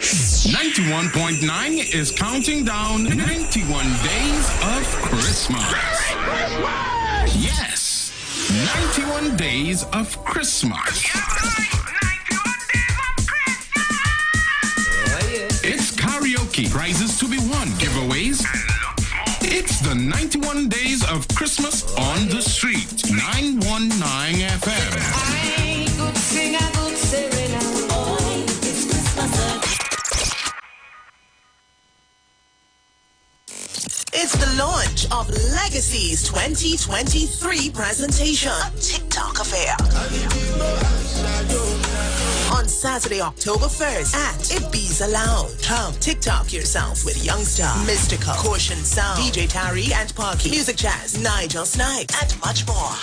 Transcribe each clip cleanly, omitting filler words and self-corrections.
91.9 is counting down 91 days of Christmas. Yes, 91 days of Christmas. It's karaoke, prizes to be won, giveaways. It's the 91 days of Christmas on the street. 919 FM. I could sing a good serenade. Oh, it's Christmas. It's the launch of Legacy's 2023 presentation, a TikTok affair. On Saturday, October 1st at Ibiza Lounge. Come TikTok yourself with Youngster, Mystical, Caution Sound, DJ Tari and Parky, Music Jazz, Nigel Snipes, and much more.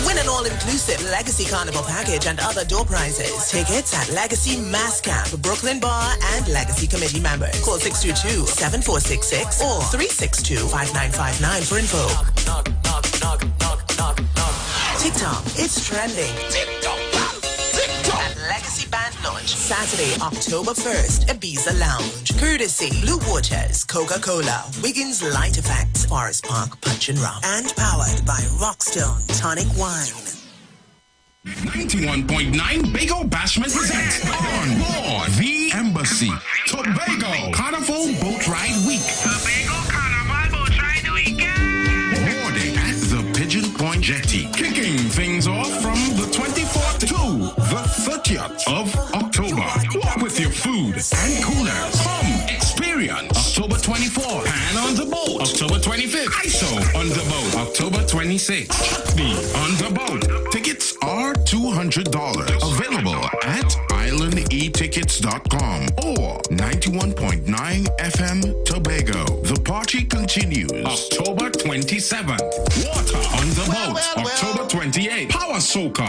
Win an all-inclusive Legacy Carnival package and other door prizes. Tickets at Legacy Mass Camp, Brooklyn Bar, and Legacy Committee members. Call 622-7466 or 362-5959 for info. TikTok, it's trending. TikTok. At Legacy Band Launch, Saturday, October 1st, Ibiza Lounge. Courtesy, Blue Waters, Coca-Cola, Wiggins Light Effects, Forest Park Punch and Rock. And powered by Rockstone Tonic Wine. 91.9 Bago Bashment presents on board the Embassy Tobago Carnival Boat Ride Week. Tobago Carnival Boat Ride Weekend. Boarding at the Pigeon Point Jetty. Kicking things off from the 24th to the 30th of October. Walk with your food and coolers. Come experience October 24th. Pan on the boat. October 25th. ISO on the boat. October 26th. Chutney on the boat. Tickets are $200. Available at islandetickets.com or 91.9 FM Tobago. The party continues October 27th. Water on the boat. October 28th. Power Soca.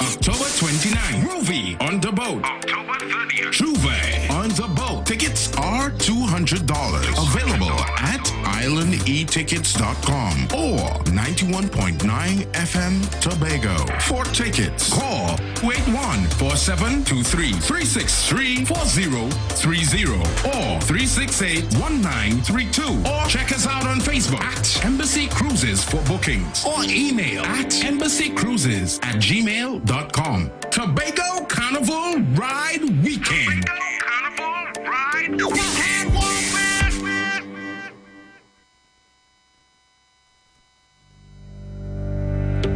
October 29th. Groovy on the boat. October 30th. Juve on the boat. Tickets are $200. Available at islandetickets.com or 91.9 FM Tobago. For tickets, call 814723-363-4030 or 368-1932 or check us out on Facebook at Embassy Cruises for bookings or email at embassycruises@gmail.com. Tobago Carnival Ride Weekend. Carnival Ride Weekend.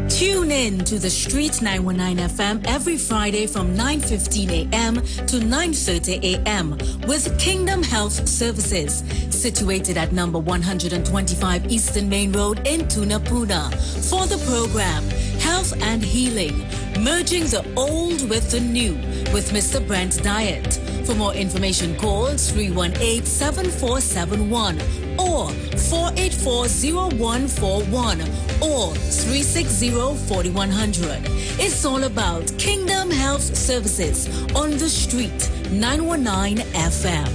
Tune in to the Street 919 FM every Friday from 9:15 a.m. to 9:30 a.m. with Kingdom Health Services, situated at number 125 Eastern Main Road in Tunapuna. For the program, Health and Healing, merging the old with the new with Mr. Brent's Diet. For more information, call 318-7471 or 484-0141 or 360-4100. It's all about Kingdom Health Services on the Street 919 FM.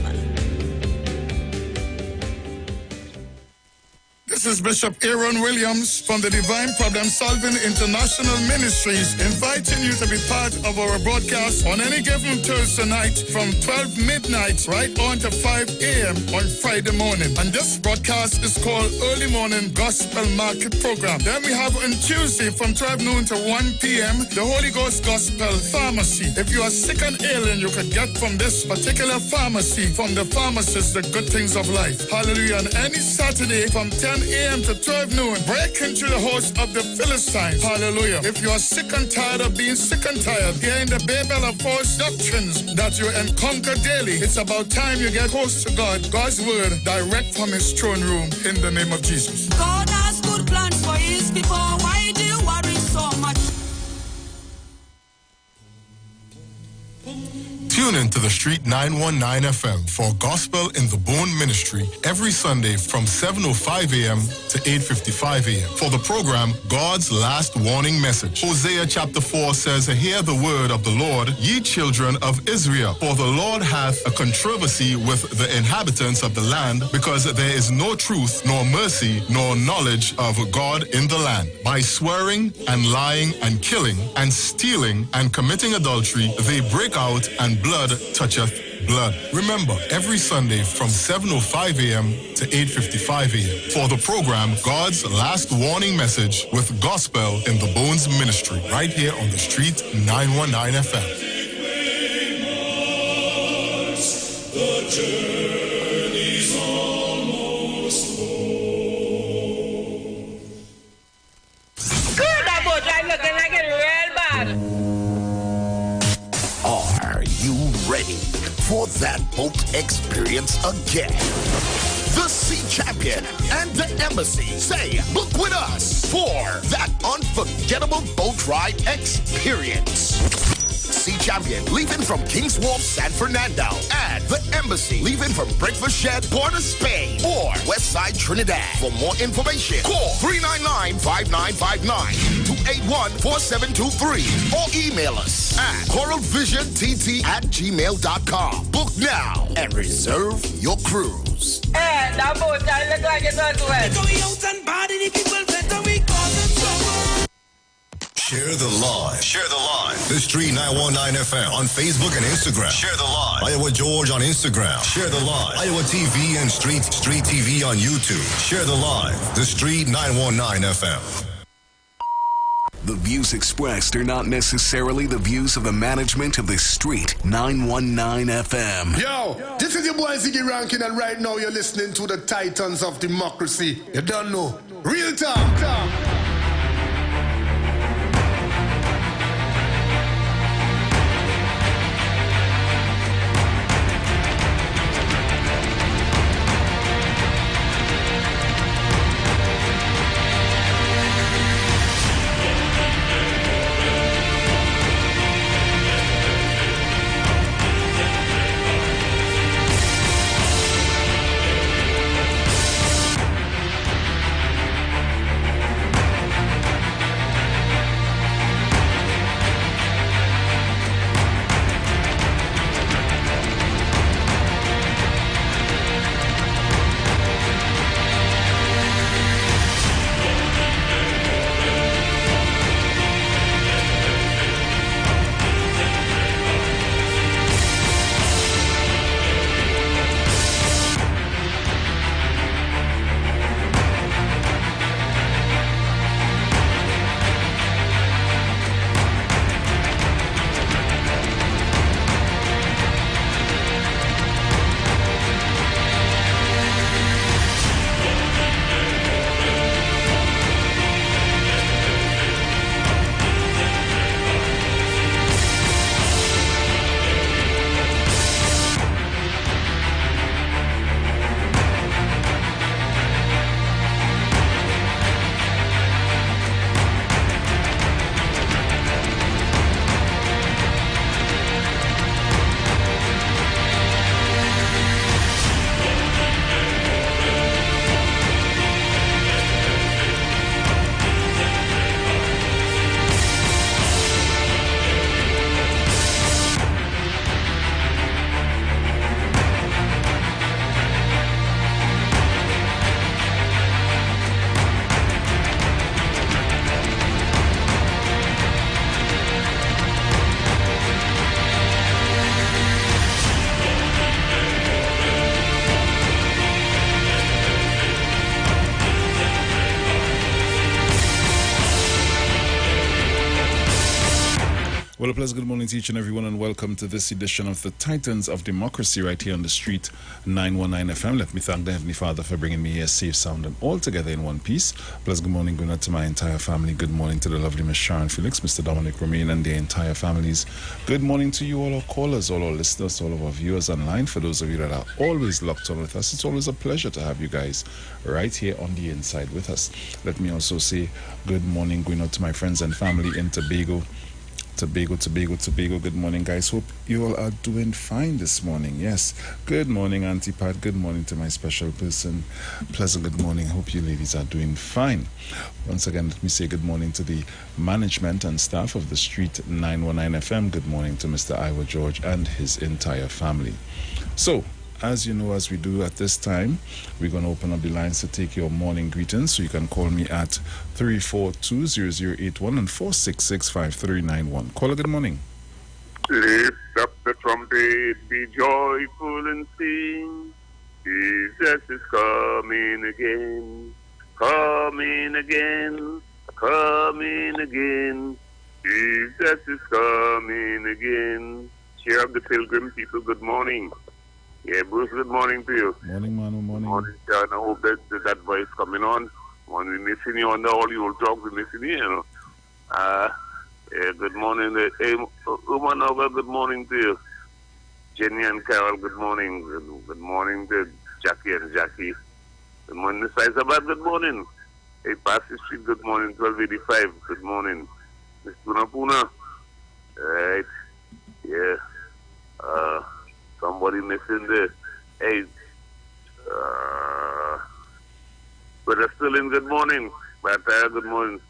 This is Bishop Aaron Williams from the Divine Problem Solving International Ministries, inviting you to be part of our broadcast on any given Thursday night from 12 midnight right on to 5 a.m. on Friday morning. And this broadcast is called Early Morning Gospel Market Program. Then we have on Tuesday from 12 noon to 1 p.m. the Holy Ghost Gospel Pharmacy. If you are sick and ailing, you can get from this particular pharmacy, from the pharmacist, the good things of life. Hallelujah. And any Saturday from 10 a.m. to 12 noon, break into the house of the Philistines. Hallelujah. If you are sick and tired of being sick and tired, hearing the babel of false doctrines that you encounter daily, it's about time you get close to God, God's word, direct from his throne room, in the name of Jesus. God has good plans for his people. Why do you worry so much? Tune in to the Street 919 FM for Gospel in the Bone Ministry every Sunday from 7:05 a.m. to 8:55 a.m. For the program, God's Last Warning Message. Hosea chapter 4 says, "Hear the word of the Lord, ye children of Israel. For the Lord hath a controversy with the inhabitants of the land, because there is no truth, nor mercy, nor knowledge of God in the land. By swearing and lying and killing and stealing and committing adultery, they break out, and blood toucheth blood." Remember, every Sunday from 7:05 a.m. to 8:55 a.m. for the program God's Last Warning Message with Gospel in the Bones Ministry, right here on the Street 919 FM. The journey's almost home. Good, that boat like looking like it real bad. Are you ready for that boat experience again? The Sea Champion and the Embassy say, book with us for that unforgettable boat ride experience. Sea Champion leaving from King's Wharf, San Fernando, and the Embassy leaving from Breakfast Shed, Port of Spain, or Westside Trinidad. For more information, call 399-5959, 281-4723, or email us at coralvisiontt@gmail.com. Book now and reserve your cruise. Hey, that boat I look like it as well. Share the line. Share the line. The Street 919 FM on Facebook and Instagram. Share the line. Iowa George on Instagram. Share the line. Iowa TV and Street TV on YouTube. Share the line. The Street 919 FM. The views expressed are not necessarily the views of the management of the Street 919 FM. Yo, this is your boy Ziggy Rankin, and right now you're listening to the Titans of Democracy. You don't know. Real talk. Well, a pleasant good morning to each and everyone, and welcome to this edition of the Titans of Democracy right here on the Street 919 FM. Let me thank the Heavenly Father for bringing me here safe, sound, and all together in one piece. Pleasant good morning, good night to my entire family. Good morning to the lovely Miss Sharon Felix, Mr. Dominic Romain, and their entire families. Good morning to you, all our callers, all our listeners, all of our viewers online. For those of you that are always locked on with us, it's always a pleasure to have you guys right here on the inside with us. Let me also say good morning, going out to my friends and family in Tobago, Tobago. Good morning, guys. Hope you all are doing fine this morning. Yes. Good morning, Auntie Pat. Good morning to my special person. Pleasant good morning. Hope you ladies are doing fine. Once again, let me say good morning to the management and staff of the Street 919 FM. Good morning to Mr. Iwer George and his entire family. So, as you know, as we do at this time, we're going to open up the lines to take your morning greetings. So you can call me at 342-0081 and 466-5391. Caller, good morning. Lift up the trumpet, be joyful and sing. Jesus is coming again, coming again, coming again. Jesus is coming again. Cheer up the pilgrim people, good morning. Yeah, Bruce, good morning to you. Morning, Manu, morning. Morning, John. I hope that voice coming on. When we missing you on the all you will talk, we missing you, you know. Yeah, good morning. Hey, Umanova, good morning to you. Jenny and Carol, good morning. Good morning to Jackie and Jackie. Good morning, Mr. Isabel, good morning. Hey, Passy Street, good morning. 1285, good morning. Miss Puna. Right. Yeah. Somebody missing there. Hey, Brother Sterling, good morning. Bataya, good morning.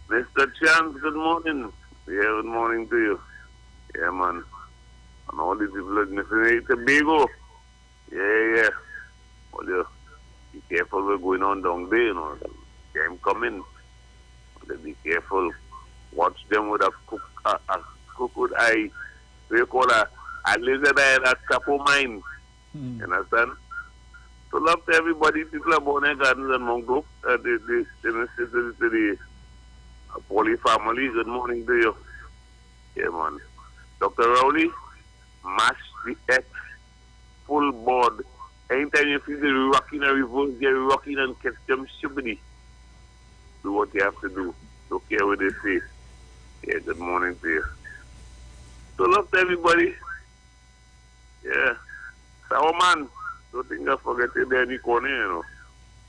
Mr. Chance, good morning. Yeah, good morning to you. Yeah, man. And all these people are missing. Hey, Tobago. Yeah. Well, yeah. Be careful what's going on down there, you know. Them coming. Be careful. Watch them with a crooked eye. So you call a lizard eye and a capo mind. You understand? So love to everybody. People are born in Gardens and Mount Grove. The Poly family. Good morning to you. Yeah, man. Dr. Rowley, mash the X, full board. Anytime you feel the rocking and reverse, you're rocking and catch them shibbity. Do what you have to do. Don't care what they say. Yeah, good morning to you. So love to everybody. Yeah. Sour man. Don't think I forget it there in the corner, you know.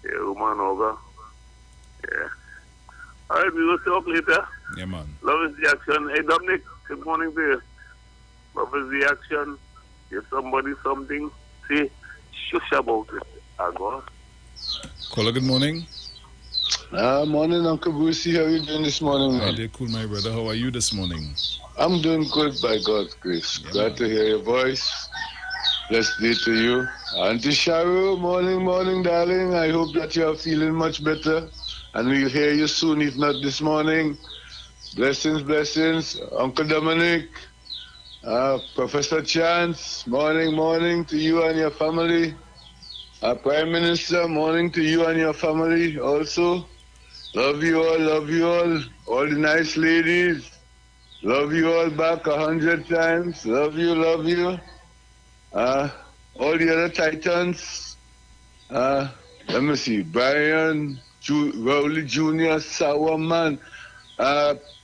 Yeah, woman over. Yeah. All right, we will talk later. Yeah, man. Love is the action. Hey, Dominic, good morning to you. Love is the action. Give somebody something, say, shush about it. Go. Caller, good morning. Morning, Uncle Brucey. How are you doing this morning, man? Hey, cool, my brother. How are you this morning? I'm doing good by God's grace. Yeah, Glad to hear your voice. Blessed day to you. Auntie Sharu, morning, darling. I hope that you are feeling much better. And we'll hear you soon, if not this morning. Blessings. Uncle Dominic, Professor Chance, morning to you and your family. Prime Minister, morning to you and your family also. Love you all. All the nice ladies. Love you all back 100 times. Love you. All the other Titans. Let me see. Brian, Rowley Jr., Sourman,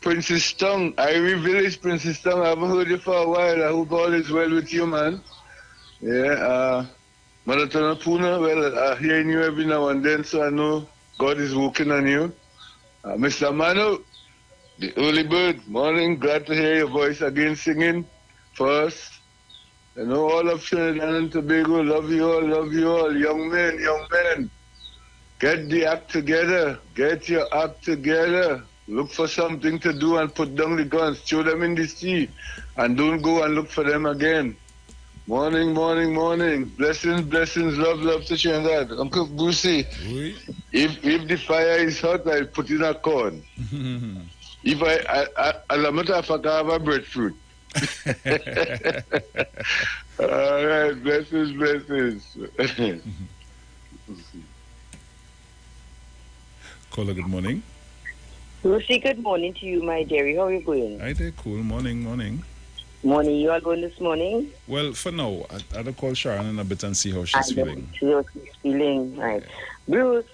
Princess Tongue, Irie Village, Princess Tongue. I haven't heard you for a while. I hope all is well with you, man. Yeah, Mother Puna, well, I hear you every now and then, so I know God is working on you. Mr. Manu, the early bird, morning, glad to hear your voice again singing for us. You know, all of Trinidad and Tobago, love you all, young men. Get the act together, get your act together. Look for something to do and put down the guns, throw them in the sea, and don't go and look for them again. Morning. Blessings, love to Trinidad. Uncle Brucey, Oui. If the fire is hot, I'll put in a corn. If as a matter of fact, I have a breadfruit. All right, blessings. Caller, good morning. Lucy, good morning to you, my dearie. How are you going? Hi there, cool. Morning. Morning. You all going this morning? Well, for now, I'll call Sharon in a bit and see how she's feeling. See how she's feeling, right. Bruce,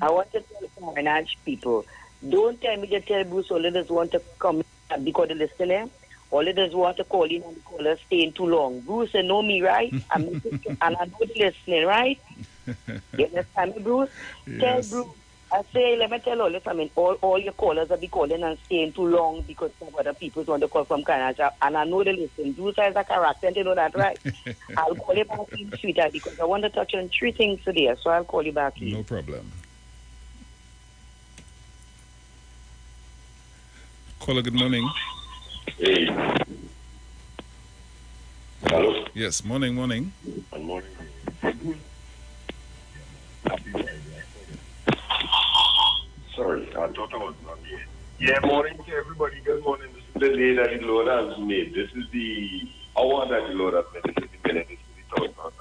I want to tell financial people, don't tell me to tell Bruce all of us want to come because they're listening. All of us want to call in and call us staying too long. Bruce, you know me, right? And I know the listening, right? You understand me, Bruce? Yes. Tell Bruce I say, let me tell all this, I mean, all your callers will be calling and staying too long because some other people want to call from Canada. And I know they listen. You guys are character, and you know that, right? I'll call you back in, sweetheart, because I want to touch on 3 things today, so I'll call you back in. No problem. Caller, good morning. Hey. Hello? Yes, morning. Good morning. Sorry, I thought I was not here. Yeah, morning to everybody. Good morning. This is the day that the Lord has made. This is the hour that the Lord has made. This is the minute. This is the thought.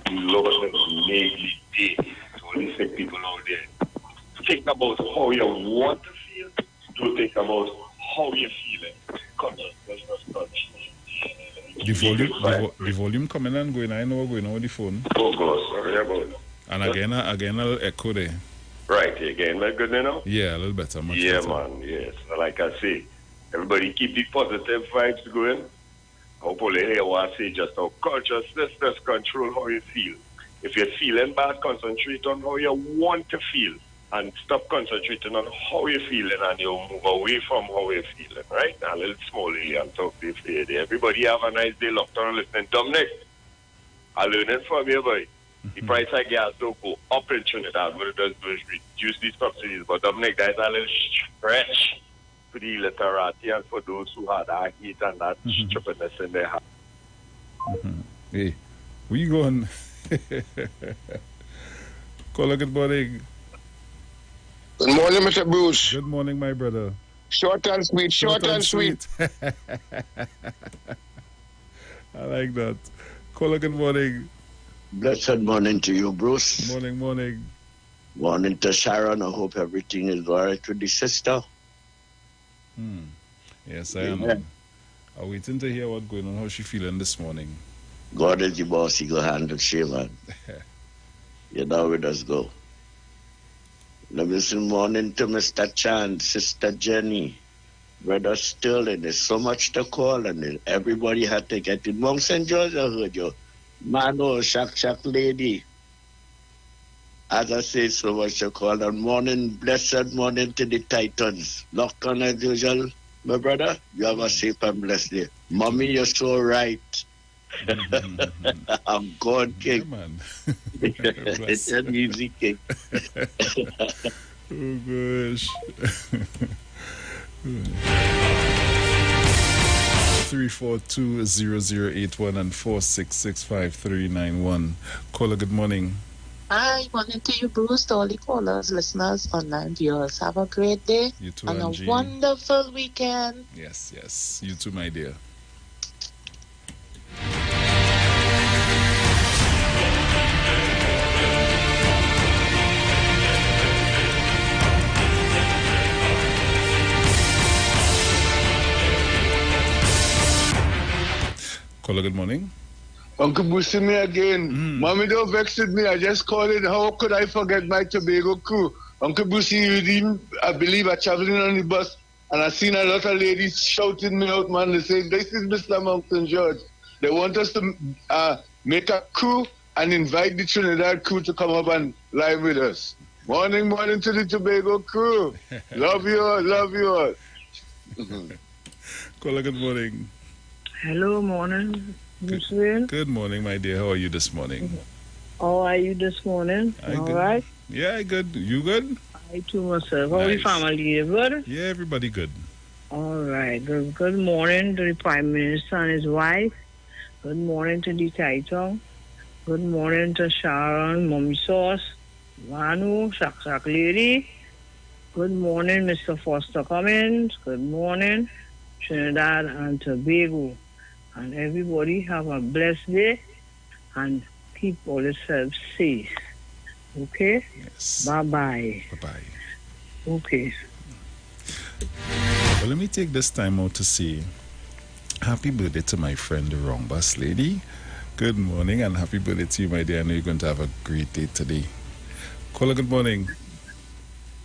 The Lord has made the day. So listen, people out there, think about how you want to feel. Don't think about how you're feeling. Come on, let's not touch. The volume coming and going. I know we're going on with the phone. Oh, God, sorry about it. And again, I'll echo there. Right, again, we're good now? Yeah, a little better. Much yeah, better. Man, yes. Like I say, everybody keep the positive vibes going. Hopefully, hear what I say, just how consciousness does control how you feel. If you're feeling bad, concentrate on how you want to feel. And stop concentrating on how you're feeling and you move away from how you're feeling, right? A little small area and talk to you. Everybody have a nice day, locked on and listening. Dominic, I learned it from you, boy. The price of gas don't go up in Trinidad. What it does is reduce these subsidies. But Dominic, there's a little stretch for the literati and for those who had that heat and that stupidness in their heart. Hey, where you going? Caller, good morning. Good morning, Mr. Bruce. Good morning, my brother. Short and sweet, short and sweet. I like that. Caller, good morning. Blessed morning to you, Bruce. Morning. Morning to Sharon. I hope everything is all right with the sister. Yes, I am. I'm waiting to hear what's going on, how she feeling this morning. God is the boss. He go handle she, man. You know where does go. Listen, morning to Mr. Chan, Sister Jenny, Brother Sterling. There's so much to call, and everybody had to get it. Mount St. George, I heard you. Mano, Shak lady. As I say, so much to call. And morning, blessed morning to the Titans. Locked on as usual, my brother. You have a safe and blessed day. Mommy, you're so right. I'm God King. Yeah, man. It's an easy king. Oh gosh. 342-0081 and 4665391. Caller, good morning. Hi, morning to you, Bruce, to all the callers, listeners, online viewers. Have a great day. You too, and Angie. A wonderful weekend. Yes. You too, my dear. Caller, good morning. Uncle boosting me again. Mommy, don't vex with me. I just called it. How could I forget my Tobago crew? Uncle Boosty, I believe, are traveling on the bus, and I seen a lot of ladies shouting me out, man. They say, this is Mr. Mountain George. They want us to make a crew and invite the Trinidad crew to come up and live with us. Morning to the Tobago crew. Love you all. Caller, good morning. Hello, morning, Miss Will. Good morning, my dear. How are you this morning? How are you this morning? All right? Yeah, good. You good? I too myself. How are your family? You good? Yeah, everybody good. All right. Good morning to the Prime Minister and his wife. Good morning to the title. Good morning to Sharon, Mommy Sauce, Manu, Shak Lady. Good morning, Mr. Foster Cummins. Good morning, Trinidad and Tobago. And everybody have a blessed day and keep all yourselves safe. Okay? Yes. Bye-bye. Bye-bye. Okay. Well, let me take this time out to say happy birthday to my friend, the Wrong Bus Lady. Good morning and happy birthday to you, my dear. I know you're going to have a great day today. Caller, good morning.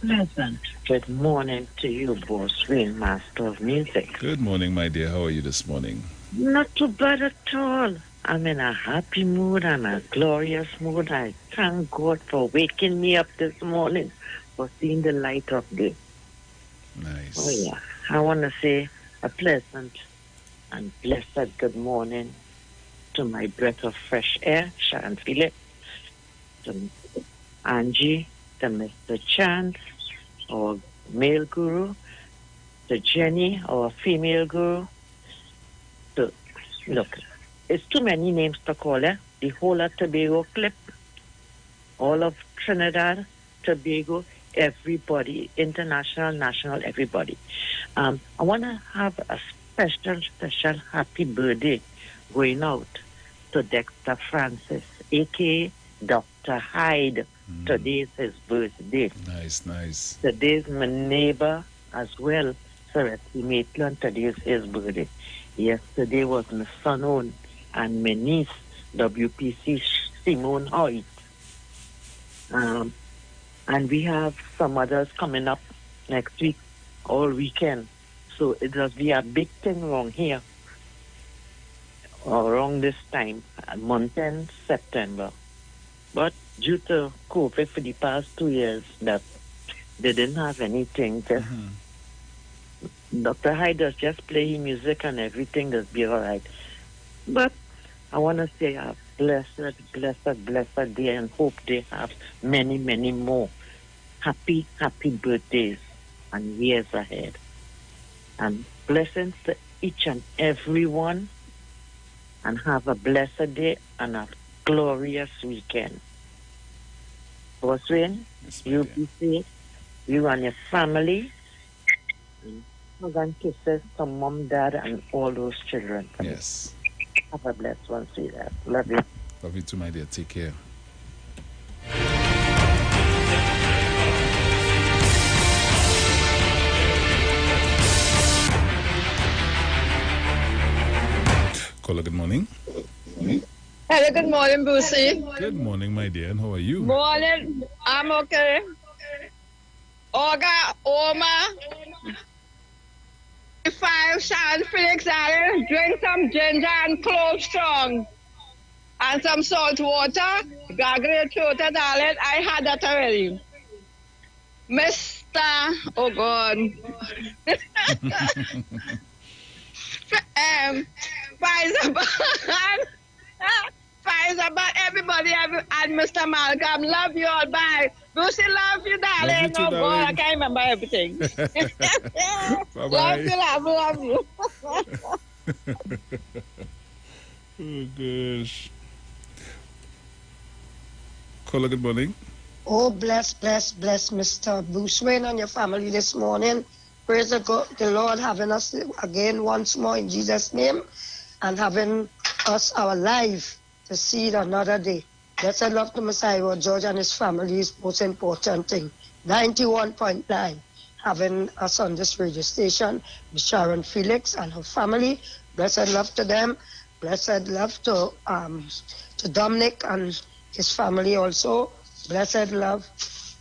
Pleasant. Good morning to you, boss, real master of music. Good morning, my dear. How are you this morning? Not too bad at all. I'm in a happy mood and a glorious mood. I thank God for waking me up this morning, for seeing the light of day. Nice. Oh, yeah. I want to say a pleasant and blessed good morning to my breath of fresh air, Sharon Felix, to Angie, to Mr. Chance, our male guru, to Jenny, our female guru. To, look, it's too many names to call it. The whole of Tobago clip, all of Trinidad, Tobago, everybody, international, national, everybody. I want to have a special happy birthday going out to Dexter Francis, a.k.a. Dr. Hyde. Today is his birthday. Nice. Today's my neighbor as well, Sir Maitland. Today is his birthday. Yesterday was my son own and my niece, WPC Simone Hoyt. And we have some others coming up next week, all weekend. So it will be a big thing around here, around this time, month end, September. But due to COVID for the past 2 years, that they didn't have anything. Just Dr. Hyde does just play his music and everything does be all right. But I want to say a blessed day and hope they have many, many more happy birthdays and years ahead. And blessings to each and every one, and have a blessed day and a glorious weekend. Boss Wayne, you be safe, you and your family. Hug and kisses to mom, dad, and all those children. Yes. Have a blessed one, sweetheart. Love you. Love you too, my dear. Take care. Caller, good morning. Hello, good morning, Brucey. Good morning, my dear. And how are you? Morning. I'm okay. Olga, Oma, 5 Sharon Felix Allen, drink some ginger and clove strong. And some salt water. Gargle your throat, darling. I had that already. Mr. Oh, God. Pfizer, everybody, and Mr. Malcolm, love you all. Bye. Lucy, love you, darling. Love you too, oh, darling. God, I can't remember everything. Bye-bye. Love you. Oh, gosh. Caller, good morning. Oh, bless Mr. Bruce Wayne and your family this morning. Praise the Lord having us again once more in Jesus' name and having us our life to see another day. Blessed love to Messiah, George and his family is most important thing. 91.9, having us on this radio station, Sharon Felix and her family. Blessed love to them. Blessed love to Dominic and his family also. Blessed love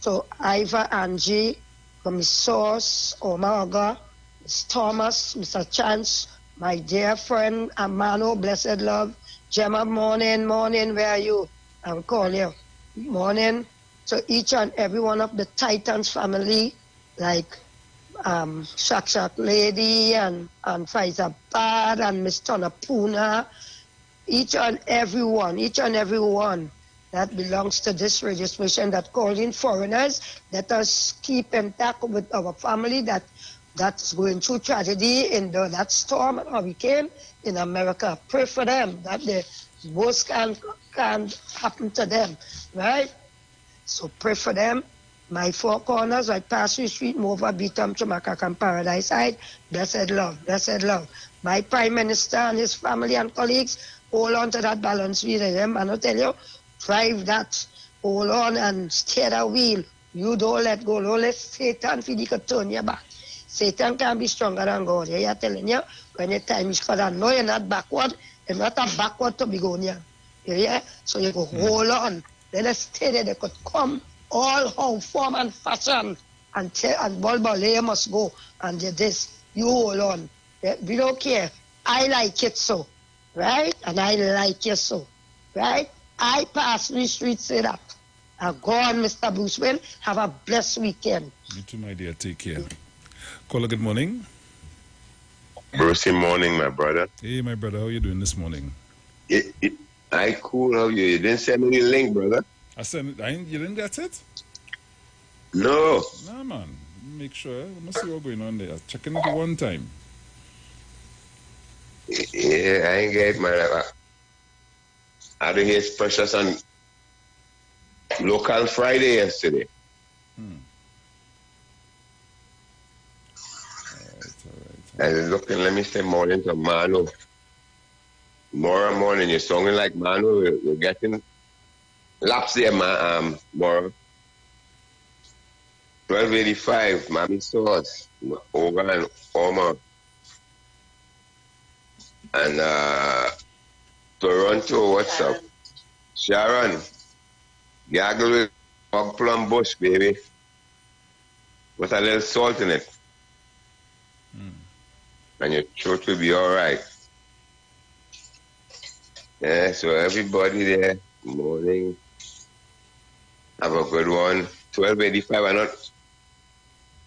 to Iwer, Angie, Miss Sauce, Omaga, Miss Thomas, Mr. Chance, my dear friend Amano, blessed love. Gemma, morning, where are you? I will call you. Morning. So each and every one of the Titans family, like Shak Lady and Pfizer Bad and Miss Tonapuna, each and every one that belongs to this registration that call in foreigners. Let us keep in touch with our family that's going through tragedy in that storm and hurricane in America. Pray for them that the worst can happen to them, right? So pray for them. My four corners, right past the street, move over, Beatum, Jamaica, and Paradise Side. Blessed love, blessed love. My Prime Minister and his family and colleagues, hold on to that balance wheel of them, and I'll tell you, drive that, hold on and steer the wheel. You don't let go, don't let Satan feel he could turn your back. Satan can be stronger than God. Yeah, I'm telling you, when your time is for that, no, you're not backward, you're not a backward to be going here. Yeah? So you go hold on. Let us stay there, they could come all how form and fashion and Balbalea must go and this. You hold on. We don't care. I like it so. right? And I like you so, right? I pass the street say that. Go on, Mr. Bruce Wayne. Have a blessed weekend. You too, my dear. Take care. Caller, good morning. Brucey morning, my brother. Hey, my brother. How you doing this morning? I cool. How you? You didn't send me the link, brother. I sent it. You didn't get it? No. Nah, man. Make sure. Let me see what's going on there. Checking it one time. Yeah, I ain't get my. I didn't hear Precious on Local Friday yesterday. I was looking, let me say morning to Manu. Tomorrow morning, you're sounding like Manu. You're getting laps there, Mora. 1285, Mommy Sauce, over and Oma. And Toronto, what's up? Sharon, gargle with hog plum bush, baby. With a little salt in it. And your throat will be all right. Yeah, so everybody there, morning. Have a good one. 1285, I'm not.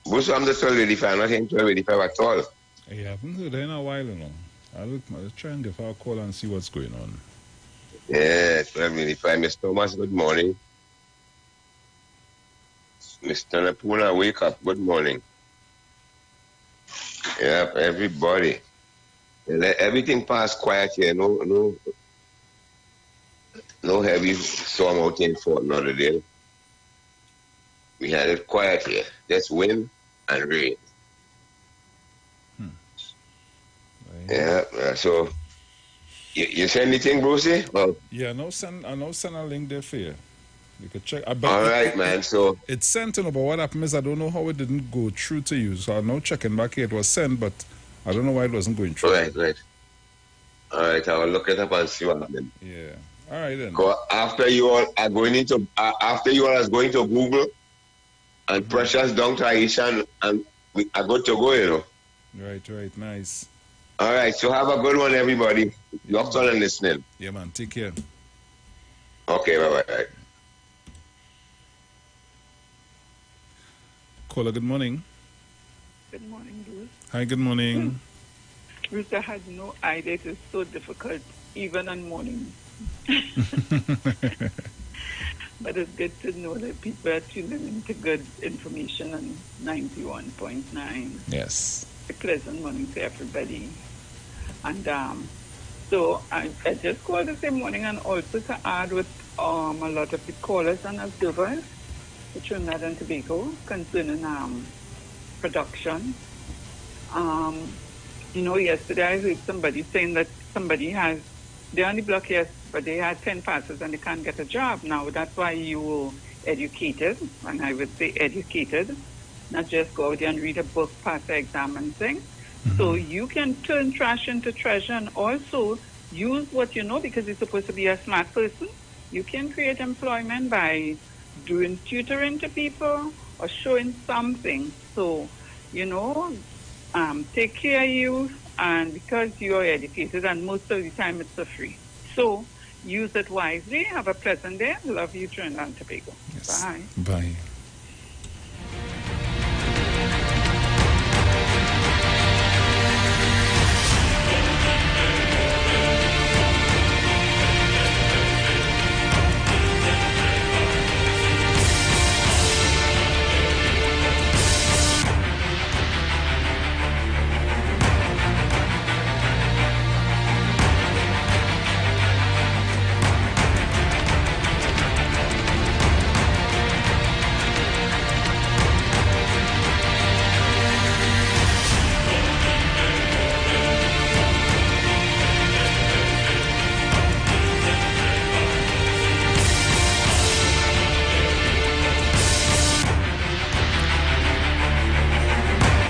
Most of them 1285, I'm not saying 1285 at all. I haven't heard in a while, you know. I'll try and give her a call and see what's going on. Yeah, 1285. Mr. Thomas, good morning. Mr. Napuna, wake up. Good morning. Yep, everybody. Everything passed quiet here. No heavy storm out in Fort Lauderdale. We had it quiet here. Just wind and rain. Yeah, so you send anything, Brucey? Well, yeah, I know send a link there for you. You could check. All right, man. So it's sent, but what happened is I don't know how it didn't go through to you. So I'm now checking back here. It was sent, but I don't know why it wasn't going through. Right. All right, I will look it up and see what happened. Yeah. All right then. After you all are going to Google and Precious down to Aisha and we are good to go, you know. Right. Nice. All right, so have a good one, everybody. Locked on and listening. Yeah, man. Take care. Okay, bye-bye. Caller, good morning. Good morning, Bruce. Hi, good morning. Bruce, I had no idea it is so difficult, even on morning. But it's good to know that people are tuning into good information on 91.9. Yes. A pleasant morning to everybody. And so I just called this morning and also to add with a lot of the callers and observers to Trinidad and Tobago concerning production. Yesterday I heard somebody saying that they're on the block, yes, but they had 10 passes and they can't get a job. Now, that's why you educated, and I would say educated, not just go out there and read a book, pass the exam and things. Mm-hmm. So you can turn trash into treasure and also use what you know, because you're supposed to be a smart person. You can create employment by doing tutoring to people or showing something. So, take care of you, and because you are educated, and most of the time it's for free. So use it wisely. Have a pleasant day. Love you, Trinidad and Tobago. Yes. Bye. Bye.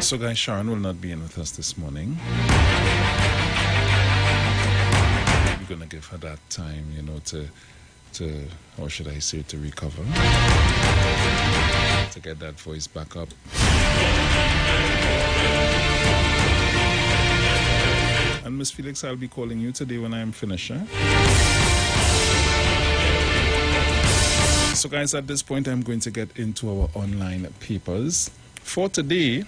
So, guys, Sharon will not be in with us this morning. We're going to give her that time, to or should I say, to recover, to get that voice back up. And Miss Felix, I'll be calling you today when I am finished. So guys, at this point, I'm going to get into our online papers. For today,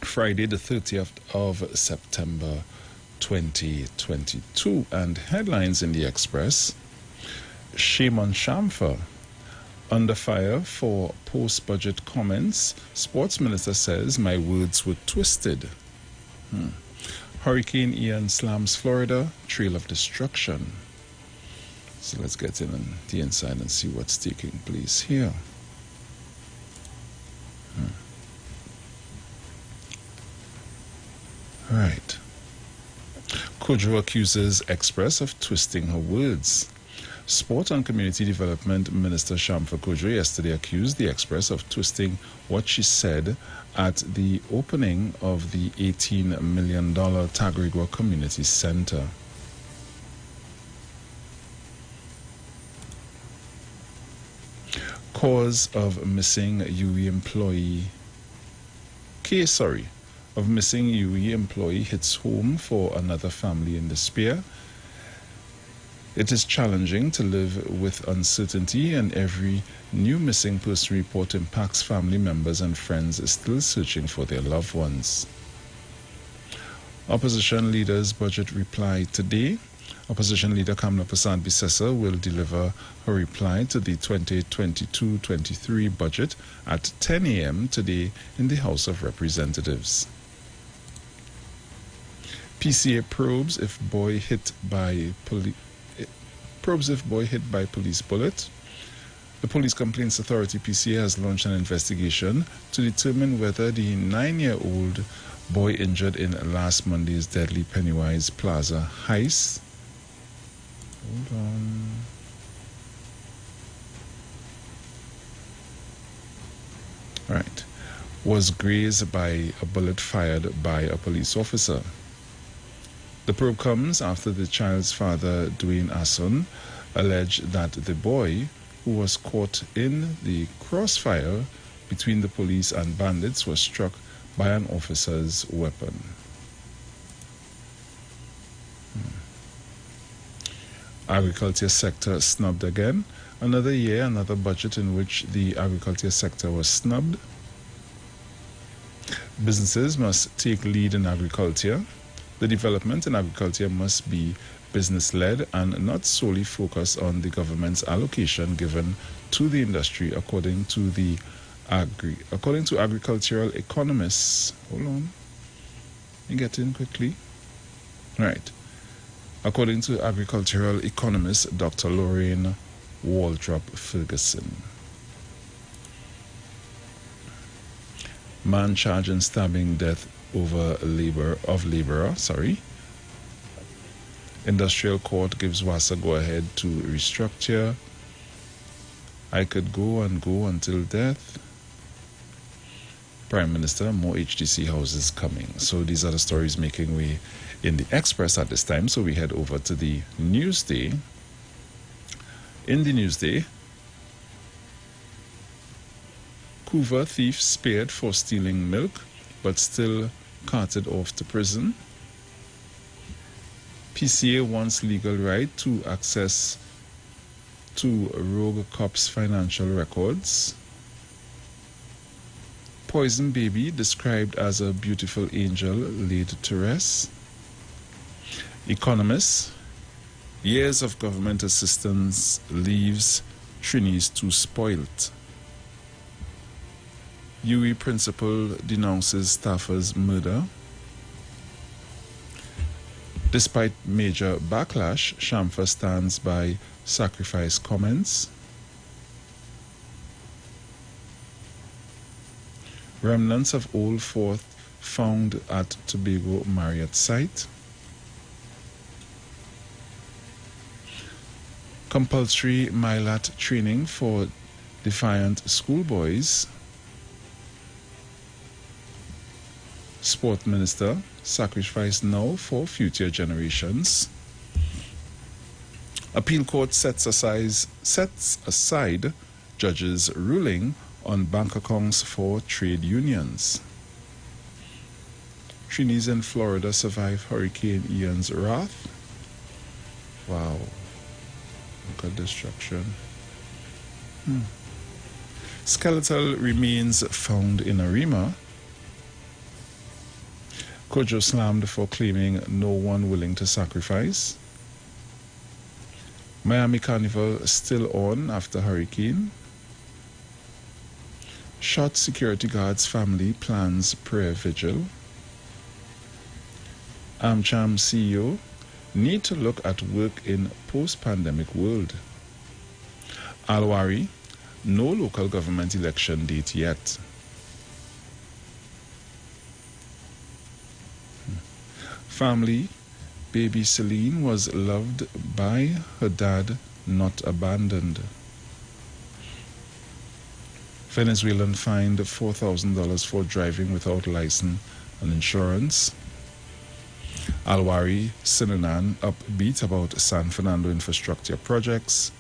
Friday the 30th of September 2022. And headlines in the Express. Shame on Shamfa. Under fire for post-budget comments. Sports Minister says my words were twisted. Hurricane Ian slams Florida. Trail of destruction. So let's get in on the inside and see what's taking place here. Right. Kudrow accuses Express of twisting her words. Sport and Community Development Minister Shamfa Kudrow yesterday accused the Express of twisting what she said at the opening of the $18 million Tagarigua Community Center. Cause of missing UE employee. Of missing UE employee hits home for another family in despair. It is challenging to live with uncertainty, and every new missing person report impacts family members and friends still searching for their loved ones. Opposition leaders' budget reply today. Opposition leader Kamla Prasad-Bissessar will deliver her reply to the 2022-23 budget at 10 a.m. today in the House of Representatives. PCA probes if boy hit by police bullet. The Police Complaints Authority PCA has launched an investigation to determine whether the 9-year-old boy injured in last Monday's deadly Pennywise Plaza heist. Hold on. Right. Was grazed by a bullet fired by a police officer. The probe comes after the child's father, Dwayne Asson, alleged that the boy, who was caught in the crossfire between the police and bandits, was struck by an officer's weapon. Agriculture sector snubbed again. Another year, another budget in which the agriculture sector was snubbed. Businesses must take lead in agriculture. The development in agriculture must be business-led and not solely focus on the government's allocation given to the industry, according to agricultural economists. Hold on. Let me get in quickly. Right. According to agricultural economist Dr. Lorraine Waldrop Ferguson. Man charged in stabbing death over laborer. Industrial court gives WASA go-ahead to restructure. I could go and go until death. Prime Minister, more HDC houses coming. So these are the stories making way in the Express at this time. So we head over to the Newsday. In the Newsday, Couva thief spared for stealing milk, but still carted off to prison. PCA wants legal right to access to rogue cops' financial records. Poison baby described as a beautiful angel laid to rest. Economists, years of government assistance leaves Trinis too spoilt. UE principal denounces staffer's murder. Despite major backlash, Shamfa stands by sacrifice comments. Remnants of Old Fort found at Tobago Marriott site. Compulsory MILAT training for defiant schoolboys. Sport Minister, sacrifice now for future generations. Appeal Court sets aside judge's ruling on bank accounts for trade unions. Trinis in Florida survive Hurricane Ian's wrath. Wow. Look at destruction. Skeletal remains found in Arima. Kojo slammed for claiming no one willing to sacrifice. Miami Carnival still on after hurricane. Shot security guard's family plans prayer vigil. AmCham CEO need to look at work in post-pandemic world. Alwari, no local government election date yet. Family, baby Celine was loved by her dad, not abandoned. Venezuelan fined $4,000 for driving without license and insurance. Alwari Sinanan upbeat about San Fernando infrastructure projects.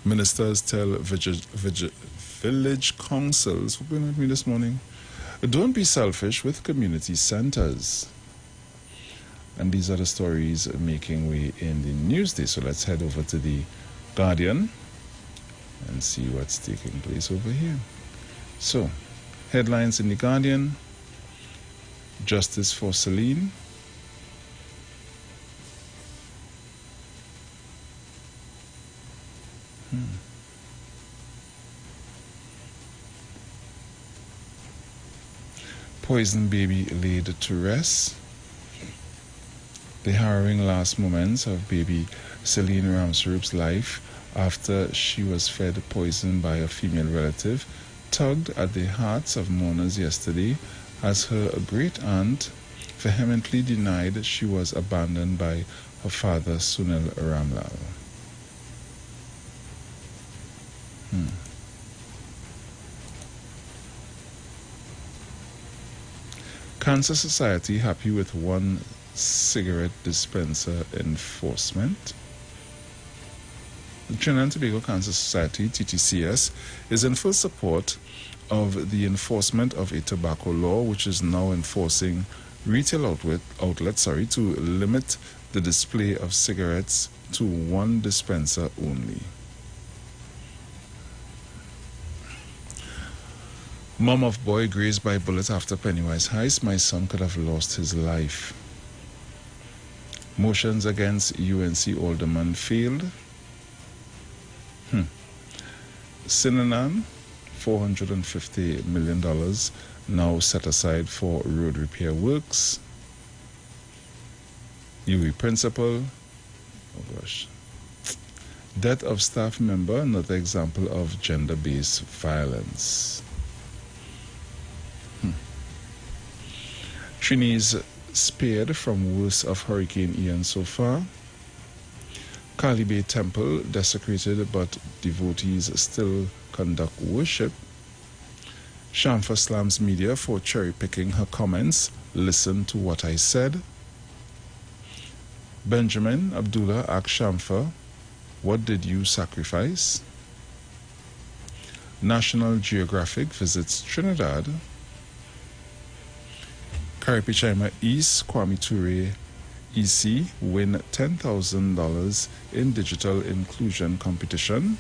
Ministers tell village councils, what's going on with me this morning? Don't be selfish with community centers. And these are the stories making way in the Newsday. So let's head over to the Guardian and see what's taking place over here. So, headlines in the Guardian: Justice for Celine. Poison baby laid to rest. The harrowing last moments of baby Celine Ramsrup's life after she was fed poison by a female relative tugged at the hearts of mourners yesterday as her great-aunt vehemently denied she was abandoned by her father Sunil Ramlal. Cancer Society happy with one cigarette dispenser enforcement. The Trinidad and Tobago Cancer Society, TTCS, is in full support of the enforcement of a tobacco law which is now enforcing retail outlets to limit the display of cigarettes to one dispenser only. Mom of boy grazed by bullet after Pennywise heist. My son could have lost his life. Motions against UNC alderman failed. Sinanan, $450 million now set aside for road repair works. UWI principal. Oh gosh. Death of staff member, another example of gender-based violence. Trinis spared from worst of Hurricane Ian so far. Kali Bay Temple desecrated, but devotees still conduct worship. Shamfa slams media for cherry-picking her comments. Listen to what I said. Benjamin Abdullah asked Shamfa, what did you sacrifice? National Geographic visits Trinidad. Karipichaima East Kwame Ture EC win $10,000 in digital inclusion competition.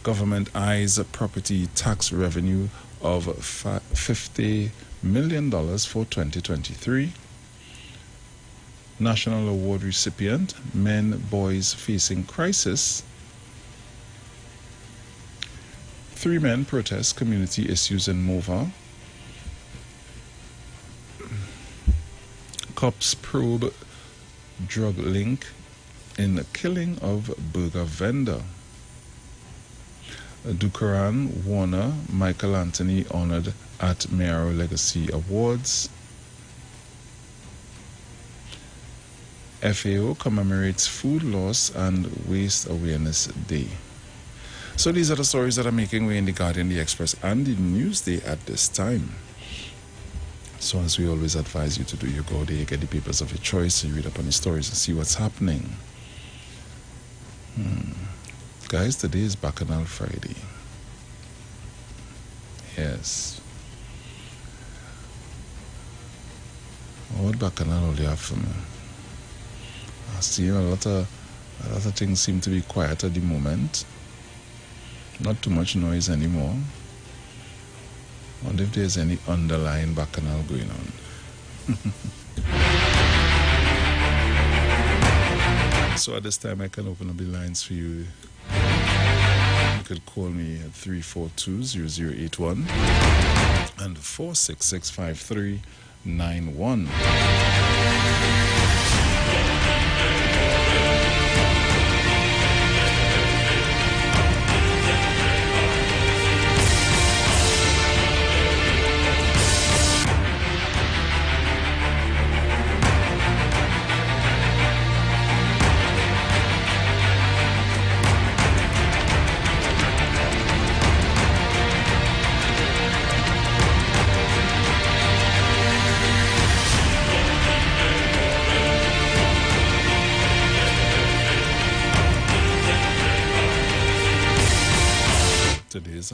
Government eyes property tax revenue of $50 million for 2023. National Award recipient, men, boys facing crisis. 3 men protest community issues in Mova. Cops probe drug link in the killing of burger vendor. Dukaran, Warner, Michael Anthony honored at Mayoral Legacy Awards. FAO commemorates Food Loss and Waste Awareness Day. So these are the stories that are making way in the Guardian, the Express, and the Newsday at this time. So as we always advise you to do, you go there, you get the papers of your choice, you read up on the stories and see what's happening. Guys, today is Bacchanal Friday. Yes. What bacchanal will you have for me? I see a lot of things seem to be quiet at the moment. Not too much noise anymore. I wonder if there's any underlying bacchanal going on. So at this time I can open up the lines for you. You could call me at 342-0081 and 466-5391. Today's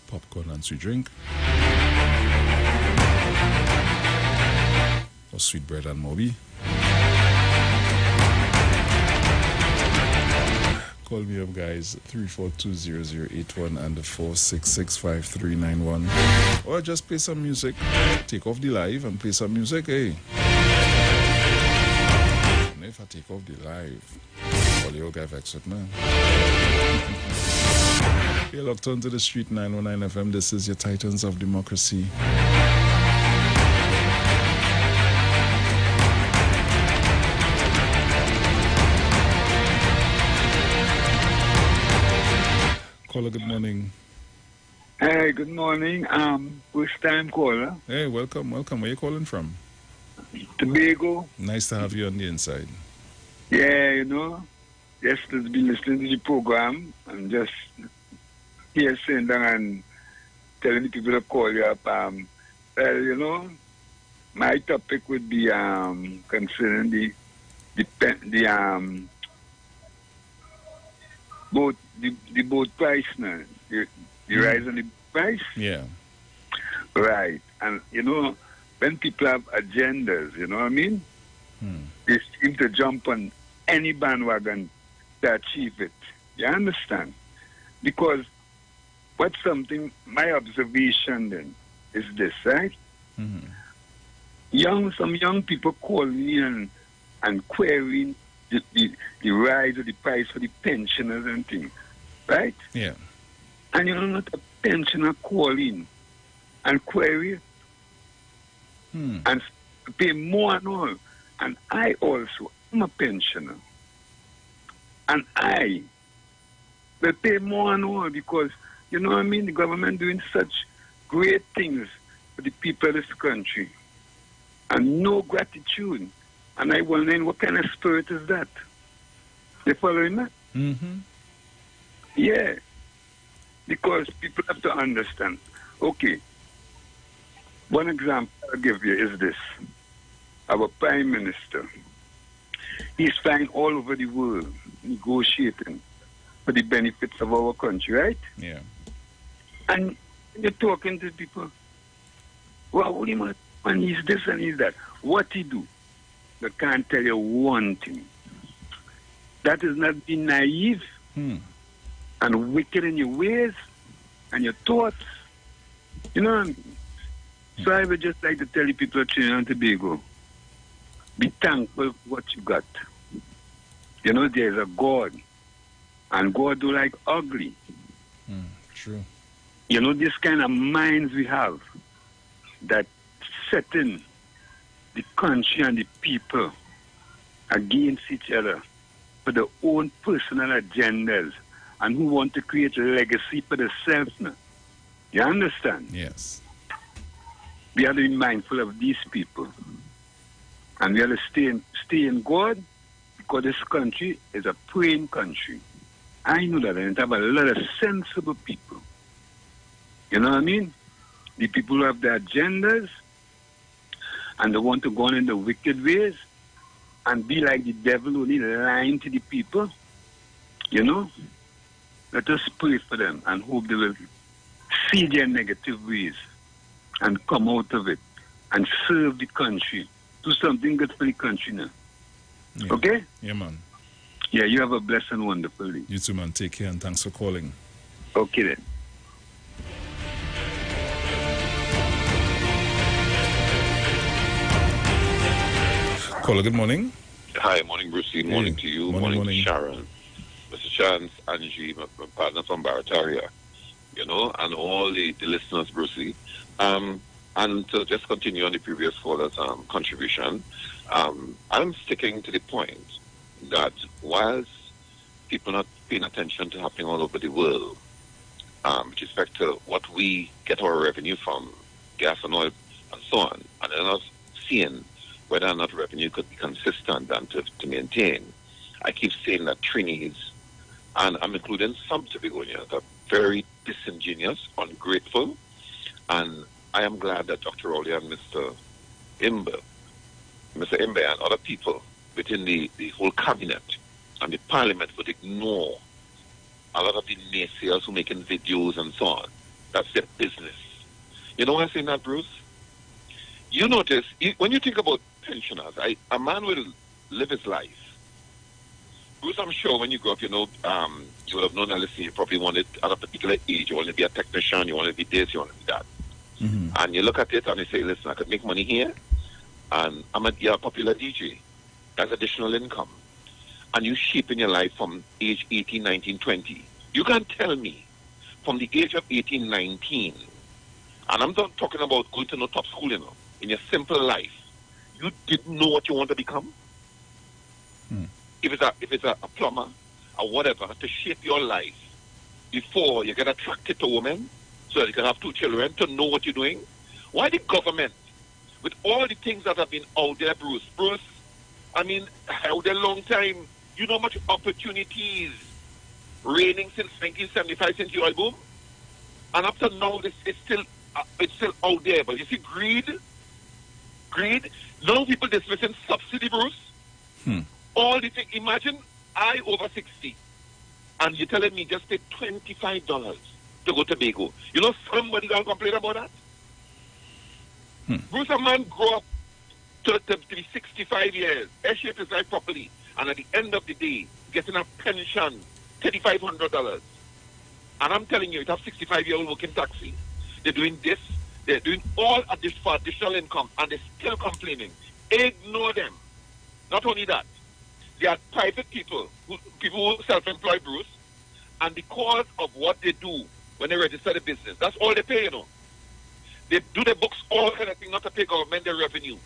popcorn and sweet drink, or sweet bread and moby. Call me up, guys, 342-0081 and 466-5391, or just play some music. Take off the live and play some music, hey. And if I take off the live, all the old guy vexed with me. You're locked onto the street 919 FM. This is your Titans of Democracy. Caller, good morning. Hey, good morning. First time caller. Hey, welcome. Where are you calling from? Tobago. Nice to have you on the inside. Yeah, you know, just to be listening to the program and just here sitting down and telling the people to call you up. Well, you know, my topic would be concerning the boat price now. The rise in the price. Yeah. Right. And you know, when people have agendas, you know what I mean? They seem to jump on any bandwagon to achieve it. You understand? Because what's something, my observation then is this, right? Some young people calling me and querying the rise of the price for the pensioners and things, right? Yeah. And you know, not a pensioner calling and query and pay more and all. And I also am a pensioner. And I will pay more and more because, you know what I mean, the government doing such great things for the people of this country. And no gratitude. And I wonder, what kind of spirit is that? You following that? Yeah. Because people have to understand. Okay. One example I'll give you is this. Our Prime Minister, he's flying all over the world, negotiating for the benefits of our country, right? Yeah. And you're talking to people, well, and he's this and he's that. What he do? They can't tell you one thing. That is not being naive and wicked in your ways and your thoughts. You know what I mean? So I would just like to tell you people of Trinidad and Tobago, be thankful for what you got. You know, there's a God. And God do like ugly. True. You know, this kind of minds we have that setting the country and the people against each other for their own personal agendas and who want to create a legacy for themselves. You understand? Yes. We have to be mindful of these people. And we have to stay in God because this country is a praying country. I know that, and it have a lot of sensible people. You know what I mean? The people who have their agendas and they want to go on in the wicked ways and be like the devil, only lying to the people. You know? Let us pray for them and hope they will see their negative ways and come out of it and serve the country. Do something good for the country now. Yeah. Okay? Yeah, man. Yeah, you have a blessed and wonderful day. You too, man. Take care and thanks for calling. Okay, then. Caller, good morning. Hi, morning, Brucey. Morning to you. Morning. Sharon. Mr. Chance, Angie, my partner from Barataria, and all the listeners, Brucey. And to just continue on the previous caller's contribution, I'm sticking to the point that whilst people not paying attention to happening all over the world, with respect to what we get our revenue from, gas and oil and so on, and they're not seeing whether or not revenue could be consistent and to maintain. I keep saying that Trinis, and I'm including some Tobagonians, are very disingenuous, ungrateful, and I am glad that Dr. Rowley and Mr. Iwer and other people within the whole cabinet and the parliament would ignore a lot of the naysayers who are making videos and so on. That's their business. You know why I'm saying that, Bruce? You notice, when you think about pensioners, a man will live his life. Bruce, I'm sure when you grow up, you would have known that, listen, you probably wanted at a particular age, you want to be a technician, you want to be this, you want to be that. Mm-hmm. And you look at it and you say, listen, I could make money here, and you're a popular DJ. That's additional income. And you shape in your life from age 18, 19, 20. You can't tell me from the age of 18, 19, and I'm not talking about going to no top school, in your simple life, you didn't know what you want to become? If it's a plumber or whatever, to shape your life before you get attracted to women so that you can have 2 children, to know what you're doing. Why the government, with all the things that have been out there, Bruce, I mean, out there a long time, you know how much opportunities reigning since 1975, since the oil boom? And up to now, it's still out there. But you see, greed, now people dismissing subsidy, Bruce. All the things. Imagine I over 60, and you're telling me just pay $25 to go to Tobago. You know somebody gonna complain about that? Bruce, a man grow up to be 65 years, shape his life properly, and at the end of the day, getting a pension, $3,500. And I'm telling you, it have 65-year-old working taxi. They're doing this, they're doing all of this for additional income, and they're still complaining. Ignore them. Not only that, they are private people who self-employed, Bruce, and because of what they do when they register the business, that's all they pay, They do their books, all kind of thing, not to pay government their revenue.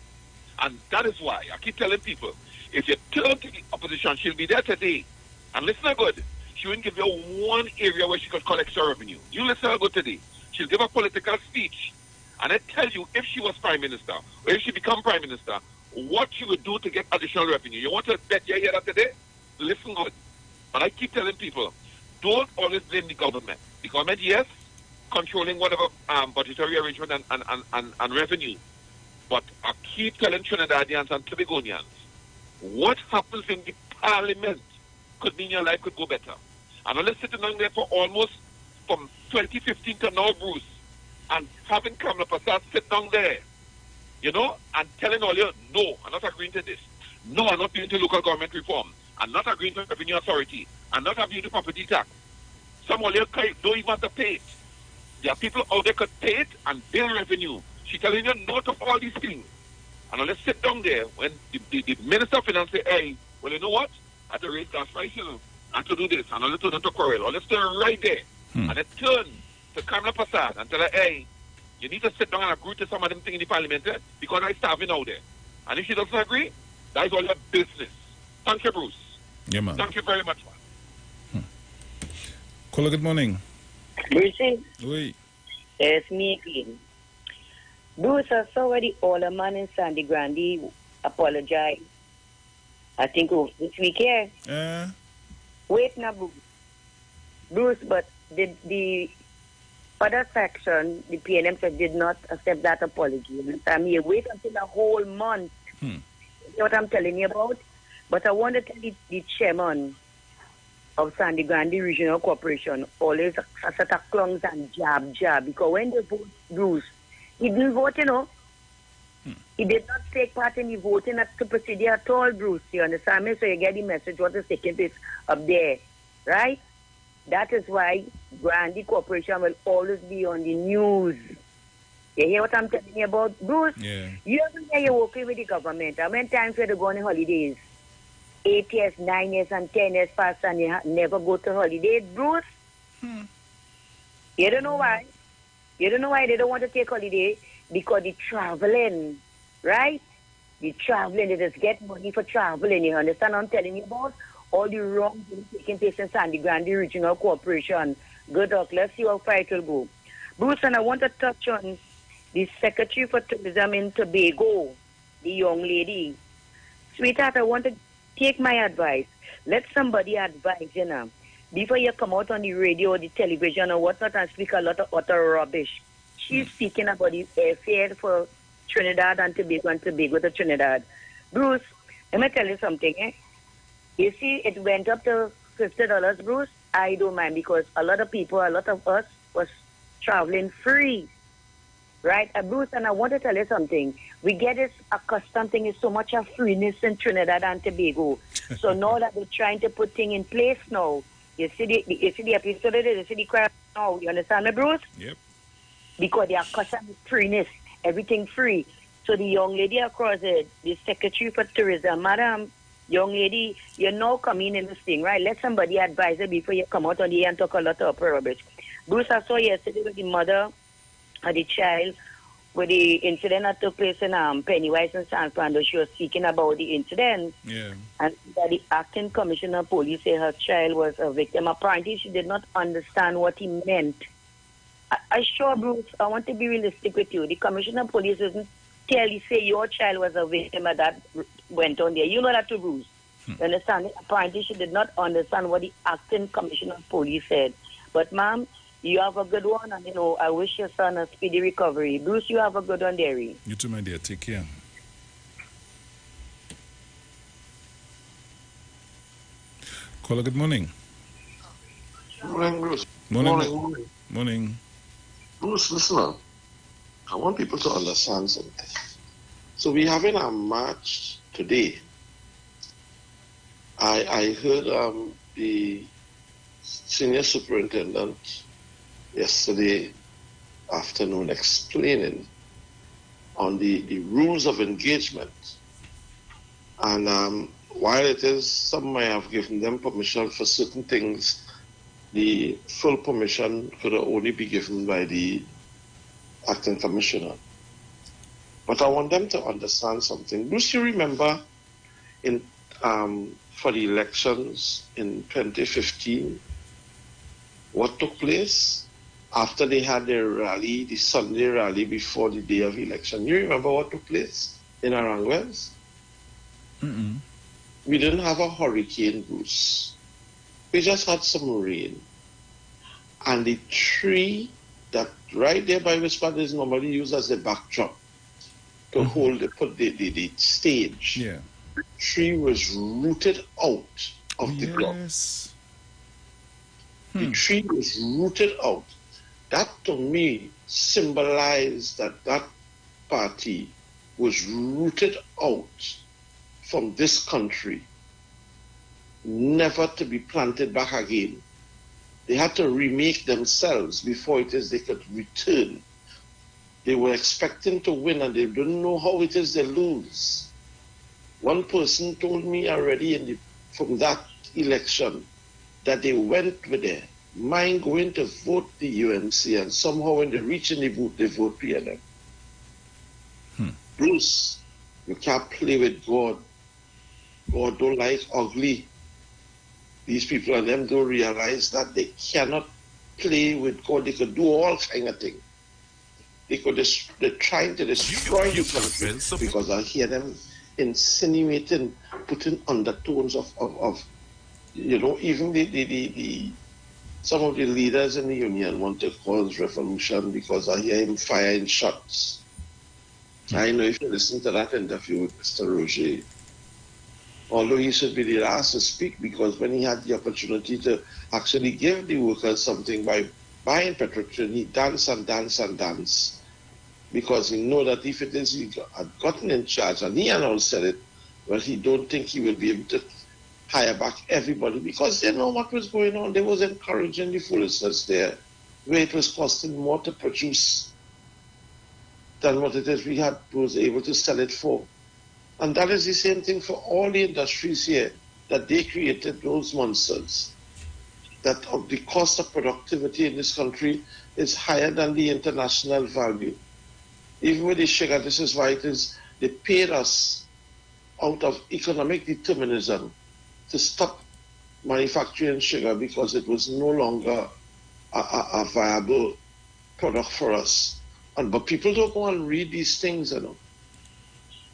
And that is why I keep telling people, if you turn to the opposition, she'll be there today. And listen her good, she won't give you one area where she could collect extra revenue. You listen her good today. She'll give a political speech. And I tell you, if she was Prime Minister, or if she become Prime Minister, what she would do to get additional revenue. You want to bet you hear that today? Listen good. But I keep telling people, don't always blame the government. The government, yes, controlling whatever budgetary arrangement and revenue. But I keep telling Trinidadians and Tobagonians, what happens in the parliament could mean your life could go better. And I'm sitting down there for almost from 2015 to now, Bruce, and having Kamala Prasad sit down there, and telling all you, no, I'm not agreeing to this. No, I'm not agreeing to local government reform. I'm not agreeing to revenue authority. I'm not agreeing to property tax. Some of you don't even have to pay it. There are people out there could pay it and build revenue. She's telling you no to all these things. And let's sit down there when the Minister of Finance say, hey, well, you know what? I have to raise gas prices, I have to do this. And let's turn to Corel. Or let's turn right there. And let's turn to Kamala Prasad and tell her, hey, you need to sit down and agree to some of them things in the parliament because I'm starving out there. And if she doesn't agree, that is all your business. Thank you, Bruce. Yeah, man. Thank you very much, man. Caller, good morning. Brucey? Oui. It's me again. Bruce, I saw where the older man in Sandy Grande apologize. I think this week here. Wait now, Bruce. Bruce, but the other section, the PNM said, did not accept that apology. I'm here. Wait until a whole month. You know what I'm telling you about? But I want to tell the chairman of Sandy Grande Regional Corporation always a set of clungs and jab. Because when they vote Bruce, he didn't vote, you know. He did not take part in the voting at the procedure at all, Bruce. You understand me? So you get the message what is taking place up there, right? That is why Grande Corporation will always be on the news. You hear what I'm telling you about, Bruce? Yeah. You ever hear you're working with the government? How many times you go on holidays? 8 years, 9 years, and 10 years pass and you never go to holidays, Bruce? You don't know why? You don't know why they don't want to take holiday? Because they're traveling, right? They're traveling. They just get money for traveling. You understand what I'm telling you about? All the wrong things taking place in Sandy Grande Regional Corporation. Good luck. Let's see how far it will go. Bruce, and I want to touch on the Secretary for Tourism in Tobago, the young lady. Sweetheart, I want to take my advice. Let somebody advise, you know, before you come out on the radio or the television or whatnot and speak a lot of utter rubbish. She's speaking about the airfare for Trinidad and Tobago to Trinidad. Bruce, let me tell you something, eh? You see, it went up to $50, Bruce. I don't mind because a lot of people, a lot of us was traveling free. Right, Bruce, and I want to tell you something. We get this accustomed thing is so much of freeness in Trinidad and Tobago. So now that we're trying to put things in place now, you see the episode, you see the crowd now. You understand me, Bruce? Yep. Because they are accustomed to freeness, everything free. So the young lady across the Secretary for Tourism, Madam, young lady, you're now coming in this thing, right? Let somebody advise you before you come out on the air and talk a lot of rubbish. Bruce, I saw yesterday with the mother of the child with the incident that took place in Pennywise and San Fernando. She was speaking about the incident. Yeah. And that the acting commissioner of police said her child was a victim. Apparently, she did not understand what he meant. I sure, Bruce, I want to be realistic with you. The commissioner of police doesn't tell you, say your child was a victim and that went on there. You know that too, Bruce. You understand? Apparently, she did not understand what the acting commissioner of police said. But, ma'am, you have a good one, and, you know, I wish your son a speedy recovery. Bruce, you have a good one, Derry. You too, my dear. Take care. Caller, good morning. Morning, Bruce. Morning. Morning. Bruce, listen up. I want people to understand something. So we're having a march today. I heard the senior superintendent yesterday afternoon explaining on the rules of engagement. And while it is, some may have given them permission for certain things, the full permission could only be given by the acting commissioner. But I want them to understand something. Bruce, you remember for the elections in 2015, what took place after they had their rally, the Sunday rally before the day of election? You remember what took place in Aranguez? We didn't have a hurricane, Bruce. We just had some rain. And the tree that right there by Whisper is normally used as a backdrop to hold the stage. Yeah. The tree was rooted out of the ground. The tree was rooted out. That to me symbolized that party was rooted out from this country, never to be planted back again. They had to remake themselves before it is they could return. They were expecting to win and they didn't know how it is they lose. One person told me already from that election that they went with their mind going to vote the UNC, and somehow when they reach in the booth, they vote PNM. Bruce, you can't play with God. God don't like ugly. These people and them don't realize that they cannot play with God. They could do all kind of things. They're trying to destroy the country because I hear them insinuating, putting undertones of you know, even some of the leaders in the union want to cause revolution because I hear him firing shots. I know if you listen to that interview with Mr. Roger although he should be the last to speak, because when he had the opportunity to actually give the workers something by buying petrol, he danced and danced and danced, because he know that if it is he had gotten in charge, and he and all said it, well, he don't think he will be able to hire back everybody, because they know what was going on. They was encouraging the foolishness there, where it was costing more to produce than what it is we was able to sell it for. And that is the same thing for all the industries here, that they created those monsters, that the cost of productivity in this country is higher than the international value. Even with the sugar, this is why it is, they paid us out of economic determinism to stop manufacturing sugar, because it was no longer a viable product for us. But people don't go and read these things, you know.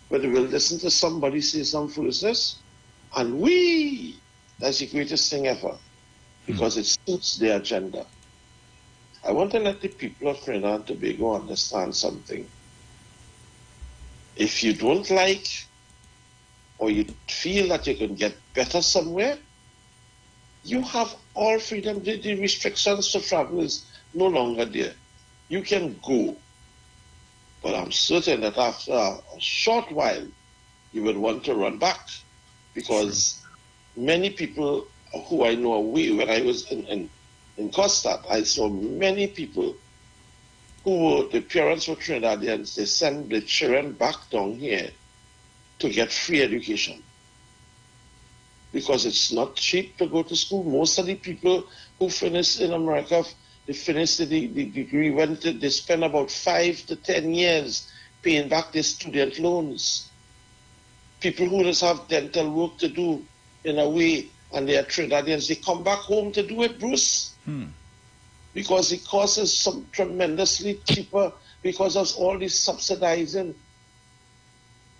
But they will listen to somebody say some foolishness, and that's the greatest thing ever, because it suits their agenda. I want to let the people of Trinidad and Tobago understand something. If you don't like, or you feel that you can get better somewhere, you have all freedom. The restrictions to travel is no longer there. You can go. But I'm certain that after a short while, you would want to run back, because many people who I know away, when I was in Costa, I saw many people who were, the parents were Trinidadians, they send the children back down here to get free education, because it's not cheap to go to school. Most of the people who finish in America, they finish the degree, they spend about 5 to 10 years paying back their student loans. People who just have dental work to do in a way, and they are Trinidadians, they come back home to do it, Bruce. Because the cost is tremendously cheaper because of all this subsidizing.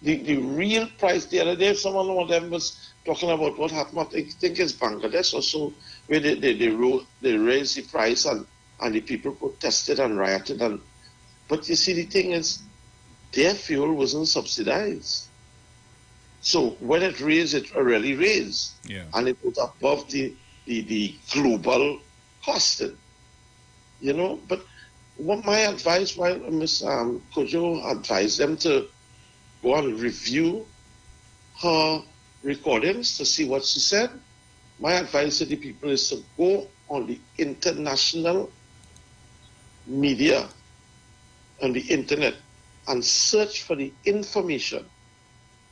The real price, the other day, someone of them was talking about what happened, I think it's Bangladesh or so, where they raised the price, and the people protested and rioted. But you see, the thing is, their fuel wasn't subsidized. So when it raised, it really raised. Yeah. And it was above the global costing. You know, but what my advice, while Ms. Kojo advised them to go and review her recordings to see what she said, my advice to the people is to go on the international media and the internet and search for the information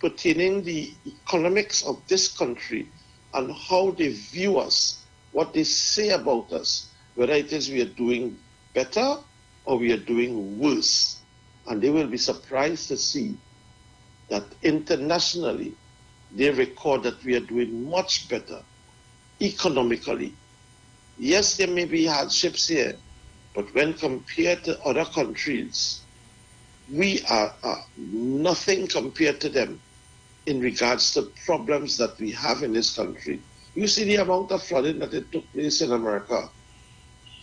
pertaining the economics of this country and how they view us, what they say about us, whether it is we are doing better or we are doing worse. And they will be surprised to see that internationally they record that we are doing much better economically. Yes, there may be hardships here, but when compared to other countries, we are nothing compared to them in regards to problems that we have in this country. You see the amount of flooding that it took place in America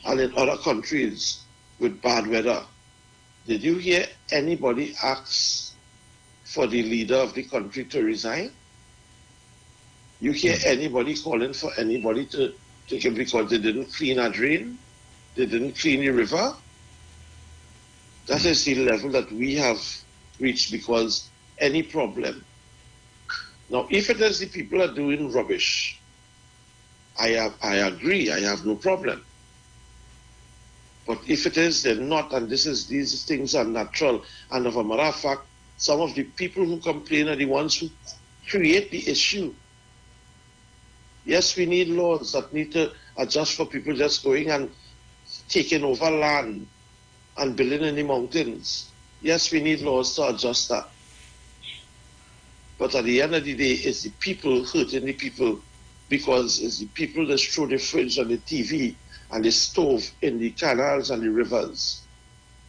and in other countries with bad weather. Did you hear anybody ask for the leader of the country to resign? You hear anybody calling for anybody to take it because they didn't clean a drain? They didn't clean the river? That is the level that we have reached, because any problem. Now, if it is the people are doing rubbish, I agree, I have no problem. But if it is, they're not, and these things are natural. And as a matter of fact, some of the people who complain are the ones who create the issue. Yes, we need laws that need to adjust for people just going and taking over land and building in the mountains. Yes, we need laws to adjust that. But at the end of the day, it's the people hurting the people, because it's the people that throw the fridge and the TV and the stove in the canals and the rivers.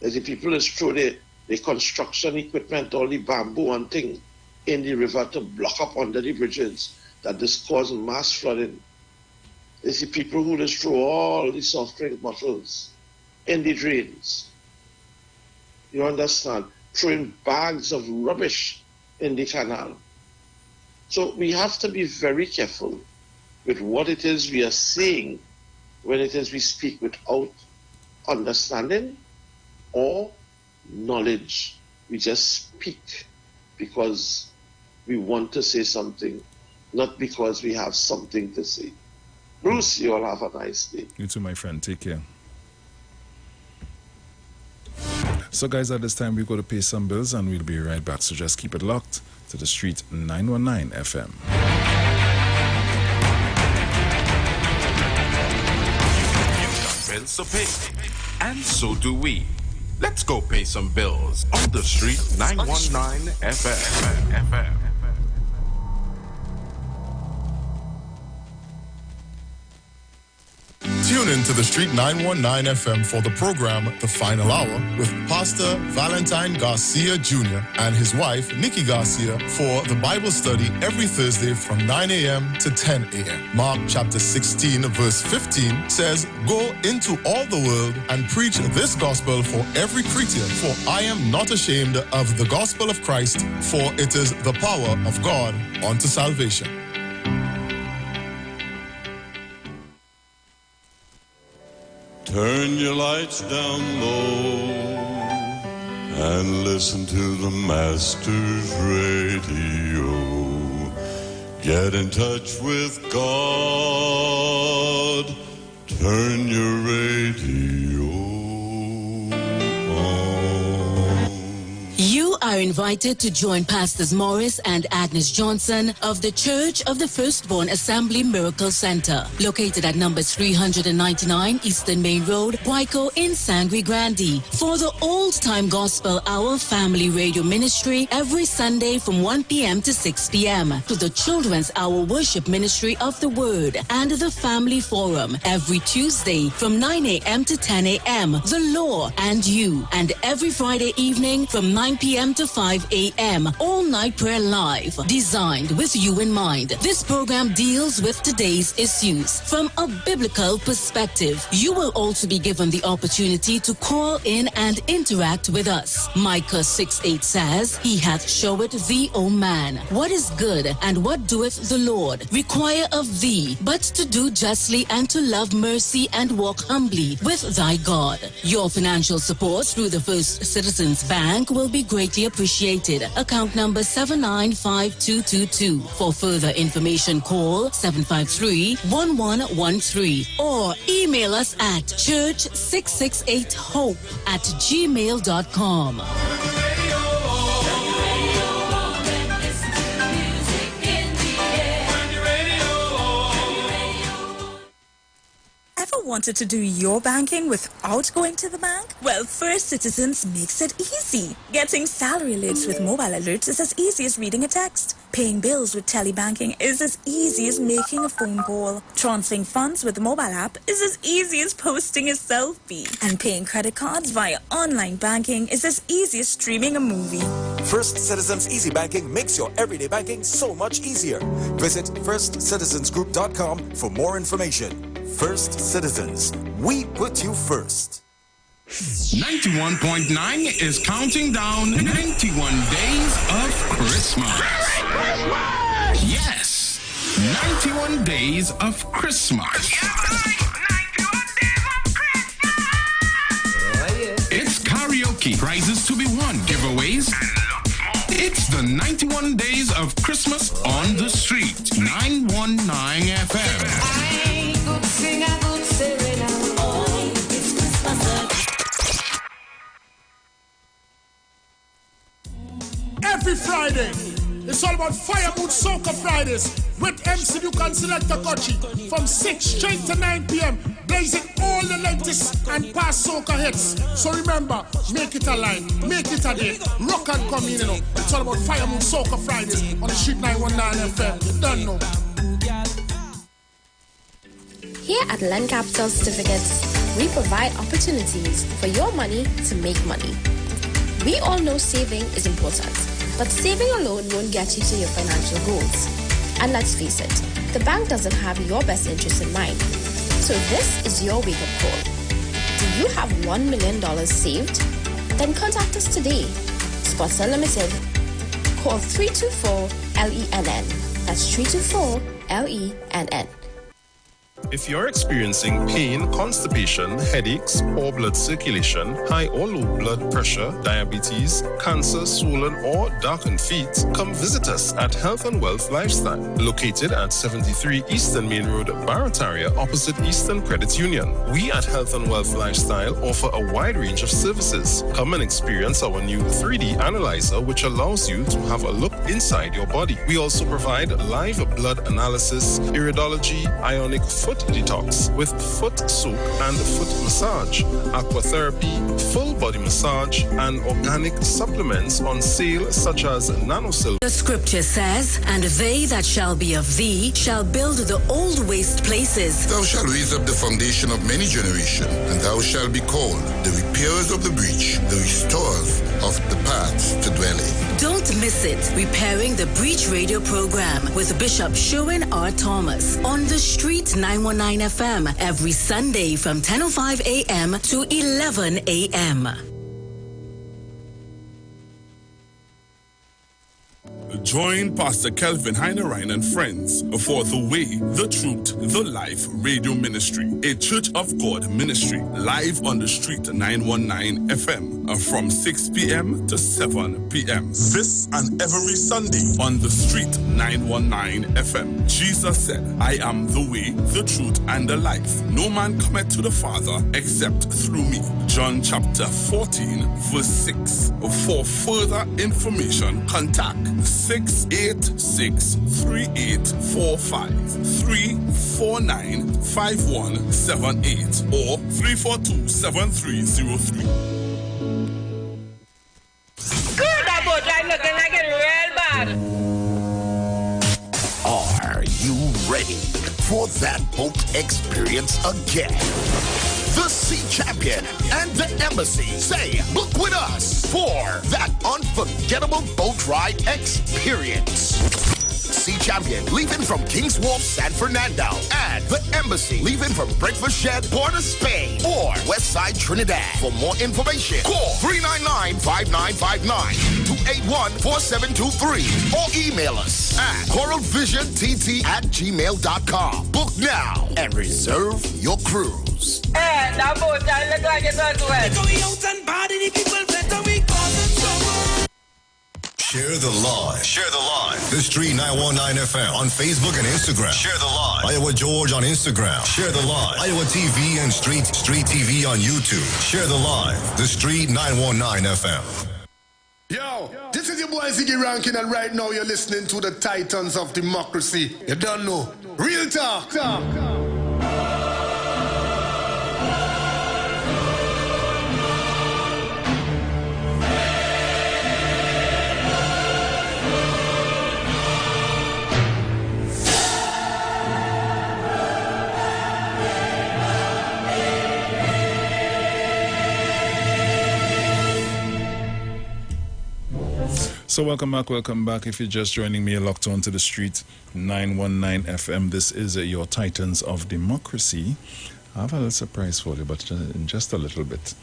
It's the people that throw the construction equipment, all the bamboo and thing in the river to block up under the bridges that just cause mass flooding. It's the people who just throw all the soft drink bottles in the drains. You understand? Throwing bags of rubbish in the canal. So we have to be very careful with what it is we are saying when it is we speak without understanding or knowledge. We just speak because we want to say something, not because we have something to say. Bruce, you all have a nice day. You too, my friend. Take care. So, guys, at this time, we've got to pay some bills, and we'll be right back. So just keep it locked to the Street 919 FM. You've got bills to pay, and so do we. Let's go pay some bills on the Street 919 FM. Tune in to the Street 919 FM for the program The Final Hour with Pastor Valentine Garcia Jr. and his wife, Nikki Garcia, for the Bible study every Thursday from 9 a.m. to 10 a.m. Mark chapter 16, verse 15 says, "Go into all the world and preach this gospel for every creature, for I am not ashamed of the gospel of Christ, for it is the power of God unto salvation." Turn your lights down low and listen to the Master's radio. Get in touch with God. Turn your radio on. You are invited to join Pastors Morris and Agnes Johnson of the Church of the Firstborn Assembly Miracle Center, located at number 399 Eastern Main Road, Guayco in Sangre Grande, for the Old Time Gospel Hour Family Radio Ministry every Sunday from 1 p.m. to 6 p.m., to the Children's Hour Worship Ministry of the Word and the Family Forum every Tuesday from 9 a.m. to 10 a.m., The Law and You, and every Friday evening from 9 p.m. to 5 a.m. All Night Prayer Live, designed with you in mind. This program deals with today's issues from a biblical perspective. You will also be given the opportunity to call in and interact with us. Micah 6:8 says, "He hath showed thee, O man, what is good, and what doeth the Lord require of thee, but to do justly and to love mercy and walk humbly with thy God." Your financial support through the First Citizens Bank will be greatly appreciated. Account number 795222. For further information, call 753-1113 or email us at church668hope@gmail.com. Ever wanted to do your banking without going to the bank? Well, First Citizens makes it easy. Getting salary alerts with mobile alerts is as easy as reading a text. Paying bills with telebanking is as easy as making a phone call. Transferring funds with the mobile app is as easy as posting a selfie. And paying credit cards via online banking is as easy as streaming a movie. First Citizens Easy Banking makes your everyday banking so much easier. Visit firstcitizensgroup.com for more information. First Citizens, we put you first. 91.9 is counting down 91 days of Christmas. Yes, 91 days of Christmas. It's karaoke, prizes to be won, giveaways. It's the 91 days of Christmas on the Street. 919 FM. Every Friday, it's all about Fire Mood Soca Fridays with MC Duke and Selector Kochi from 6 straight to 9 p.m. blazing all the latest and past soca hits. So remember, make it a line, make it a day, rock and come in, you know. It's all about Fire Mood Soca Fridays on the Street 919 FM. You don't know. Here at Lend Capital Certificates, we provide opportunities for your money to make money. We all know saving is important, but saving alone won't get you to your financial goals. And let's face it, the bank doesn't have your best interest in mind. So this is your wake-up call. Do you have $1 million saved? Then contact us today. Spots Unlimited. Call 324-LENN. That's 324-LENN. If you're experiencing pain, constipation, headaches, poor blood circulation, high or low blood pressure, diabetes, cancer, swollen or darkened feet, come visit us at Health and Wealth Lifestyle, located at 73 Eastern Main Road, Barataria, opposite Eastern Credit Union. We at Health and Wealth Lifestyle offer a wide range of services. Come and experience our new 3D analyzer, which allows you to have a look inside your body. We also provide live blood analysis, iridology, ionic foot detox with foot soak and foot massage, aquatherapy, full body massage, and organic supplements on sale such as nanosil. The scripture says, and they that shall be of thee shall build the old waste places. Thou shalt raise up the foundation of many generations, and thou shalt be called the repairers of the breach, the restorers of the paths to dwell in. Don't miss it. Repairing the Breach Radio program with Bishop Sherwin R. Thomas on the Street 919 FM every Sunday from 10:05 a.m. to 11 a.m. Join Pastor Kelvin Heinerine and friends for The Way, The Truth, The Life Radio Ministry, a Church of God ministry, live on the Street 919 FM from 6 p.m. to 7 p.m. This and every Sunday on the Street 919 FM. Jesus said, I am the way, the truth, and the life. No man cometh to the Father except through me. John chapter 14, verse 6. For further information, contact 686-3845-349-5178 or 342-7303. Good, that boat ride looking like it real bad. Are you ready for that boat experience again? The Sea Champion and the Embassy say, book with us for that unforgettable boat ride experience. Sea Champion leaving from King's Wharf, San Fernando, and the Embassy leaving from Breakfast Shed, Port of Spain, or Westside Trinidad. For more information, call 399-5959, 281-4723, or email us at coralvisiontt@gmail.com. Book now and reserve your cruise. Hey, that boat ride look like it was wet. Share the live. Share the live. The Street 919 FM on Facebook and Instagram. Share the live. Iowa George on Instagram. Share the live. Iowa TV and Street TV on YouTube. Share the live. The Street 919 FM. Yo, this is your boy Ziggy Rankin, and right now you're listening to the Titans of Democracy. You don't know. Real talk. So welcome back. If you're just joining me, locked on to the Street 919 FM. This is your Titans of Democracy. I have a little surprise for you, but in just a little bit.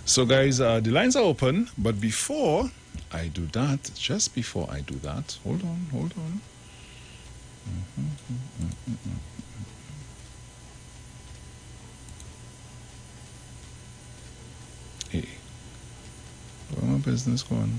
So guys, the lines are open, but before I do that, hold on. Hey, where my business going?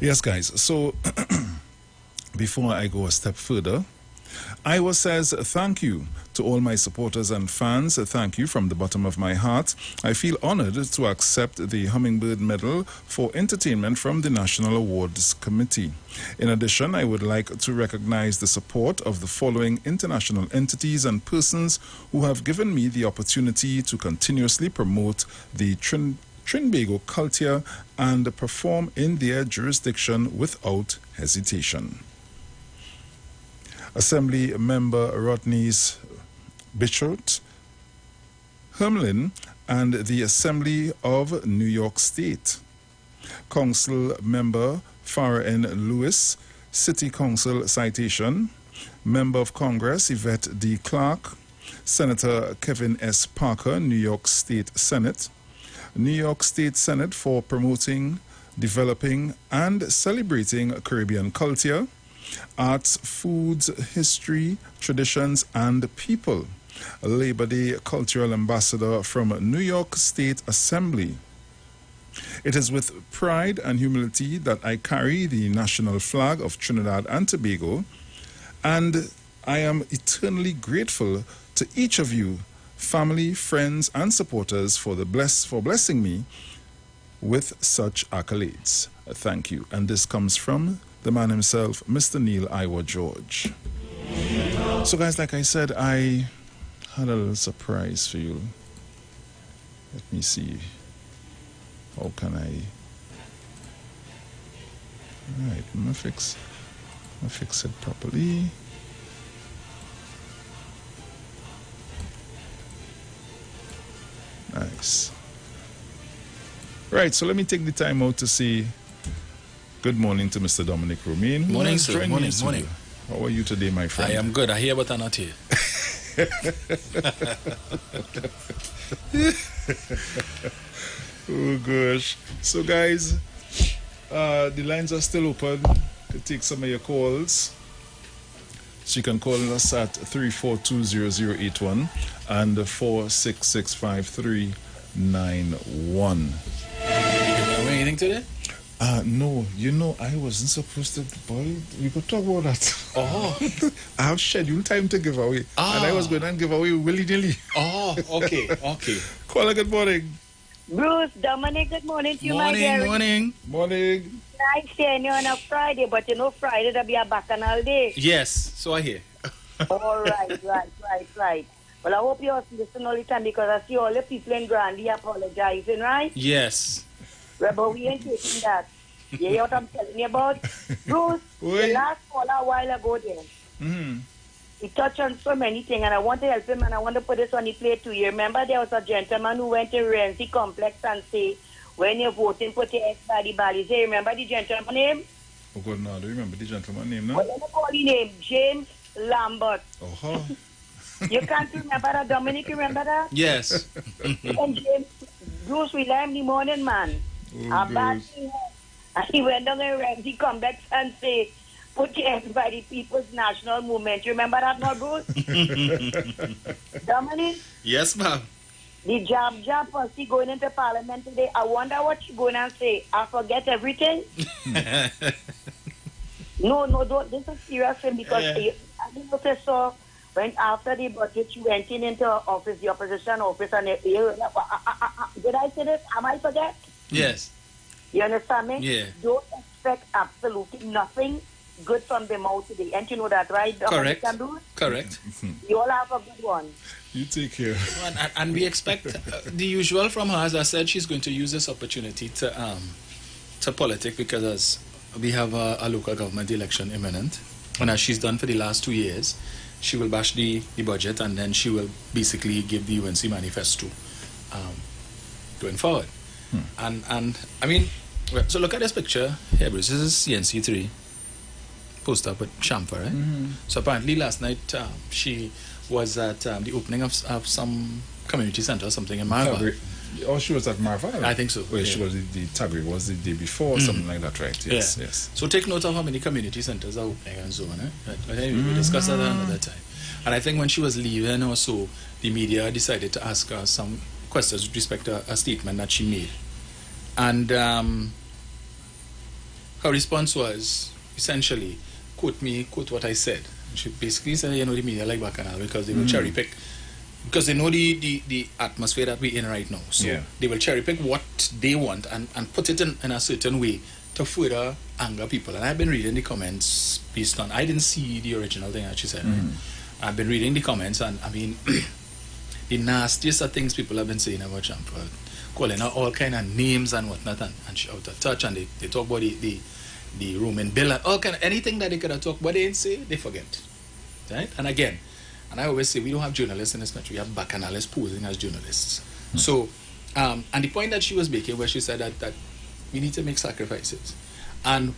Yes, guys. So before I go a step further, Iwer says, thank you to all my supporters and fans. Thank you from the bottom of my heart. I feel honored to accept the Hummingbird Medal for Entertainment from the National Awards Committee. In addition, I would like to recognize the support of the following international entities and persons who have given me the opportunity to continuously promote the Trinbago culture and perform in their jurisdiction without hesitation. Assembly Member Rodney's Bichot, Hermlin, and the Assembly of New York State. Council Member Farah N. Lewis, City Council Citation. Member of Congress Yvette D. Clark, Senator Kevin S. Parker, New York State Senate. New York State Senate for promoting, developing, and celebrating Caribbean culture, arts, foods, history, traditions, and people. Labor Day Cultural Ambassador from New York State Assembly. It is with pride and humility that I carry the national flag of Trinidad and Tobago, and I am eternally grateful to each of you, family, friends, and supporters for blessing me with such accolades. Thank you. And this comes from the man himself, Mr. Neil Iwer George. So guys, like I said, I had a little surprise for you. Let me see. How can I... Alright, I'm gonna fix it properly. Nice. Right, so let me take the time out to say good morning to Mr. Dominic Romain. Morning, sir. Morning. How are you today, my friend? I am good. I hear, but I'm not here. Oh, gosh. So, guys, the lines are still open to take some of your calls. So you can call us at 3420081 and 4665391. Anything today? No, I wasn't supposed to, boy, we could talk about that. Oh. I have scheduled time to give away. And I was going to give away willy-nilly. Oh, okay. Caller, good morning. Bruce, Dominic, good morning to you, my dear. Morning. Nice seeing you on a Friday, but you know Friday will be a bacchanal day. Yes, so I hear. All right. Well, I hope you also listen all the time because I see all the people in Grandy apologizing, right? Yes. Well, but we ain't taking that. You hear what I'm telling you about? Bruce, the last caller a while ago there, he touched on so many things, and I want to help him, and I want to put this on the plate too. You remember there was a gentleman who went to Renzi Complex and say, when you're voting, put your ex-body. Say, remember the gentleman name? Oh, God, no, I don't remember the gentleman name, no? Well, let me call the name, James Lambert. Oh, You can't remember that, Dominic, remember that? Yes. And James, Bruce, we left in the morning, man. And he went down and Renzi Complex and say, put your ex-body People's National Movement. You remember that, no, Bruce? Dominic? Yes, ma'am. The job first going into Parliament today. I wonder what she's going to say. I forget everything. No, don't. This is serious thing because I didn't know if I saw when after the budget she went into office, the opposition office, and did I say this? Am I forget? Yes. You understand me? Yeah. Don't expect absolutely nothing good from them out today. And you know that, right? Correct. Correct. You all have a good one. You take care. And we expect the usual from her. As I said, she's going to use this opportunity to politic because as we have a local government election imminent, and as she's done for the last 2 years, she will bash the budget and then she will basically give the UNC manifesto going forward. And I mean, so look at this picture here, Bruce. This is CNC3 post up with Shamfa, right? So apparently last night she was at the opening of some community center or something in Marva. Oh, she was at Marva? I think so. Well, she was the Tagri was the day before, something like that, right? Yes, yes. So take note of how many community centers are opening and so on. I think we discussed that another time. And I think when she was leaving or so, the media decided to ask her some questions with respect to a statement that she made. And her response was essentially, quote what I said. She basically said, the media like Bacchanal because they will cherry pick, because they know the atmosphere that we're in right now. So they will cherry pick what they want and put it in a certain way to further anger people. And I've been reading the comments based on, I didn't see the original thing that she said. I've been reading the comments, and I mean, the nastiest of things people have been saying about Champa, calling her all kind of names and whatnot, and she out of touch, and they talk about the Roman bill and all kind of anything that they could have talked about, they didn't say, they forget. Right? And again, and I always say, we don't have journalists in this country, we have bacchanalists posing as journalists. So, and the point that she was making, where she said that we need to make sacrifices. And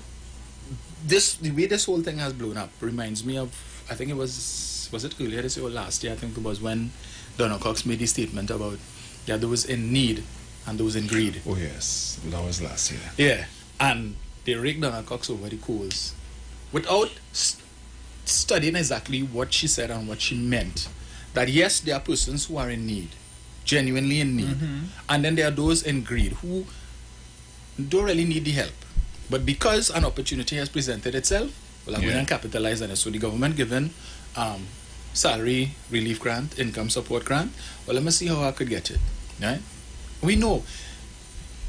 the way this whole thing has blown up reminds me of, I think it was it earlier this year or last year, I think it was when Donna Cox made the statement about, those in need and those in greed. Oh yes, that was last year. Yeah, and they raked Donna Cox over the coals without studying exactly what she said and what she meant. That yes, there are persons who are in need, genuinely in need, and then there are those in greed who don't really need the help, but because an opportunity has presented itself, well, I'm going to capitalize on it. So the government given salary relief grant, income support grant, well, let me see how I could get it. Right? We know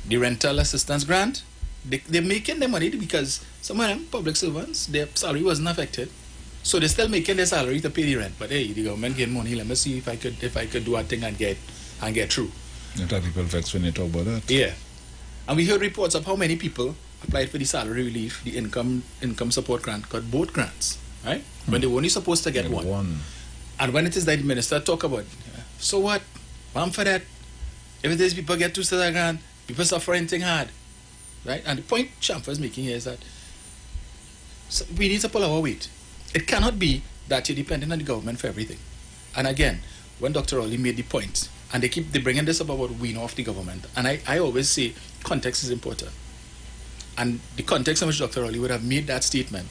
the rental assistance grant, they're making their money because some of them public servants, their salary wasn't affected, so they're still making their salary to pay the rent. But hey, the government gave money. Let me see if I could do a thing and get through. You have people vexed when they talk about that. Yeah, and we heard reports of how many people applied for the salary relief, the income support grant, got both grants, right? When they were only supposed to get one. And when it is that the minister talk about, so what? I'm for that. If it is people get 2 sets of grant, people suffer anything hard, right? And the point Champa is making here is that we need to pull our weight. It cannot be that you're dependent on the government for everything. And again, when Dr. Rowley made the point, and they bringing this up about wean off the government, and I always say context is important. And the context in which Dr. Rowley would have made that statement,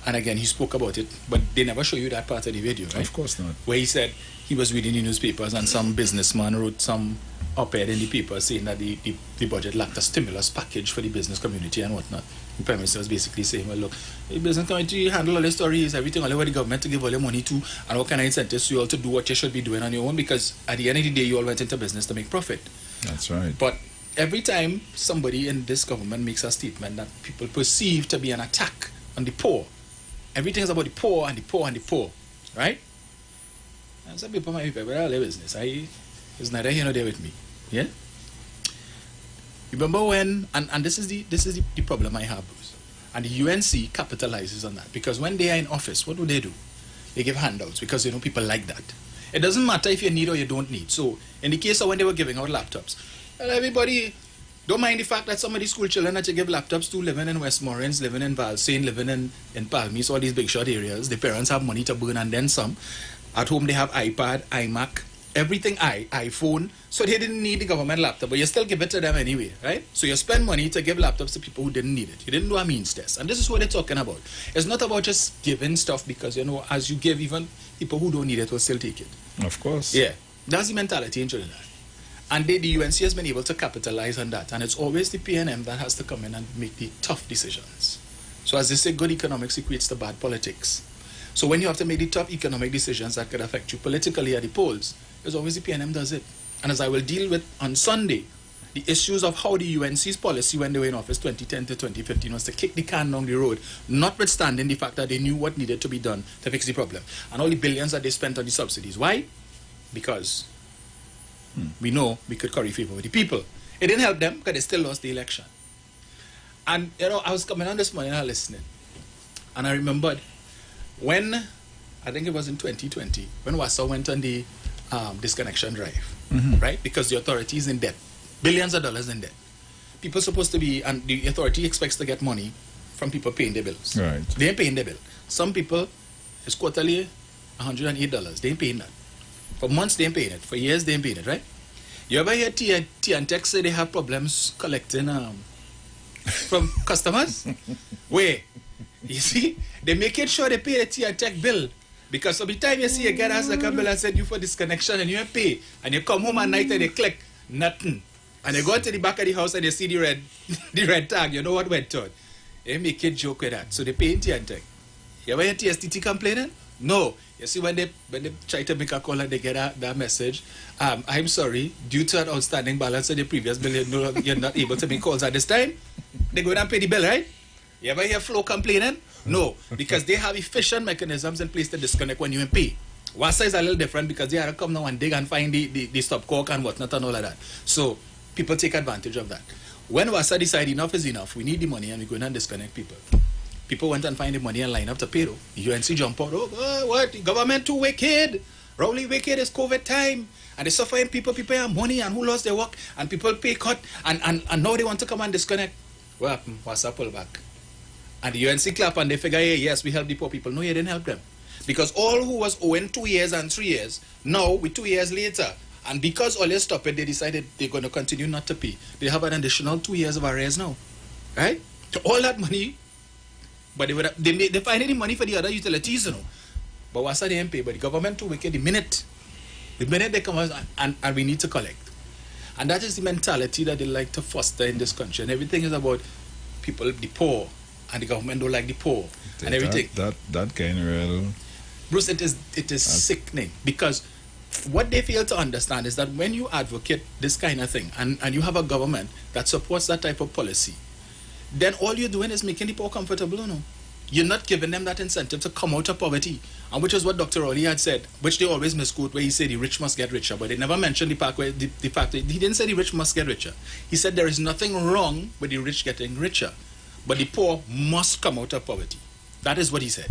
and again, he spoke about it, but they never show you that part of the video, right? Of course not. Where he said he was reading the newspapers and some businessman wrote some op-ed in the paper saying that the budget lacked a stimulus package for the business community and whatnot. The Prime Minister was basically saying, well, look, the business community handle all the stories, everything, all over the government to give all your money to, and what kind of incentives you all to do what you should be doing on your own, because at the end of the day, you all went into business to make profit. That's right. But every time somebody in this government makes a statement that people perceive to be an attack on the poor, everything is about the poor and the poor and the poor, right? And some people might be very all their business. It's neither here nor there with me. Yeah? Remember when, and this is the problem I have, Bruce. And the UNC capitalizes on that, because when they are in office, what do? They give handouts, because people like that. It doesn't matter if you need or you don't need. So in the case of when they were giving out laptops, well, everybody don't mind the fact that some of the school children that you give laptops to living in Westmoreland, living in Valsayn, living in Palmis, all these big short areas, the parents have money to burn and then some. At home they have iPad, iMac, everything iPhone, so they didn't need the government laptop, but you still give it to them anyway, right? So you spend money to give laptops to people who didn't need it. You didn't do a means test. And this is what they're talking about. It's not about just giving stuff because, as you give, even people who don't need it will still take it. Of course. Yeah. That's the mentality in Trinidad. And the UNC has been able to capitalize on that. And it's always the PNM that has to come in and make the tough decisions. So as they say, good economics equates to bad politics. So when you have to make the tough economic decisions that could affect you politically at the polls, it's always the PNM does it. And as I will deal with on Sunday, the issues of how the UNC's policy when they were in office 2010 to 2015 was to kick the can down the road, notwithstanding the fact that they knew what needed to be done to fix the problem. And all the billions that they spent on the subsidies. Why? Because we know we could curry favor with the people. It didn't help them because they still lost the election. And, I was coming on this morning and listening. And I remembered when, I think it was in 2020, when Wausau went on the disconnection drive, right? Because the authority is in debt, billions of dollars in debt. People supposed to be, and the authority expects to get money from people paying their bills. Right. They ain't paying their bill. Some people, it's quarterly $108. They ain't paying that. For months, they ain't paying it. For years, they ain't paying it, right? You ever hear T&Tech say they have problems collecting from customers? Where? You see, they make it sure they pay the T&Tech bill. Because every time you see a guy has a bill and said you for disconnection and you ain't pay, and you come home at night and they click nothing, and you go to the back of the house and you see the red tag, you know what went on. They make a joke with that. So they pay TNT. You ever hear TSTT complaining? No. You see, when they try to make a call and they get that message, I'm sorry, due to an outstanding balance of the previous bill, you're not able to make calls at this time. They go and pay the bill, right? You ever hear Flow complaining? No, because they have efficient mechanisms in place to disconnect when you pay. WASA is a little different because they have to come now and dig and find the stopcock and whatnot and all of that. So people take advantage of that. When WASA decide enough is enough, we need the money and we go in and disconnect people. People went and find the money and line up to pay though. UNC jump out, what? The government too wicked. Rowley wicked, is COVID time. And they suffering people have money and who lost their work and people pay cut and now they want to come and disconnect. What happened? WASA pull back. And the UNC clap and they figure, hey, yes, we help the poor people. No, you didn't help them. Because all who was owing 2 years and 3 years, now with 2 years later, and because all you stop it, they decided they're going to continue not to pay. They have an additional 2 years of arrears now. Right? So all that money, but they find any money for the other utilities, you know. But what's that they ain't pay? But the government too wicked. The minute they come out and we need to collect. And that is the mentality that they like to foster in this country. And everything is about people, the poor, and the government don't like the poor and everything. That kind of real. Bruce, it is sickening because what they fail to understand is that when you advocate this kind of thing and you have a government that supports that type of policy, then all you're doing is making the poor comfortable, you know. You're not giving them that incentive to come out of poverty. And which is what Dr. Rowley had said, which they always misquote, where he said the rich must get richer, but they never mentioned the fact that he didn't say the rich must get richer. He said there is nothing wrong with the rich getting richer, but the poor must come out of poverty. That is what he said.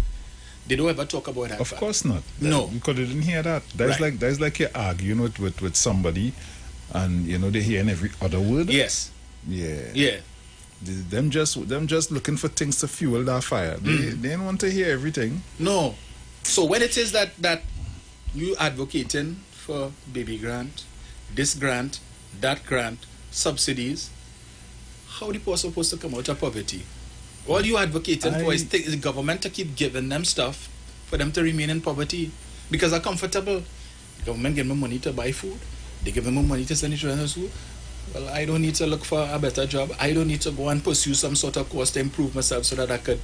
They don't ever talk about that. Of course not. No. Because they didn't hear that. That's like you're arguing with somebody and you know they hear every other word. Yes. Yeah. Yeah. Them just looking for things to fuel that fire. They didn't want to hear everything. No. So when it is that you advocating for baby grant, this grant, that grant, subsidies, how the poor supposed to come out of poverty? All you advocating for is the government to keep giving them stuff for them to remain in poverty because they're comfortable. The government give them money to buy food. They give them money to send the children to school. Well, I don't need to look for a better job. I don't need to go and pursue some sort of course to improve myself so that I could.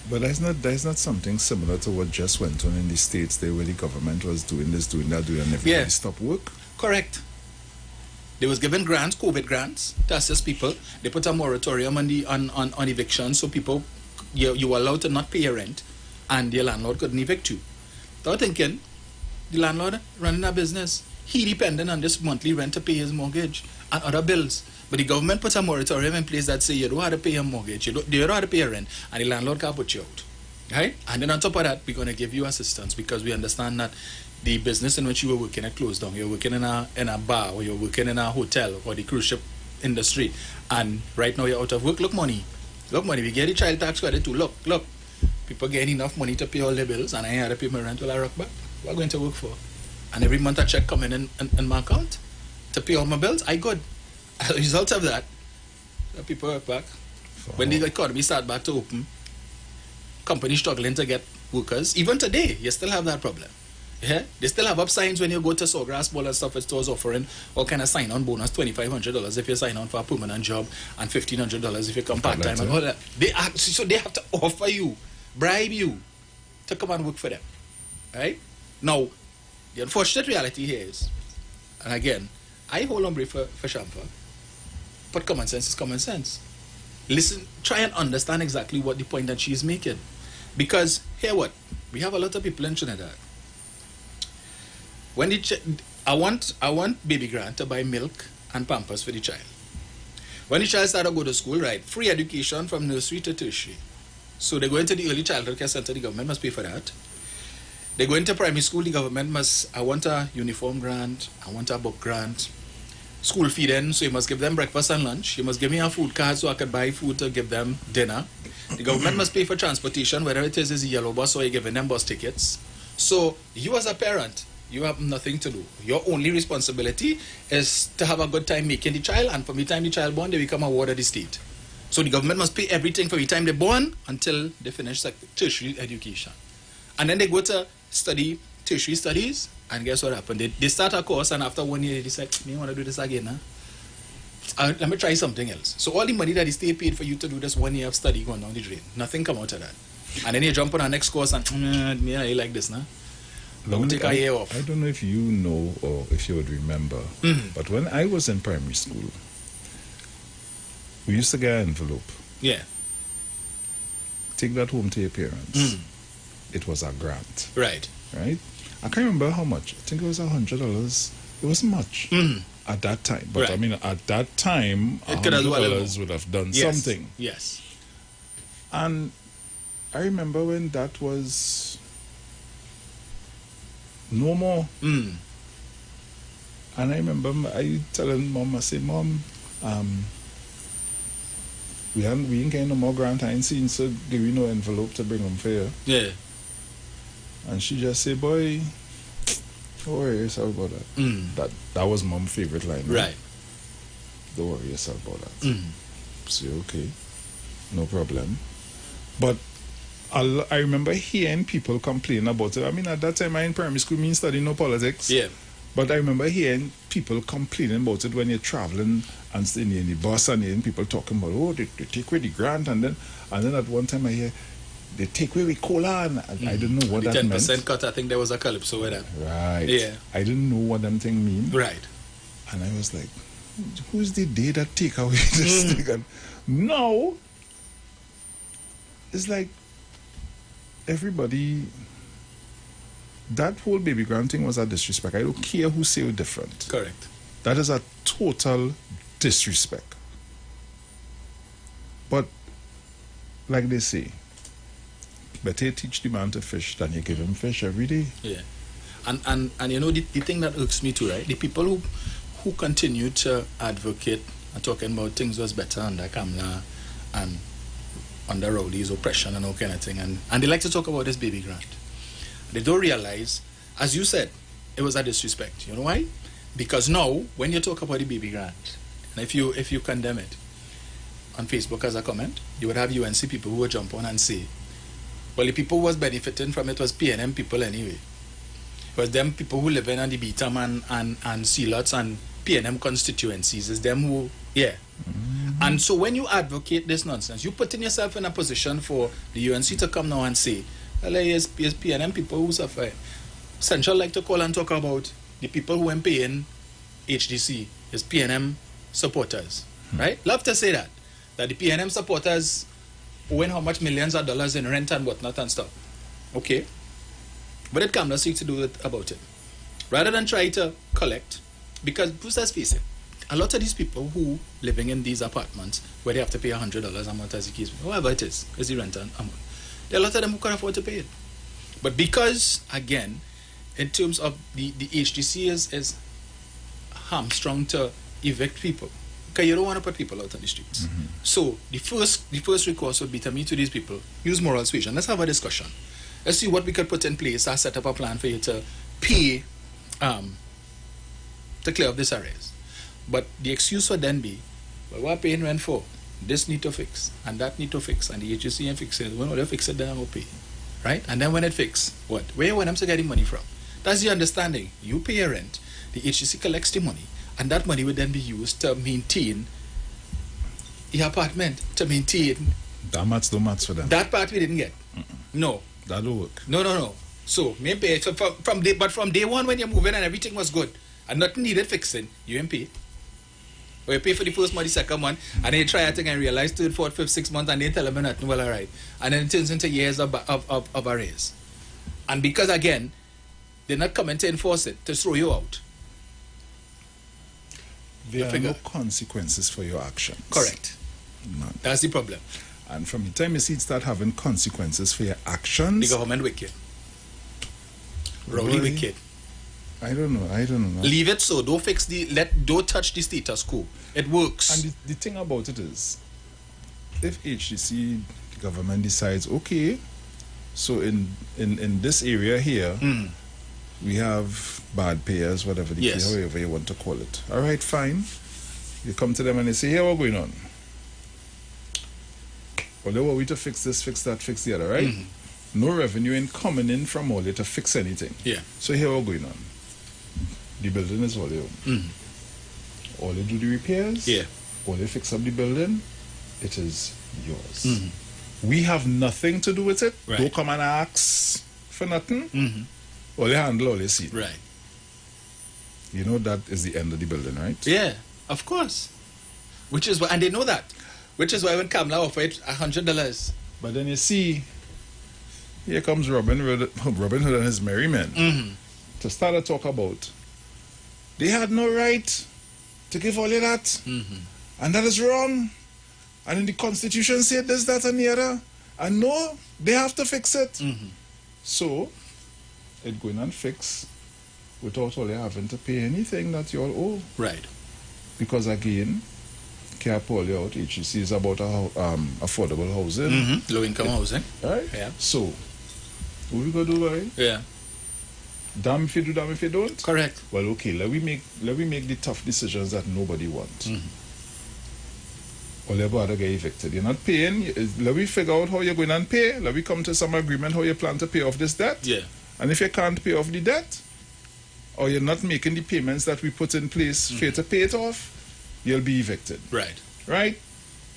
But there's not something similar to what just went on in the States there where the government was doing this, doing that, and everybody stopped work? Correct. They was given grants, COVID grants, to assist people. They put a moratorium on eviction, so people, you were allowed to not pay your rent, and your landlord couldn't evict you. They were thinking, the landlord running a business, he dependent on this monthly rent to pay his mortgage and other bills. But the government puts a moratorium in place that say you don't have to pay your mortgage, you don't have to pay your rent, and the landlord can't put you out. Right? And then on top of that, we're going to give you assistance because we understand that the business in which you were working at closed down. You're working in a bar, or you're working in a hotel, or the cruise ship industry, and right now you're out of work. Look money. We get the child tax credit too. Look. People getting enough money to pay all their bills, and I ain't had to pay my rent till I rock back. What am I going to work for? And every month a check coming in my account to pay all my bills. I good. As a result of that, the people work back. When the economy start back to open, companies struggling to get workers. Even today, you still have that problem. Yeah, they still have up signs when you go to Sawgrass Bowl and stuff. It stores offering all kind of sign-on bonus, $2,500 if you sign on for a permanent job, and $1,500 if you come part-time and all that. They have to offer you, bribe you, to come and work for them. Right? Now, the unfortunate reality here is, and again, I hold on brief for Shamfa, but common sense is common sense. Listen, try and understand exactly what the point that she's making, because here what we have a lot of people in Trinidad. When I want baby grant to buy milk and Pampers for the child. When the child starts to go to school, right, free education from nursery to tertiary. So they go into the early childhood care center, the government must pay for that. They go into primary school, the government must, I want a uniform grant, I want a book grant. School feeding, so you must give them breakfast and lunch. You must give me a food card so I could buy food to give them dinner. The government must pay for transportation, whether it is a yellow bus or you're giving them bus tickets. So you as a parent, you have nothing to do. Your only responsibility is to have a good time making the child, and from the time the child born, they become a ward of the state. So the government must pay everything from the time they're born until they finish tertiary education. And then they go to study tertiary studies, and guess what happened? They start a course, and after 1 year, they decide, me want to do this again, huh? let me try something else. So all the money that the state paid for you to do this 1 year of study going down the drain, nothing come out of that. And then you jump on the next course and, yeah, you like this, nah? Don't take a year off. I don't know if you know or if you would remember, but when I was in primary school, we used to get an envelope. Yeah. Take that home to your parents. It was a grant. Right. Right? I can't remember how much. I think it was $100. It wasn't much at that time. But Right. I mean, at that time, It could as well $100 would have done something. Yes. And I remember when that was no more. And I remember I telling Mom, I say, Mom, we ain't getting no more grant. I ain't seen, so give you no envelope to bring them for you. Yeah. And she just say, boy, don't worry yourself about that. That was Mom's favorite line. Right. Don't worry yourself about that. Say, okay, no problem. But I remember hearing people complain about it. I mean, at that time, I in primary school, me studying no politics. Yeah. But I remember hearing people complaining about it when you're traveling and staying in the bus and hearing people talking about, oh, they take away the grant. And then at one time I hear, they take away with cola. And I didn't know what the that 10% meant. cut, I think there was a calypso with that. Right. Yeah. I didn't know what them thing mean. Right. And I was like, who's the day that take away this thing? And now, it's like everybody, that whole baby grant thing was a disrespect. I don't care who say it different. Correct. That is a total disrespect. But, like they say, better teach the man to fish than you give him fish every day. Yeah. And you know, the thing that irks me too, right? The people who continue to advocate and talking about things was better under Kamala and under Rowley's oppression and all kind of thing. And they like to talk about this baby grant. They don't realize, as you said, it was a disrespect. You know why? Because now, when you talk about the baby grant, and if you condemn it on Facebook as a comment, you would have UNC people who would jump on and say, well, the people who was benefiting from it was PNM people anyway. It was them people who live in on the Beatam and Sea-Lots and PNM constituencies. It's them who, yeah. And so when you advocate this nonsense, you're putting yourself in a position for the UNC to come now and say, well, here's PNM people who suffer. Central like to call and talk about the people who are paying HDC is PNM supporters, right? Love to say that the PNM supporters owing how much millions of dollars in rent and whatnot and stuff. Okay. But it comes to do about it. Rather than try to collect, because let's face it, a lot of these people who living in these apartments where they have to pay $100 a month as the case, whatever it is the rent a month. There are a lot of them who can afford to pay it. But because, again, in terms of the HDC is hamstrung to evict people, because you don't want to put people out on the streets. So the first recourse would be to meet with these people, use moral suasion. Let's have a discussion. Let's see what we could put in place. I'll set up a plan for you to pay, to clear up this arrears. But the excuse would then be, well, what are paying rent for? This need to fix, and that need to fix, and the HDC ain't fixing it. When they fix it, then I will pay. Right? And then when it fix, what? Where you want them to get the money from? That's the understanding. You pay your rent, the HDC collects the money, and that money would then be used to maintain the apartment, to maintain. That much for them. That part we didn't get. No. That'll work. No. So, maybe from day one when you're moving and everything was good, and nothing needed fixing, you ain't pay. Or you pay for the first month, the second month, and then you try a thing and realize third, fourth, fifth, sixth month, and they tell them nothing, well, all right. And then it turns into years of arrears. And because, again, they're not coming to enforce it, to throw you out. There are no consequences for your actions. Correct. None. That's the problem. And from the time you see it start having consequences for your actions, the government wicked. Rowley wicked. I don't know. Leave it so. Don't touch the status quo. It works. And the thing about it is, if HDC the government decides, okay, so in this area here, we have bad payers, whatever the case, however you want to call it. All right, fine. You come to them and they say, hey, what's going on? Well, they want we to fix this, fix that, fix the other, right? No revenue in coming in from all it to fix anything. Yeah. So here what's going on? The building is all your own. All you do the repairs. Yeah. All you fix up the building. It is yours. Mm-hmm. We have nothing to do with it. Right. Don't come and ask for nothing. Mm-hmm. All you handle, all you see. Right. You know that is the end of the building, right? Yeah, of course. Which is why, and they know that. Which is why when Kamla offered $100. But then you see, here comes Robin Hood and his merry men Mm-hmm. to start to talk about. They had no right to give all of that. Mm-hmm. And that is wrong. And in the Constitution said this, that, and the other. And no, they have to fix it. Mm-hmm. So, it going and fix without all you having to pay anything that you all owe. Right. Because again, can't pull you out. HEC is about affordable housing. Mm-hmm. Low income housing. Right? Yeah. So, what we gonna do, right? Yeah. Damn if you do, damn if you don't. Correct. Well, okay. Let we make the tough decisions that nobody wants. Mm-hmm. Or you bother get evicted. You're not paying. Let we figure out how you're going and pay. Let we come to some agreement how you plan to pay off this debt. Yeah. And if you can't pay off the debt, or you're not making the payments that we put in place for you to pay it off, you'll be evicted. Right. Right?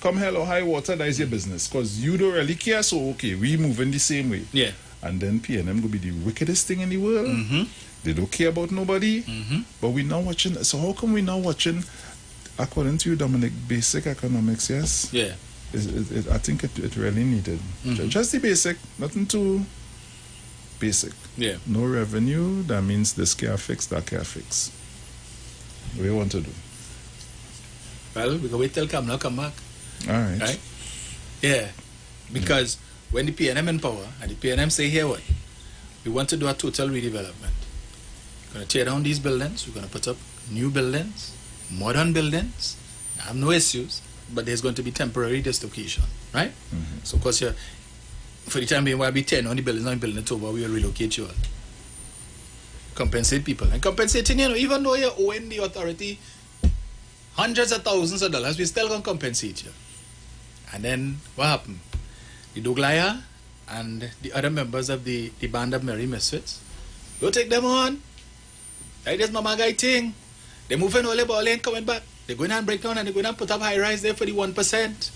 Come hell or high water, that is your business. Because you don't really care, so okay, we move in the same way. Yeah. And then P&M will be the wickedest thing in the world. Mm-hmm. They don't care about nobody. Mm-hmm. But we now watching. So how come we now watching, according to you, Dominic, basic economics, yes? Yeah. I think it really needed. Mm-hmm. Just the basic, nothing too basic. Yeah. No revenue, that means this can't fix, that can't fix. What do you want to do? Well, we can wait till Kamla come back. All right. Right? Yeah. Because when the PNM in power, and the PNM say, here what? We want to do a total redevelopment. We're going to tear down these buildings. We're going to put up new buildings, modern buildings. I have no issues, but there's going to be temporary dislocation, right? Mm-hmm. So, of course, for the time being, we'll be tearing down the buildings, not building it over, we will relocate you all. Compensate people. And compensating, even though you're owing the authority hundreds of thousands of dollars, we still going to compensate you. And then, what happened? The Douglaya and the other members of the band of Merry Misfits, you take them on. That is Mama Guy thing. They're moving all the ball and coming back. They're going and break down and they're going to put up high rise there for the 1%.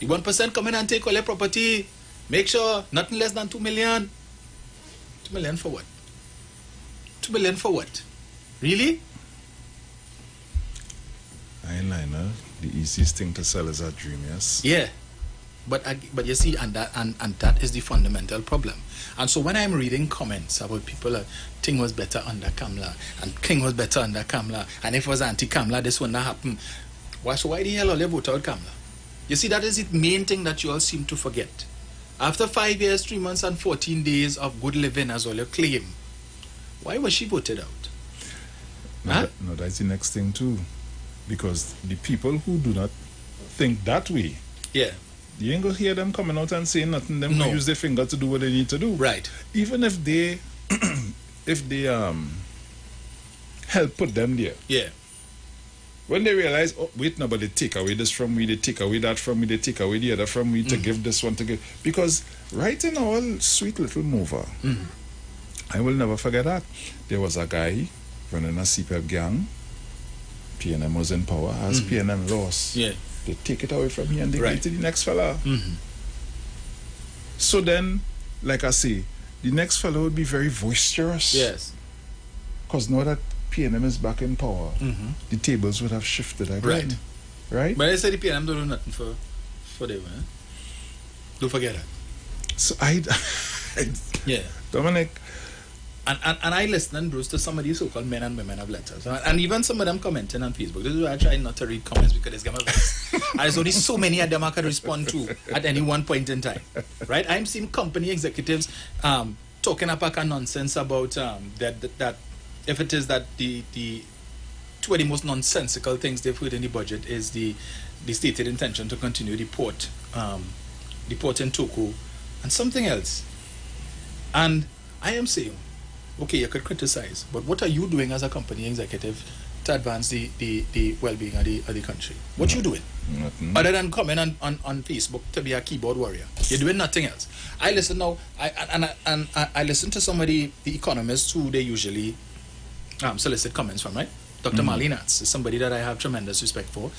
The 1% come in and take all their property. Make sure nothing less than 2 million. 2 million for what? 2 million for what? Really? Eyeliner, the easiest thing to sell is a dream, yes? Yeah. But you see, and that is the fundamental problem. And so when I'm reading comments about people, Ting was better under Kamla, and King was better under Kamla, and if it was anti-Kamla, this wouldn't happen. So why the hell all they vote out Kamla? You see, that is the main thing that you all seem to forget. After 5 years, 3 months, and 14 days of good living, as all you claim, why was she voted out? No, that's the next thing too. Because the people who do not think that way, yeah, you ain't gonna hear them coming out and saying nothing. Them gonna use their finger to do what they need to do. Right. Even if they help put them there. Yeah. When they realize, oh wait, no, but they take away this from me, they take away that from me, they take away the other from me to give this one to give. Because right in our sweet little mover, I will never forget that. There was a guy running a CPEP gang. PNM was in power. As PNM lost, yeah, they take it away from me and they give it to the next fella. Mm-hmm. So then, like I say, the next fellow would be very boisterous. Yes. Because now that PNM is back in power, the tables would have shifted again. Right. Right? But I said the PNM don't do nothing for them. Eh? Don't forget that. So yeah. Dominic. And I listen, Bruce, to some of these so-called men and women of letters. And even some of them commenting on Facebook. This is why I try not to read comments because it's going to and there's only so many of them I can respond to at any one point in time. Right? I'm seeing company executives talking about nonsense about that if it is that the two of the most nonsensical things they've heard in the budget is the stated intention to continue the port in Toko and something else. And I am saying, okay, you could criticize, but what are you doing as a company executive to advance the well-being of the country? What you doing? Nothing. Other than coming on Facebook to be a keyboard warrior. You're doing nothing else. I listen now, I listen to some of the economists who they usually solicit comments from, right? Dr. Marlene Natz is somebody that I have tremendous respect for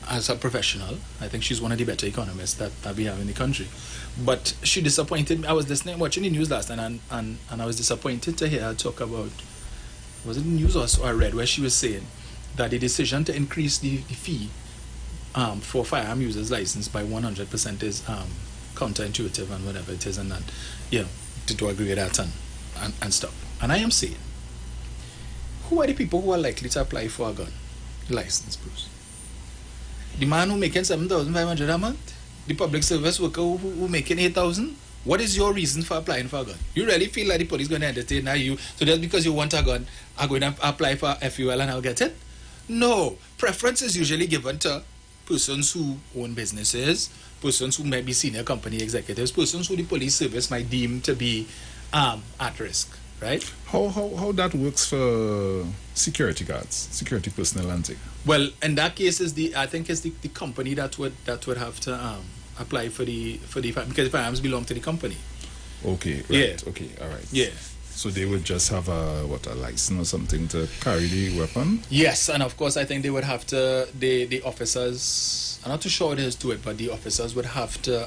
as a professional. I think she's one of the better economists that we have in the country. But she disappointed me. I was watching the news last night, and I was disappointed to hear her talk about, was it the news or I read, where she was saying that the decision to increase the fee for firearm users license by 100% is counterintuitive and whatever it is, and that, to agree with that and stuff. And I am saying, who are the people who are likely to apply for a gun license, Bruce? The man who making 7,500 a month? The public service worker who making 8,000? What is your reason for applying for a gun? You really feel like the police going to entertain you? So just because you want a gun, I'm going to apply for FUL and I'll get it? No. Preference is usually given to persons who own businesses, persons who may be senior company executives, persons who the police service might deem to be at risk. Right? How that works for security guards, security personnel, and thing? Well, in that case, I think it's the company that would have to apply for the because the firearms belong to the company. Okay. Right. Yeah. Okay. All right. Yeah. So they would just have a license or something to carry the weapon? Yes, and of course I think they would have to the officers. I'm not too sure what it is to it, but the officers would have to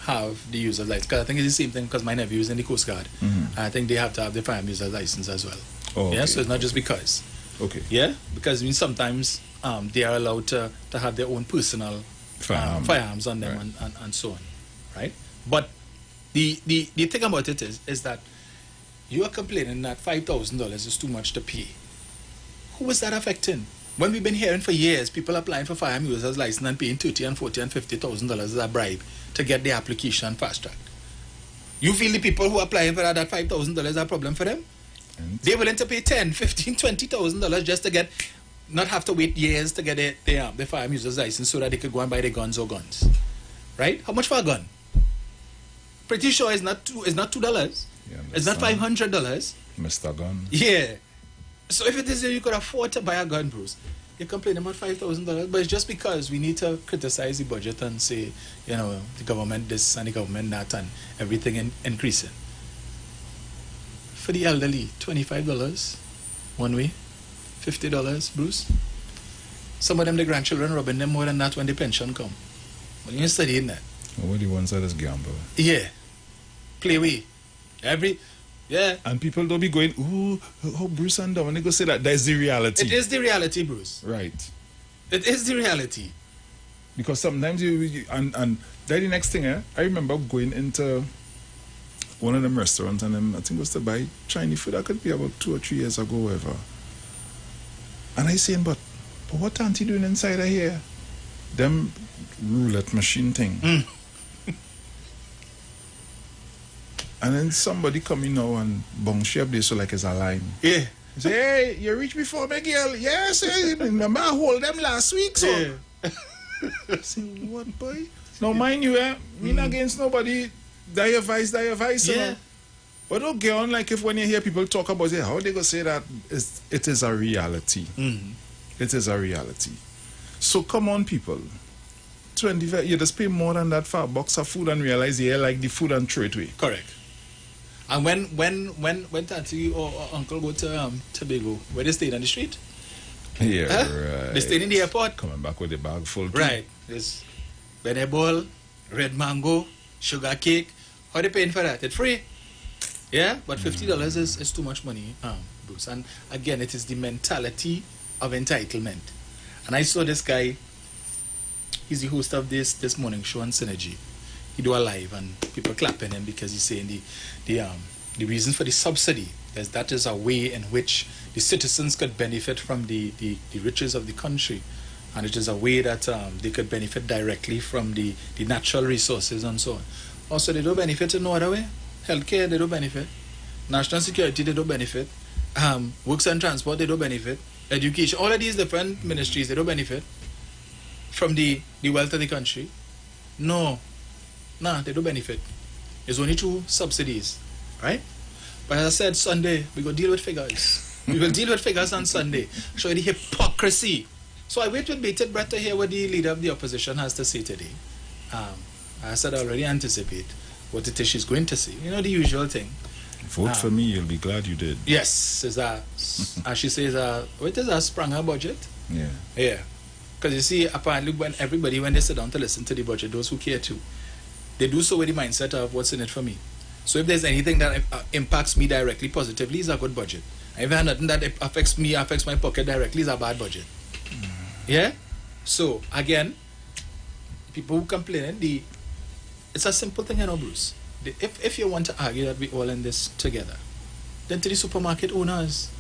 have the user's license. Because I think it's the same thing, because my nephew is in the Coast Guard. I think they have to have the firearm user's license as well. Oh, okay. Yeah, so it's not just because. Okay. Yeah, because sometimes they are allowed to have their own personal firearms on them, right, and so on, right? But the thing about it is that you are complaining that $5,000 is too much to pay. Who is that affecting? When we've been hearing for years, people applying for firearm users license and paying $30,000 and $40,000 and $50,000 as a bribe to get the application fast-tracked. You feel the people who are applying for that $5,000 is a problem for them? They're willing to pay $10,000, $15,000, $20,000 just to not have to wait years to get the firearm user's license so that they could go and buy their guns or guns. Right? How much for a gun? Pretty sure it's not $2. It's not $500. Mr. Gun. Yeah. So if it is you could afford to buy a gun, Bruce, you're complaining about $5,000, but it's just because we need to criticize the budget and say, the government this and the government that and everything increasing. For the elderly, $25 one way, $50, Bruce. Some of them, the grandchildren, robbing them more than that when the pension come. Well, you're studying that. Well, the ones that is gamble. Yeah. Play away. Yeah. And people don't be going, ooh, how Bruce and Dominic go say that. That's the reality. It is the reality, Bruce. Right. It is the reality. Because sometimes and then the next thing, I remember going into one of them restaurants and I think it was to buy Chinese food. That could be about 2 or 3 years ago, whatever. And I saying, but what auntie doing inside of here? Them roulette machine thing. And then somebody coming now and bong shape there so like it's a line. Yeah. Say, hey, you reached before me, girl. Yes, remember I hold them last week, so. Yeah. I say, what, boy? Now, mind you, me not against nobody. Die your vice, yeah. But don't get on like if when you hear people talk about it, how they go say that it is a reality. It is a reality. So come on, people. You just pay more than that for a box of food and realize you like the food and throw it away. Correct. And when Tati or Uncle go to Tobago, where they stayed on the street? Yeah, right. They stayed in the airport. Coming back with a bag full. Right. There's Benny ball, red mango, sugar cake. How they paying for that? It's free. Yeah, but $50 is too much money, Bruce. And again, it is the mentality of entitlement. And I saw this guy. He's the host of this morning show on Synergy. He do a live and people clapping him because he's saying the reason for the subsidy is that is a way in which the citizens could benefit from the riches of the country, and it is a way that they could benefit directly from the natural resources and so on. Also, they don't benefit in no other way. Healthcare, they don't benefit. National security, they don't benefit. Works and transport, they don't benefit. Education, all of these different ministries, they don't benefit from the wealth of the country. No, they don't benefit. It's only through subsidies, right? But as I said, Sunday, we go deal with figures. We will deal with figures on Sunday. Show you the hypocrisy. So I wait with bated breath to hear what the leader of the opposition has to say today. I said I already anticipate what it is she's going to say. You know, the usual thing. Vote for me, you'll be glad you did. Yes, is that, as she says, what is a Spranger budget? Yeah. Yeah. Because you see, apparently when they sit down to listen to the budget, those who care to, they do so with the mindset of what's in it for me. So if there's anything that impacts me directly positively, it's a good budget. And if there's nothing that affects my pocket directly, it's a bad budget. Yeah? So, again, people who complain, it's a simple thing, Bruce. If you want to argue that we're all in this together, then to the supermarket owners,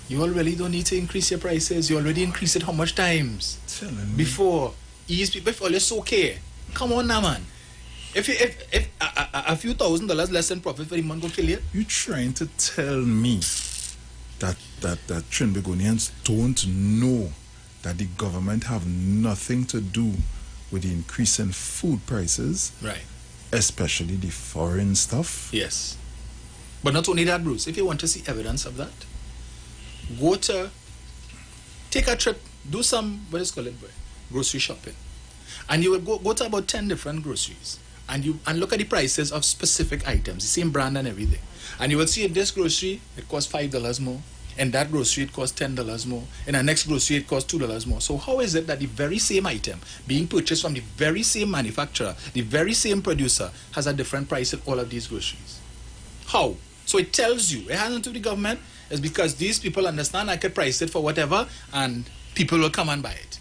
you all really don't need to increase your prices. You already increased it how much times before? Ease people, if all is okay. Come on now, man. If a few $1,000 less than profit for the month go kill you? You're trying to tell me that Trinbagonians don't know that the government have nothing to do with the increase in food prices, right? Especially the foreign stuff. Yes, but not only that, Bruce. If you want to see evidence of that, take a trip, do some grocery shopping, and you will go to about 10 different groceries, and look at the prices of specific items, the same brand and everything, and you will see in this grocery it costs $5 more. In that grocery, it costs $10 more. In the next grocery, it costs $2 more. So how is it that the very same item being purchased from the very same manufacturer, the very same producer, has a different price in all of these groceries? How? So it tells you, it hasn't to the government, it's because these people understand I could price it for whatever, and people will come and buy it.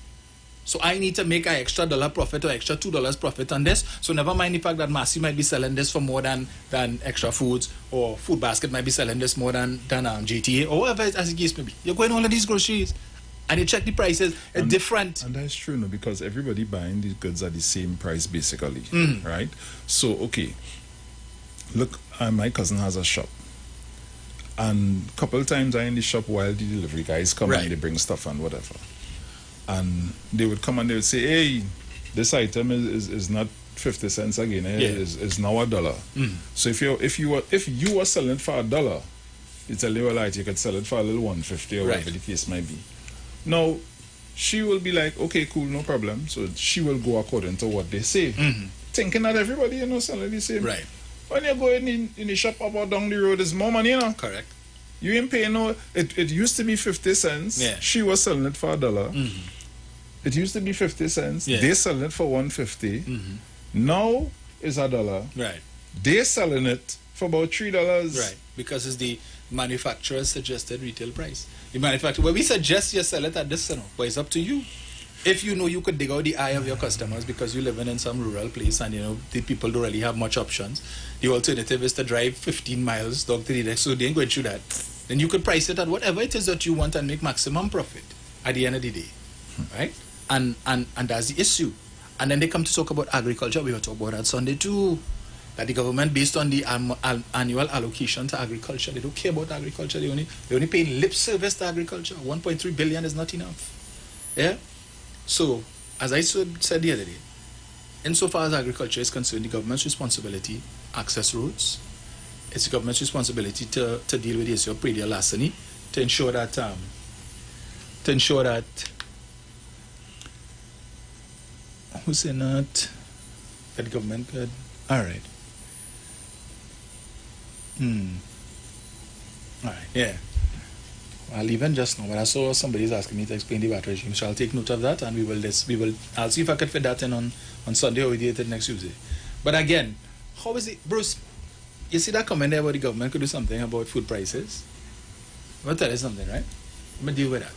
So I need to make an extra $1 profit or extra $2 profit on this. So never mind the fact that Massey might be selling this for more than Extra Foods, or Food Basket might be selling this more than GTA, or whatever as the case may be. You're going all of these groceries and you check the prices, it's different. And that's true, no, because everybody buying these goods at the same price basically, right? So, okay, look, my cousin has a shop. And a couple of times I'm in the shop while the delivery guys come and they bring stuff and whatever. And they would come and they would say, hey, this item is not 50 cents again, is now $1. So if you were selling it for $1, you tell you, well, you could sell it for a little $1.50 or whatever the case might be. Now, she will be like, okay, cool, no problem. So she will go according to what they say, thinking that everybody, selling the same. Right. When you go in the shop up or down the road, there's more money, Correct. You ain't paying no. It used to be 50 cents. Yeah. She was selling it for $1. It used to be 50 cents. Yeah. They selling it for $1.50. Now it's $1. Right. They selling it for about $3. Right. Because it's the manufacturer's suggested retail price. The manufacturer, well, we suggest you sell it at this, but it's up to you. If you know you could dig out the eye of your customers because you're living in some rural place and the people don't really have much options, the alternative is to drive 15 miles down to the next, so they ain't going through that. Then you could price it at whatever it is that you want and make maximum profit at the end of the day, right? And that's the issue. And then they come to talk about agriculture. We were talking about that Sunday too, that the government, based on the annual allocation to agriculture, they don't care about agriculture. They only pay lip service to agriculture. 1.3 billion is not enough. Yeah. So, as I said the other day, insofar as agriculture is concerned, the government's responsibility, access roads, it's the government's responsibility to deal with the issue of predial larceny, to ensure that who's in that the government could, all right. All right, yeah. Well, even just now, when I saw somebody's asking me to explain the VAT regime, so I'll take note of that, and I'll see if I can fit that in on Sunday, or we did it next Tuesday. But again, how is it, Bruce? You see that comment there about the government could do something about food prices? I'm going to tell you something, right? I'm going to deal with that.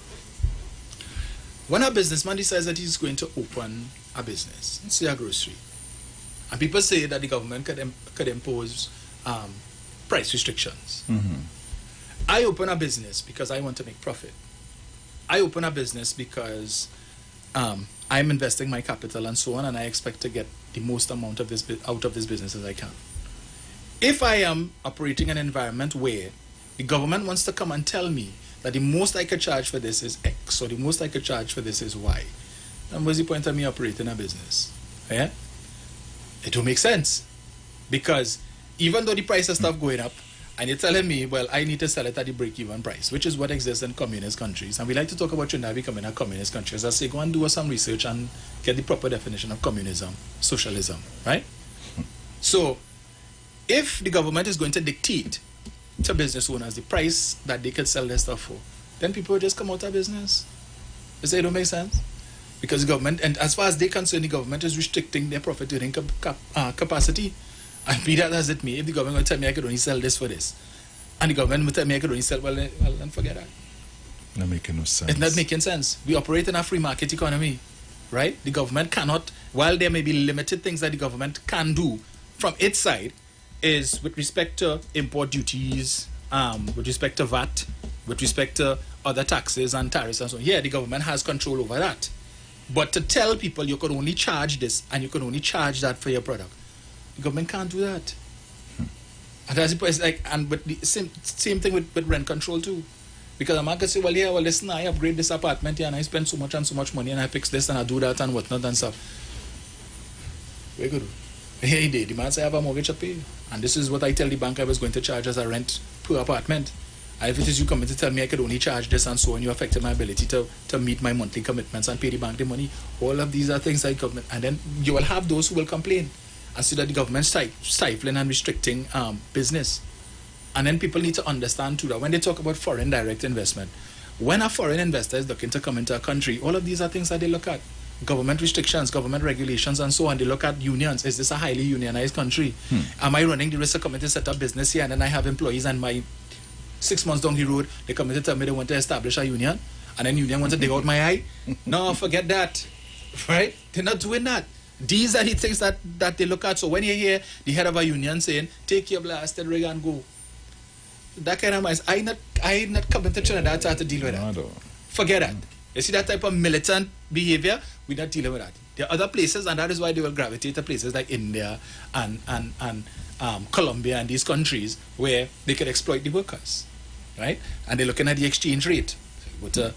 When a businessman decides that he's going to open a business, say a grocery, and people say that the government could impose price restrictions. I open a business because I want to make profit. I open a business because I'm investing my capital and so on, and I expect to get the most amount of this out of this business as I can. If I am operating in an environment where the government wants to come and tell me that the most I could charge for this is X, or the most I could charge for this is Y, then what's the point of me operating a business? Yeah? It don't make sense. Because even though the price of stuff going up, and you're telling me, well, I need to sell it at the break-even price, which is what exists in communist countries. And we like to talk about Trinidad becoming a communist country. As I say, go and do some research and get the proper definition of communism, socialism, right? So, if the government is going to dictate to business owners the price that they could sell their stuff for, then people will just come out of business. You say it don't make sense? Because the government, and as far as they're concerned, the government is restricting their profit earning capacity. And be that as it may, if the government will tell me I could only sell this for this, and the government will tell me I could only sell, well then forget that. Not making no sense. It's not making sense. We operate in a free market economy, right? The government cannot, while there may be limited things that the government can do from its side, is with respect to import duties, with respect to VAT, with respect to other taxes and tariffs and so on. Yeah, the government has control over that. But to tell people you could only charge this and you could only charge that for your product, the government can't do that. And that's it's like, and but the same thing with rent control too. Because a man can say, well, yeah, well, listen, I upgrade this apartment here and I spend so much and so much money and I fix this and I do that and whatnot and stuff. Very good. Hey, the man say I have a mortgage to pay. And this is what I tell the bank I was going to charge as a rent per apartment. And if it is you coming to tell me I could only charge this and so on, you affected my ability to meet my monthly commitments and pay the bank the money. All of these are things that government, and then you will have those who will complain and see that the government stifling and restricting business. And then people need to understand too that when they talk about foreign direct investment, when a foreign investor is looking to come into a country, all of these are things that they look at. Government restrictions, government regulations, and so on. They look at unions. Is this a highly unionized country? Am I running the risk of coming to set up business here and then I have employees and my 6 months down the road, they come in to tell me they want to establish a union and then union want to dig out my eye? No, forget that. Right? They're not doing that. These are the things that they look at. So when you hear the head of a union saying, take your blasted rig and go, that kind of mind, I not coming to Trinidad to deal with that. Forget that. You see that type of militant behavior, we're not dealing with that. There are other places, and that is why they will gravitate to places like India and Colombia and these countries where they can exploit the workers, right? And they're looking at the exchange rate. So go to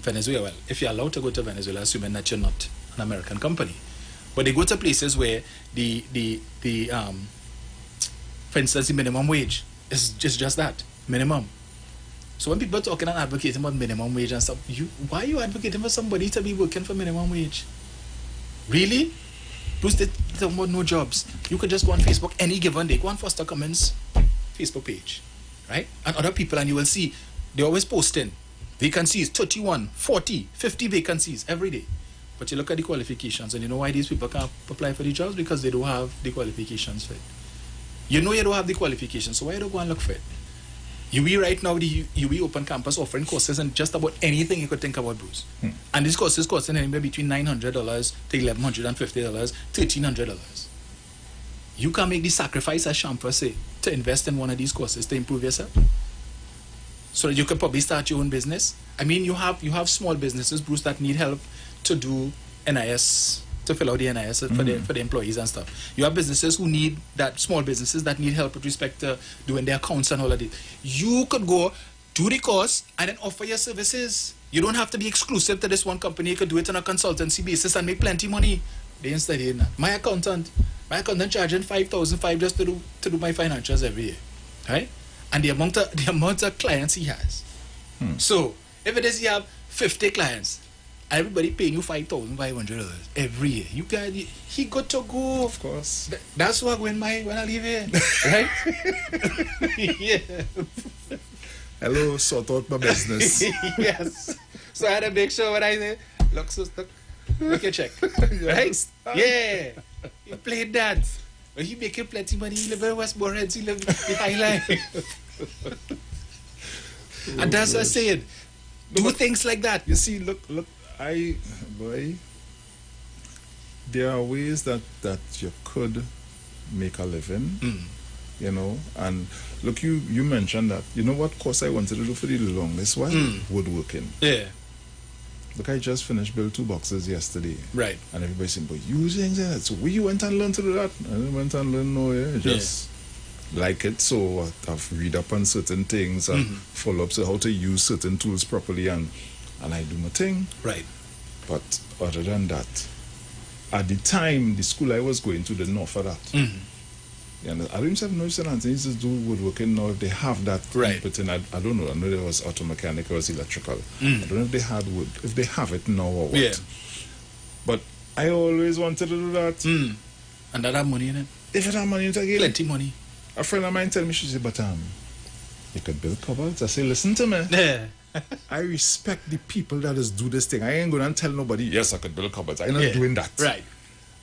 Venezuela. Well, if you're allowed to go to Venezuela, assuming that you're not an American company, but they go to places where for instance, the minimum wage is just that minimum. So when people are talking and advocating about minimum wage and stuff, why are you advocating for somebody to be working for minimum wage? Really? Plus they talk about no jobs. You could just go on Facebook any given day. Go on Foster Cummins' Facebook page, right? And other people, and you will see they're always posting vacancies, 31, 40, 50 vacancies every day. But you look at the qualifications and you know why these people can't apply for the jobs? Because they don't have the qualifications for it. You know you don't have the qualifications, so why don't go and look for it? UWI right now, the UWI Open Campus offering courses and just about anything you could think about, Bruce. And these courses costing anywhere between $900 to $1,150, $1,300. You can make the sacrifice, as Shampa say, to invest in one of these courses to improve yourself. So that you could probably start your own business. I mean, you have small businesses, Bruce, that need help to do NIS, to fill out the NIS for the employees and stuff. You have businesses who need that, small businesses that need help with respect to doing their accounts and all of this. You could go do the course and then offer your services. You don't have to be exclusive to this one company. You could do it on a consultancy basis and make plenty money. They ain't studying that. My accountant charging $5,500 just to do my financials every year, right? And the amount of clients he has. So if it is you have 50 clients, everybody paying you $5,500 every year. He got to go. Of course. That's what when I leave here, right? Yeah. Hello, sort out my business. Yes. So I had to make sure when I say, look, sister, make your check, right? Yeah. He played that. But he making plenty money. He live in Westboro. He live the high life. And that's what I said. Do things like that. You see, look. There are ways that you could make a living, you know. And look, you mentioned that. You know what course I wanted to do for the longest while? Woodworking. Yeah. Look, I just finished build 2 boxes yesterday. Right. And everybody said, but you saying that? So we went and learned to do that. I went and learned, no, yeah. Just like it. So I've read up on certain things and follow up to how to use certain tools properly and I do my thing. Right. But other than that, at the time, the school I was going to didn't offer that. And I don't have no sense. They just do woodworking now if they have that. Right. But I don't know. I know there was auto mechanic, or was electrical. I don't know if they had wood. If they have it now or what. Yeah. But I always wanted to do that. And that have money in it? If it have money in it again. Plenty money. A friend of mine tell me, she said, but You could build cupboards. I say, listen to me. Yeah. I respect the people that just do this thing. I ain't going to tell nobody, yes, I could build cupboards. I'm not Yeah. doing that. Right.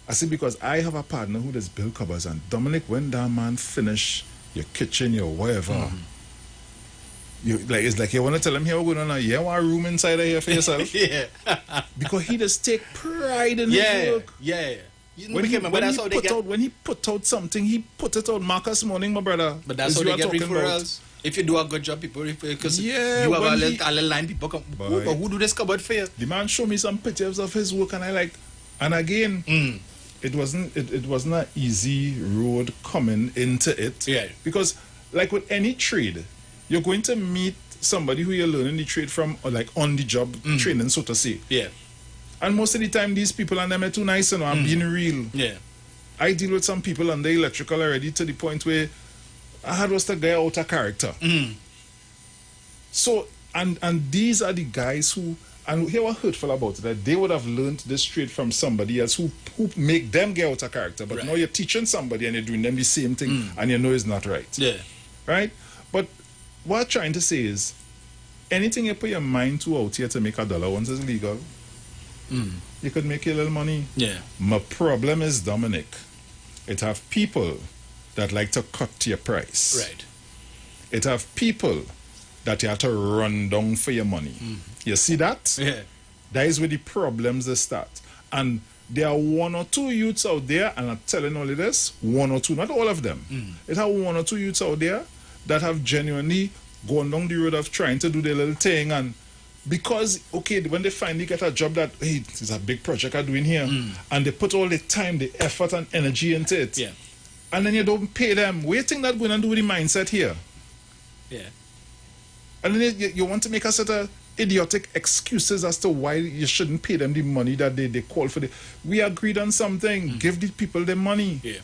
I say, because I have a partner who does build cupboards, and Dominic, when that man finish your kitchen, your whatever, you like it's like you want to tell him here we're gonna one room inside of here for yourself. Yeah. Because he just take pride in Yeah. his work. Yeah. When he put out something, he put it out. Marcus Morning, my brother. But that's how they get referrals. If you do a good job, people refer because you have a little line. People come. Who do this cupboard for you? The man showed me some pictures of his work, and I like. And again, it wasn't an easy road coming into it. Yeah. Because like with any trade, you're going to meet somebody who you're learning the trade from, or like on the job training, so to say. Yeah. And most of the time, these people and them are too nice, and I'm being real. Yeah. I deal with some people on the electrical already to the point where I had was the guy out of character. So, and these are the guys who, and here what hurtful about it, that they would have learned this trade from somebody else who make them get out of character. But now you're teaching somebody and you're doing them the same thing, and you know it's not right. Yeah. Right? But what I'm trying to say is, anything you put your mind to out here to make $1 once is legal. You could make a little money. Yeah. My problem is, Dominic, it have people that like to cut your price. Right. It have people that you have to run down for your money. You see that? Yeah. That is where the problems they start. And there are one or two youths out there, and I'm telling all of this, one or two, not all of them. It have one or two youths out there that have genuinely gone down the road of trying to do their little thing, and because, okay, when they finally get a job that, hey, it's a big project I'm doing here, and they put all the time, the effort, and energy into it, and then you don't pay them, what do you think that's going to do with the mindset here? Yeah. And then you want to make a set of idiotic excuses as to why you shouldn't pay them the money that they call for. We agreed on something. Give the people the money. Yeah.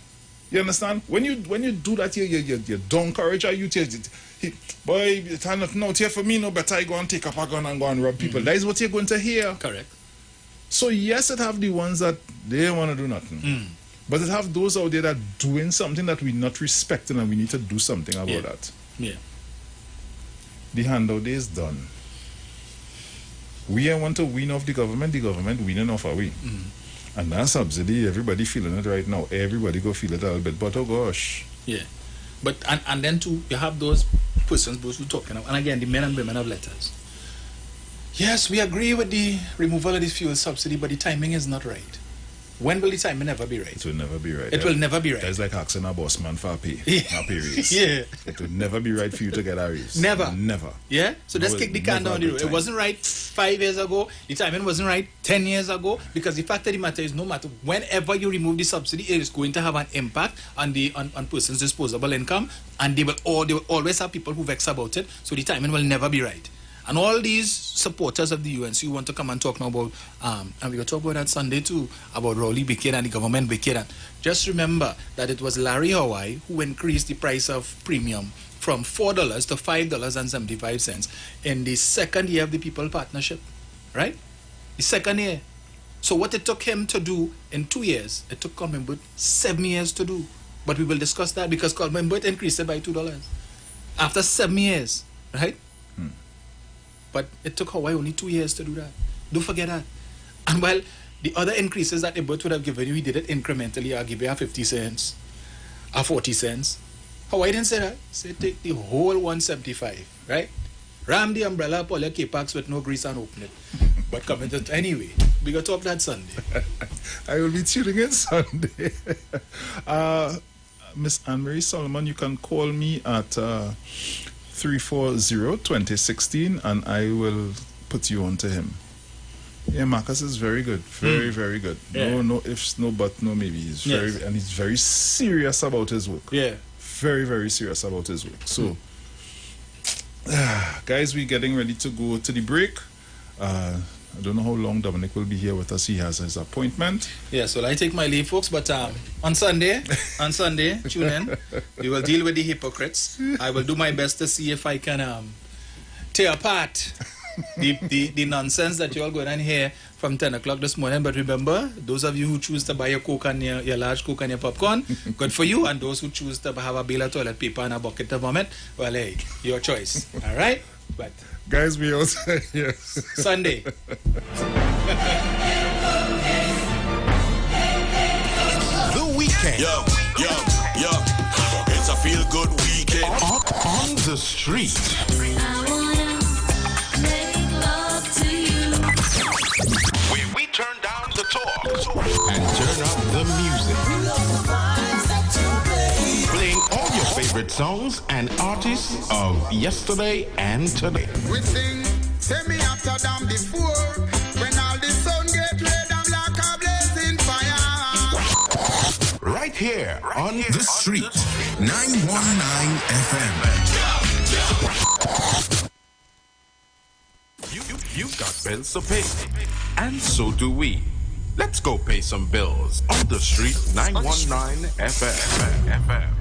You understand? When you do that, you don't encourage our youth. Boy, it's nothing out here for me. No better I go and take up a gun and go and rob people. That is what you're going to hear. Correct. So yes, it have the ones that they want to do nothing. But it have those out there that doing something that we're not respecting, and we need to do something about that. Yeah. The handout day is done. We want to win off the government winning off our way. And that subsidy, everybody feeling it right now. Everybody go feel it a little bit, but oh gosh. Yeah. But and then too, you have those persons, those who talking, and again, the men and women of letters. Yes, we agree with the removal of this fuel subsidy, but the timing is not right. When will the timing ever be right? It will never be right. It will never be right. That's like asking a boss man for a pay. A pay raise. Yeah. It will never be right for you to get a raise. Never. Never. Yeah? So let's kick the can down the road. It wasn't right 5 years ago. The timing wasn't right 10 years ago. Because the fact of the matter is, no matter whenever you remove the subsidy, it is going to have an impact on the on person's disposable income. And they will always have people who vex about it. So the timing will never be right. And all these supporters of the UNC want to come and talk now about, and we're going to talk about that Sunday too, about Rowley Baked and the government Baked. Just remember that it was Larry Hawaii who increased the price of premium from $4 to $5.75 in the second year of the People Partnership, right? The second year. So what it took him to do in 2 years, it took Colman Burt 7 years to do. But we will discuss that because Colman Burt increased it by $2 after 7 years, right? But it took Hawaii only 2 years to do that. Don't forget that. And while the other increases that the both would have given you, he did it incrementally. I'll give you a 50 cents, a 40 cents. Hawaii didn't say that. He said take the whole 175, right? Ram the umbrella, pull your K-Pax with no grease and open it. But come into it anyway. We got to talk that Sunday. I will be tuning in Sunday. Miss Anne-Marie Solomon, you can call me at 340-2016 and I will put you on to him. Yeah, Marcus is very good. Very, very good. Yeah. No ifs, no buts, no maybe. He's he's very serious about his work. Yeah. Very, very serious about his work. So, guys, we're getting ready to go to the break. I don't know how long Dominic will be here with us. He has his appointment. Yes, well, I take my leave, folks, but on Sunday, tune in. We will deal with the hypocrites. I will do my best to see if I can tear apart the nonsense that you all going on here from 10 o'clock this morning. But remember, those of you who choose to buy your Coke and your large Coke and your popcorn, good for you. And those who choose to have a bale of toilet paper and a bucket of vomit, well, hey, your choice. All right? But guys, we also yes. Sunday. The weekend. Yo. It's a feel-good weekend. On the street. Where we turn down the talk and turn up the music. Playing all your favorite songs and artists of yesterday and today. We sing, send me after them before. When all the sun get red, I'm like a blazing fire. Right here on The Street, 919 FM. You've got bills to pay, and so do we. Let's go pay some bills on The Street 919 FM.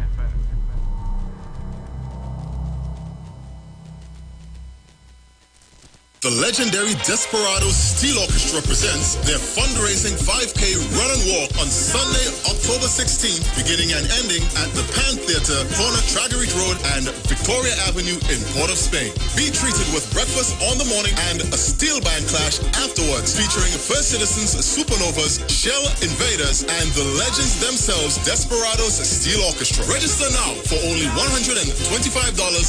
The legendary Desperados Steel Orchestra presents their fundraising 5K run and walk on Sunday, October 16th, beginning and ending at the Pan Theater, corner Tragarete Road and Victoria Avenue in Port of Spain. Be treated with breakfast on the morning and a steel band clash afterwards, featuring First Citizens Supernovas, Shell Invaders, and the legends themselves, Desperados Steel Orchestra. Register now for only $125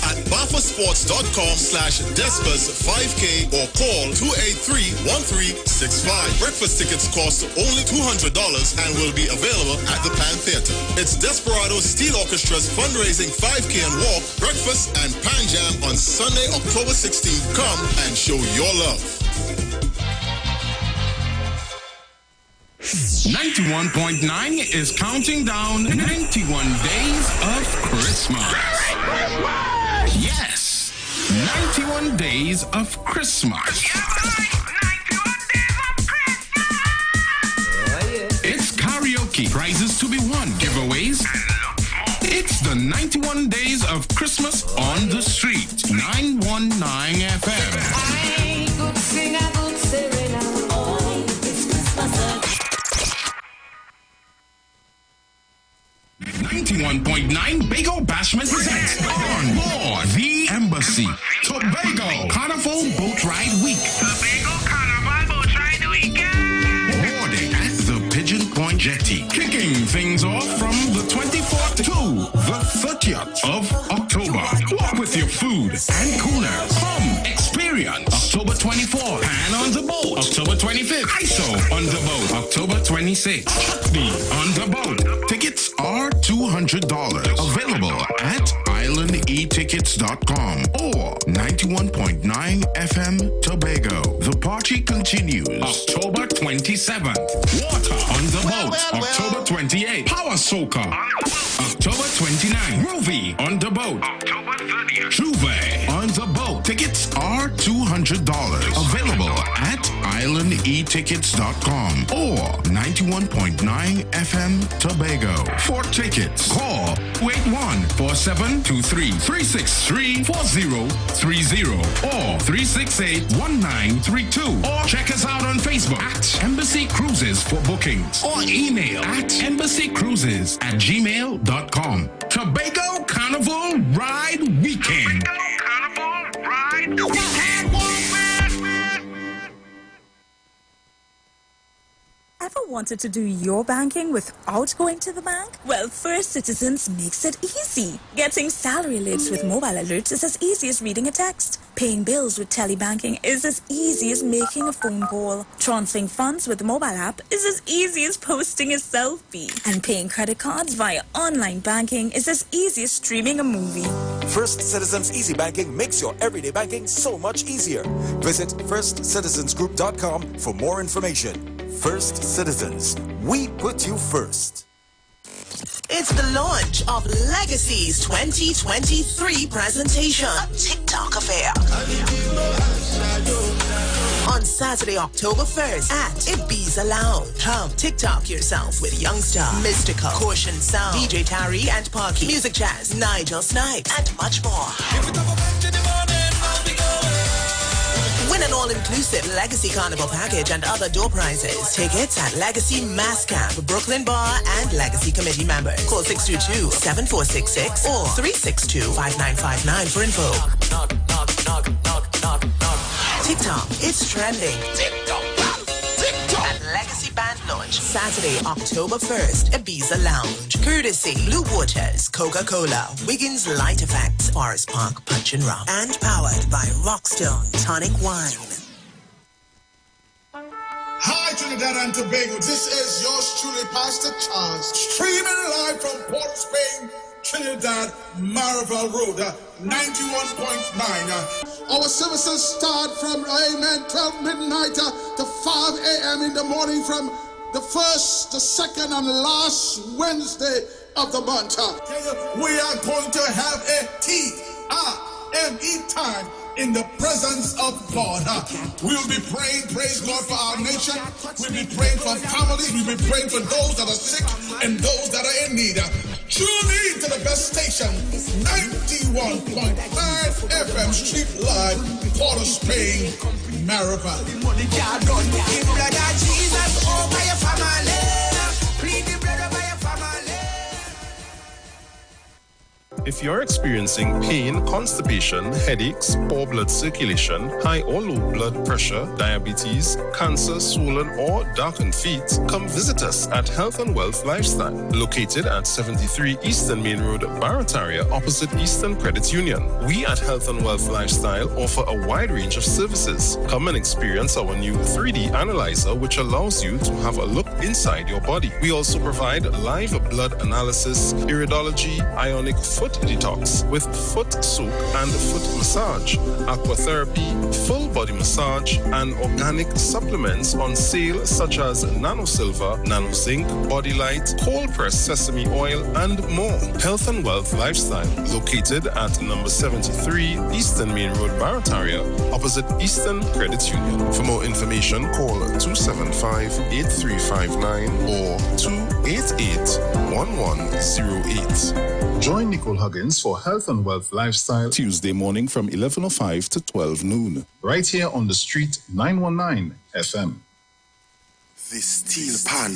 at baffasports.com/Despers5K or call 283-1365. Breakfast tickets cost only $200 and will be available at the Pan Theater. It's Desperados Steel Orchestra's fundraising 5K and walk, breakfast and pan jam on Sunday, October 16th. Come and show your love. 91.9 is counting down 91 days of Christmas. Yes. 91 days of Christmas. It's karaoke, prizes to be won, giveaways. It's the 91 days of Christmas on the street. 919 FM. I could sing a good serenade. Oh, it's Christmas. 91.9 Bago Bashment presents On Board the Embassy Tobago Carnival Boat Ride Week. Tobago Carnival Boat Ride Weekend. Boarding at the Pigeon Point Jetty. Kicking things off from the 24th to the 30th of October. Walk with your food and coolers. Come experience October 24th. Pan on the boat. October 25th. ISO on the boat. October 26th. Chutney on the boat. Tickets are $200. Available at islandetickets.com or 91.9 FM Tobago. The party continues October 27th. Water on the boat. October 28th. Power Soaker. October 29th. Groovy on the boat. October 30th. Juve on the boat. Tickets are $200. Available at islandetickets.com or 91.9 FM Tobago. For tickets, call 814723-363-4030 or 368-1932 or check us out on Facebook at Embassy Cruises for bookings or email at embassycruises@gmail.com. Tobago Carnival Ride Weekend. Ever wanted to do your banking without going to the bank? Well, First Citizens makes it easy. Getting salary alerts with mobile alerts is as easy as reading a text. Paying bills with telebanking is as easy as making a phone call. Transferring funds with the mobile app is as easy as posting a selfie. And paying credit cards via online banking is as easy as streaming a movie. First Citizens Easy Banking makes your everyday banking so much easier. Visit firstcitizensgroup.com for more information. First Citizens, we put you first. It's the launch of Legacy's 2023 presentation, A TikTok Affair. On Saturday, October 1st at Ibiza Lounge. Come TikTok yourself with Youngster, Mystical, Caution Sound, DJ Tari and Parky, Music Jazz, Nigel Snipes, and much more. Win a exclusive Legacy Carnival package and other door prizes. Tickets at Legacy Mass Camp, Brooklyn Bar, and Legacy Committee members. Call 622-7466 or 362-5959 for info. TikTok, it's trending. TikTok. At Legacy Band Launch, Saturday, October 1st, Ibiza Lounge. Courtesy, Blue Waters, Coca-Cola, Wiggins Light Effects, Forest Park Punch and Rock. And powered by Rockstone Tonic Wine. Hi, Trinidad and Tobago. This is yours truly, Pastor Charles, streaming live from Port of Spain, Trinidad, Marvel Road, 91.9. Our services start from, 12 midnight to 5 a.m. in the morning from the first, the second, and the last Wednesday of the month. We are going to have a T-R-M-E time in the presence of God. We'll be praying, praise God, for our nation. We'll be praying for families. We'll be praying for those that are sick and those that are in need. Tune in to the best station, 91.9 FM Street Live, Port of Spain, Maribel. If you're experiencing pain, constipation, headaches, poor blood circulation, high or low blood pressure, diabetes, cancer, swollen or darkened feet, come visit us at Health and Wealth Lifestyle, located at 73 Eastern Main Road, Barataria, opposite Eastern Credit Union. We at Health and Wealth Lifestyle offer a wide range of services. Come and experience our new 3D analyzer, which allows you to have a look inside your body. We also provide live blood analysis, iridology, ionic foot detox with foot soak and foot massage, aquatherapy, full body massage, and organic supplements on sale such as nano silver, nano zinc, body light, cold pressed sesame oil, and more. Health and Wealth Lifestyle, located at number 73 Eastern Main Road, Barataria, opposite Eastern Credit Union. For more information, call 275-8359 or 288-1108. Join Nicole Huggins for Health and Wealth Lifestyle Tuesday morning from 11:05 to 12 noon. Right here on the street, 919 FM. The steel pan,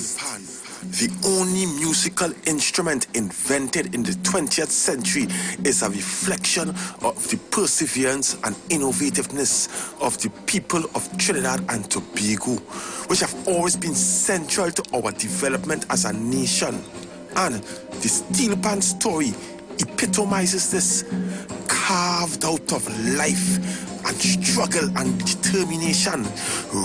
the only musical instrument invented in the 20th century, is a reflection of the perseverance and innovativeness of the people of Trinidad and Tobago, which have always been central to our development as a nation. And the steel pan story epitomizes this, carved out of life and struggle and determination,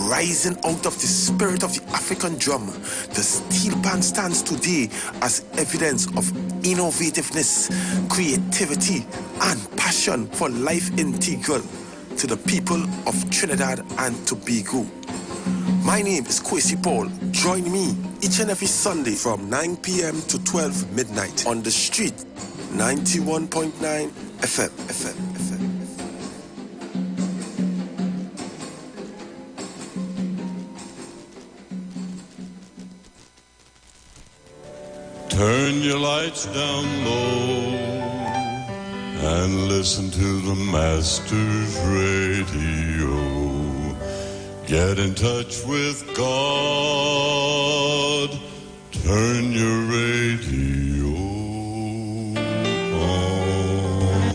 rising out of the spirit of the African drum. The steel pan stands today as evidence of innovativeness, creativity, and passion for life integral to the people of Trinidad and Tobago. My name is Kwesi Paul. Join me each and every Sunday from 9 p.m. to 12 midnight on the street, 91.9 FM. Turn your lights down low and listen to the Master's radio. Get in touch with God. Turn your radio on.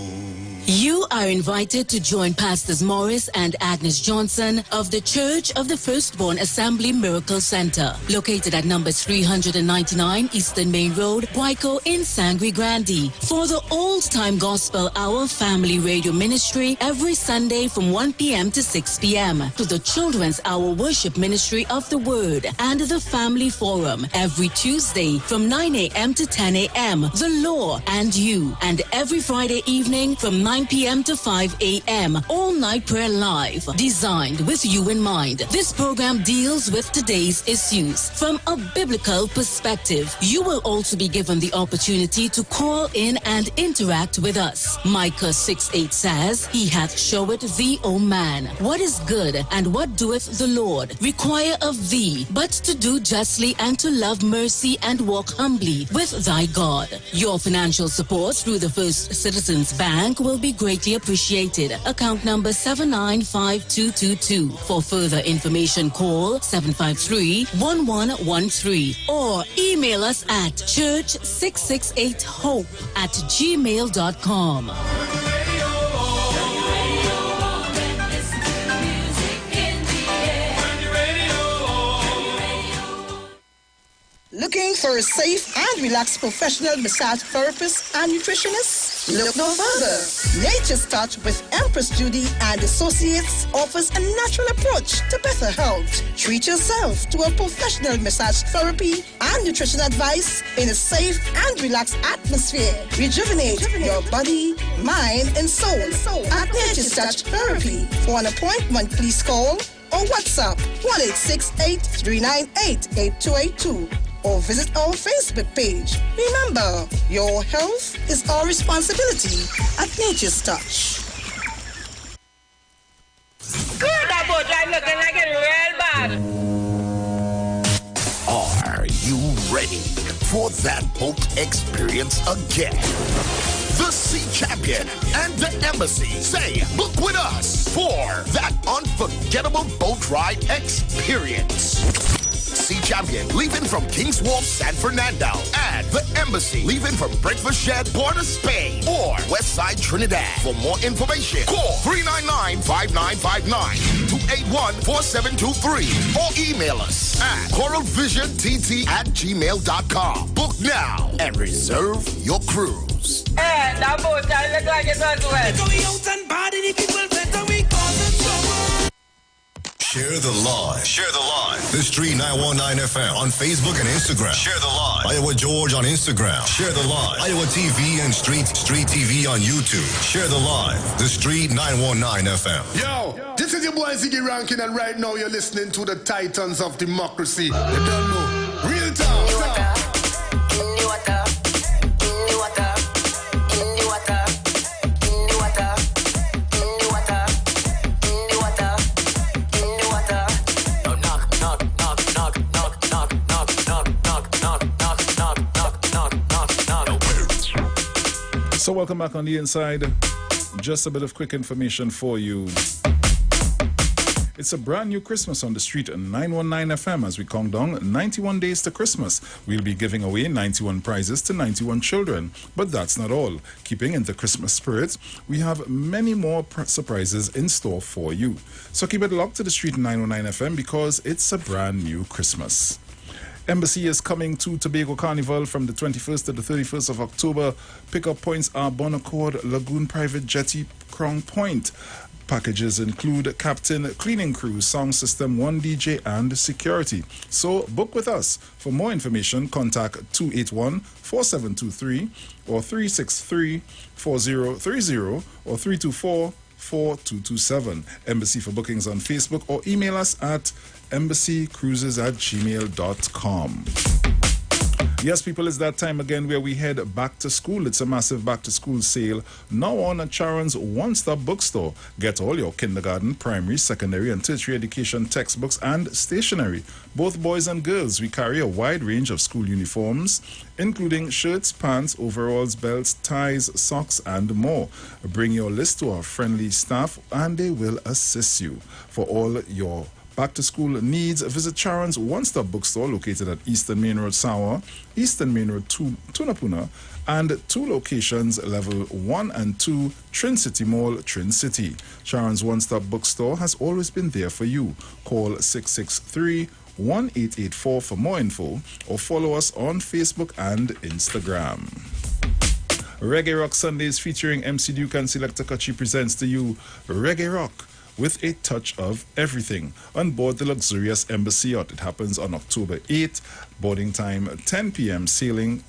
You are invited to join Pastors Morris and Agnes Johnson of the Church of the Firstborn Assembly Miracle Center, located at number 399 Eastern Main Road, Guayco in Sangre Grande, for the old-time gospel hour family radio ministry every Sunday from 1 p.m. to 6 p.m. to the children's hour worship ministry of the Word and the family forum every Tuesday from 9 a.m. to 10 a.m. The Law and You, and every Friday evening from 9 p.m. to 5 a.m. All night prayer live, designed with you in mind. This program deals with today's issues from a biblical perspective. You will also be given the opportunity to call in and interact with us. Micah 6:8 says, He hath showed thee, O man, what is good, and what doeth the Lord require of thee, but to do justly and to love mercy and walk humbly with thy God. Your financial support through the First Citizens Bank will be greatly appreciated. Account number 795222. For further information, call 753-1113 or email us at church668hope@gmail.com. Looking for a safe and relaxed professional massage therapist and nutritionist? Look no further. Nature's Touch with Empress Judy and Associates offers a natural approach to better health. Treat yourself to a professional massage therapy and nutrition advice in a safe and relaxed atmosphere. Rejuvenate your body, mind, and soul at Nature's Touch Therapy. For an appointment, please call or WhatsApp 1-868-398-8282. Or visit our Facebook page. Remember, your health is our responsibility at Nature's Touch. Good, that boat ride looking like it real bad. Are you ready for that boat experience again? The Sea Champion and the Embassy say, book with us for that unforgettable boat ride experience. Sea Champion leaving from King's Wharf, San Fernando, and the Embassy leaving from Breakfast Shed, Port of Spain, or Westside Trinidad. For more information, call 399-5959, 281-4723, or email us at coralvisiontT@gmail.com. Book now and reserve your cruise. Hey, that boat ride look like it's as well. Share the line. Share the line. The Street 919 FM on Facebook and Instagram. Share the line. Iowa George on Instagram. Share the line. Iowa TV and Street TV on YouTube. Share the line. The Street 919 FM. Yo, this is your boy Ziggy Rankin, and right now you're listening to the Titans of Democracy. You don't know. Real talk. So welcome back on the inside. Just a bit of quick information for you. It's a brand new Christmas on the street at 919 FM as we count down 91 days to Christmas. We'll be giving away 91 prizes to 91 children. But that's not all. Keeping in the Christmas spirit, we have many more surprises in store for you. So keep it locked to the street 919 FM because it's a brand new Christmas. Embassy is coming to Tobago Carnival from the 21st to the 31st of October. Pickup points are Bon Accord, Lagoon Private Jetty, Crown Point. Packages include captain, cleaning crew, sound system, one DJ, and security. So book with us. For more information, contact 281-4723 or 363-4030 or 324-4227. Embassy for bookings on Facebook or email us at embassycruises@gmail.com. Yes, people, it's that time again where we head back to school. It's a massive back to school sale now on at Charon's one-stop bookstore. Get all your kindergarten, primary, secondary, and tertiary education textbooks and stationery. Both boys and girls, we carry a wide range of school uniforms, including shirts, pants, overalls, belts, ties, socks, and more. Bring your list to our friendly staff and they will assist you. For all your back to school needs, visit Charon's one-stop bookstore located at Eastern Main Road, Sawa, Eastern Main Road, Tunapuna, and two locations, level 1 and 2, Trin City Mall, Trin City. Charon's one-stop bookstore has always been there for you. Call 663-1884 for more info or follow us on Facebook and Instagram. Reggae Rock Sundays featuring MC Duke and Selector Kachi presents to you Reggae Rock with a touch of everything on board the luxurious Embassy yacht. It happens on October 8th. Boarding time 10 p.m. Sailing.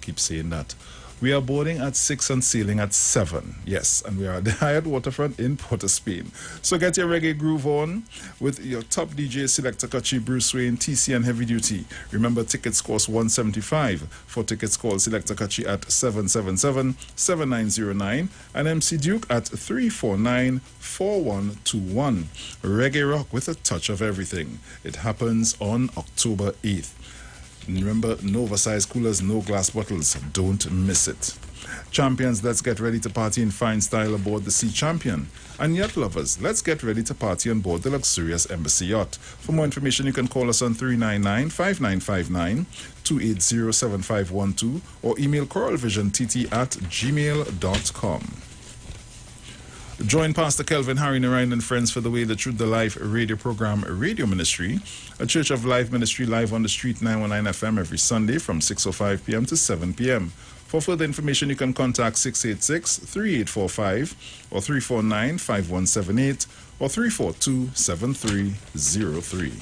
Keep saying that. We are boarding at 6 and sailing at 7. Yes, and we are at the Hyatt Waterfront in Port of Spain. So get your reggae groove on with your top DJ Selector Kachi, Bruce Wayne, TC, and Heavy Duty. Remember, tickets cost $175. For tickets, call Selector Kachi at 777-7909 and MC Duke at 349-4121. Reggae Rock with a touch of everything. It happens on October 8th. Remember, no oversized coolers, no glass bottles. Don't miss it. Champions, let's get ready to party in fine style aboard the Sea Champion. And yacht lovers, let's get ready to party on board the luxurious Embassy Yacht. For more information, you can call us on 399-5959, 280-7512, or email coralvisiontt@gmail.com. Join Pastor Kelvin, Harry Narayan and friends for the Way, the Truth, the Life radio program, Radio Ministry, a Church of Life ministry live on the street 919 FM every Sunday from 6:05 p.m. to 7 p.m. For further information, you can contact 686-3845 or 349-5178 or 342-7303.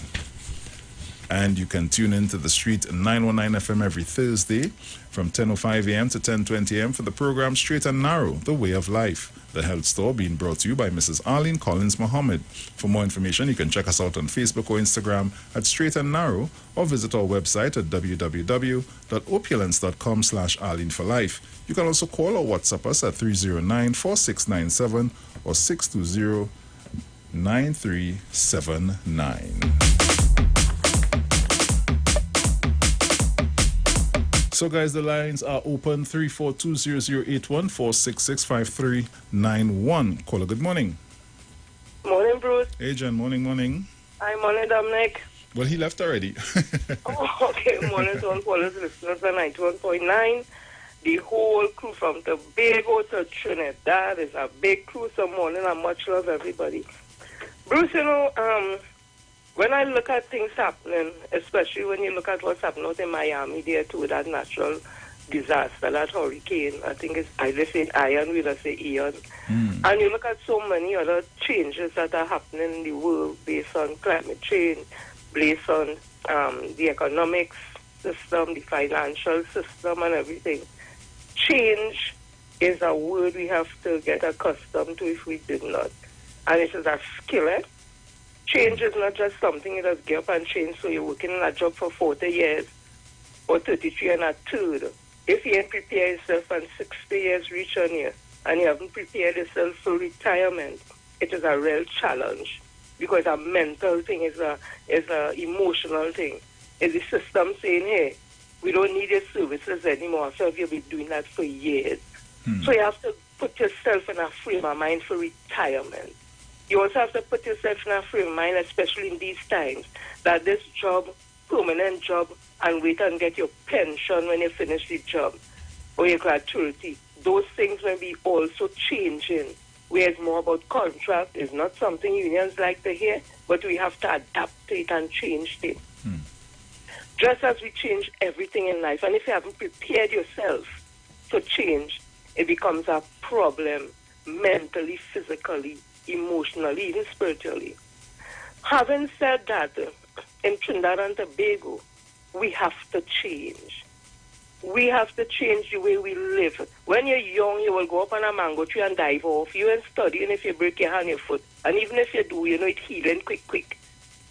And you can tune in to the Street 919 FM every Thursday from 10:05 a.m. to 10:20 a.m. for the program Straight and Narrow, The Way of Life. The Health Store being brought to you by Mrs. Arlene Collins Mohammed. For more information, you can check us out on Facebook or Instagram at Straight and Narrow or visit our website at www.opulence.com/Arlene for Life. You can also call or WhatsApp us at 309-4697 or 620-9379. So, guys, the lines are open 3420081 4665391. Caller, good morning. Morning, Bruce. Hey, Jen. Morning. Hi, morning, Dominic. Well, he left already. Okay. Morning to all callers, listeners on 91.9. The whole crew from Tobago to Trinidad is a big crew. So, morning, and much love, everybody. Bruce, when I look at things happening, especially when you look at what's happening out in Miami there too, that natural disaster, that hurricane, I think it's either say Ian, we just say Ian. And you look at so many other changes that are happening in the world based on climate change, based on the economic system, the financial system and everything. Change is a word we have to get accustomed to if we did not. And it is a skill, Change is not just something you just get up and change, so you're working in a job for 40 years or 33 and a third. If you ain't prepared yourself and 60 years reach on you and you haven't prepared yourself for retirement, it is a real challenge because a mental thing is a emotional thing. It's the system saying, hey, we don't need your services anymore, so you've been doing that for years. So you have to put yourself in a frame of mind for retirement. You also have to put yourself in a frame of mind, especially in these times, that this job, permanent job, and wait and get your pension when you finish the job or your gratuity. Those things may be also changing, where it's more about contract. It's not something unions like to hear, but we have to adapt to it and change it. Just as we change everything in life, and if you haven't prepared yourself to change, it becomes a problem mentally, physically, emotionally, even spiritually. Having said that, in Trinidad and Tobago, we have to change. We have to change the way we live. When you're young, you will go up on a mango tree and dive off. You ain't studying if you break your hand, your foot. And even if you do, you know it's healing quick.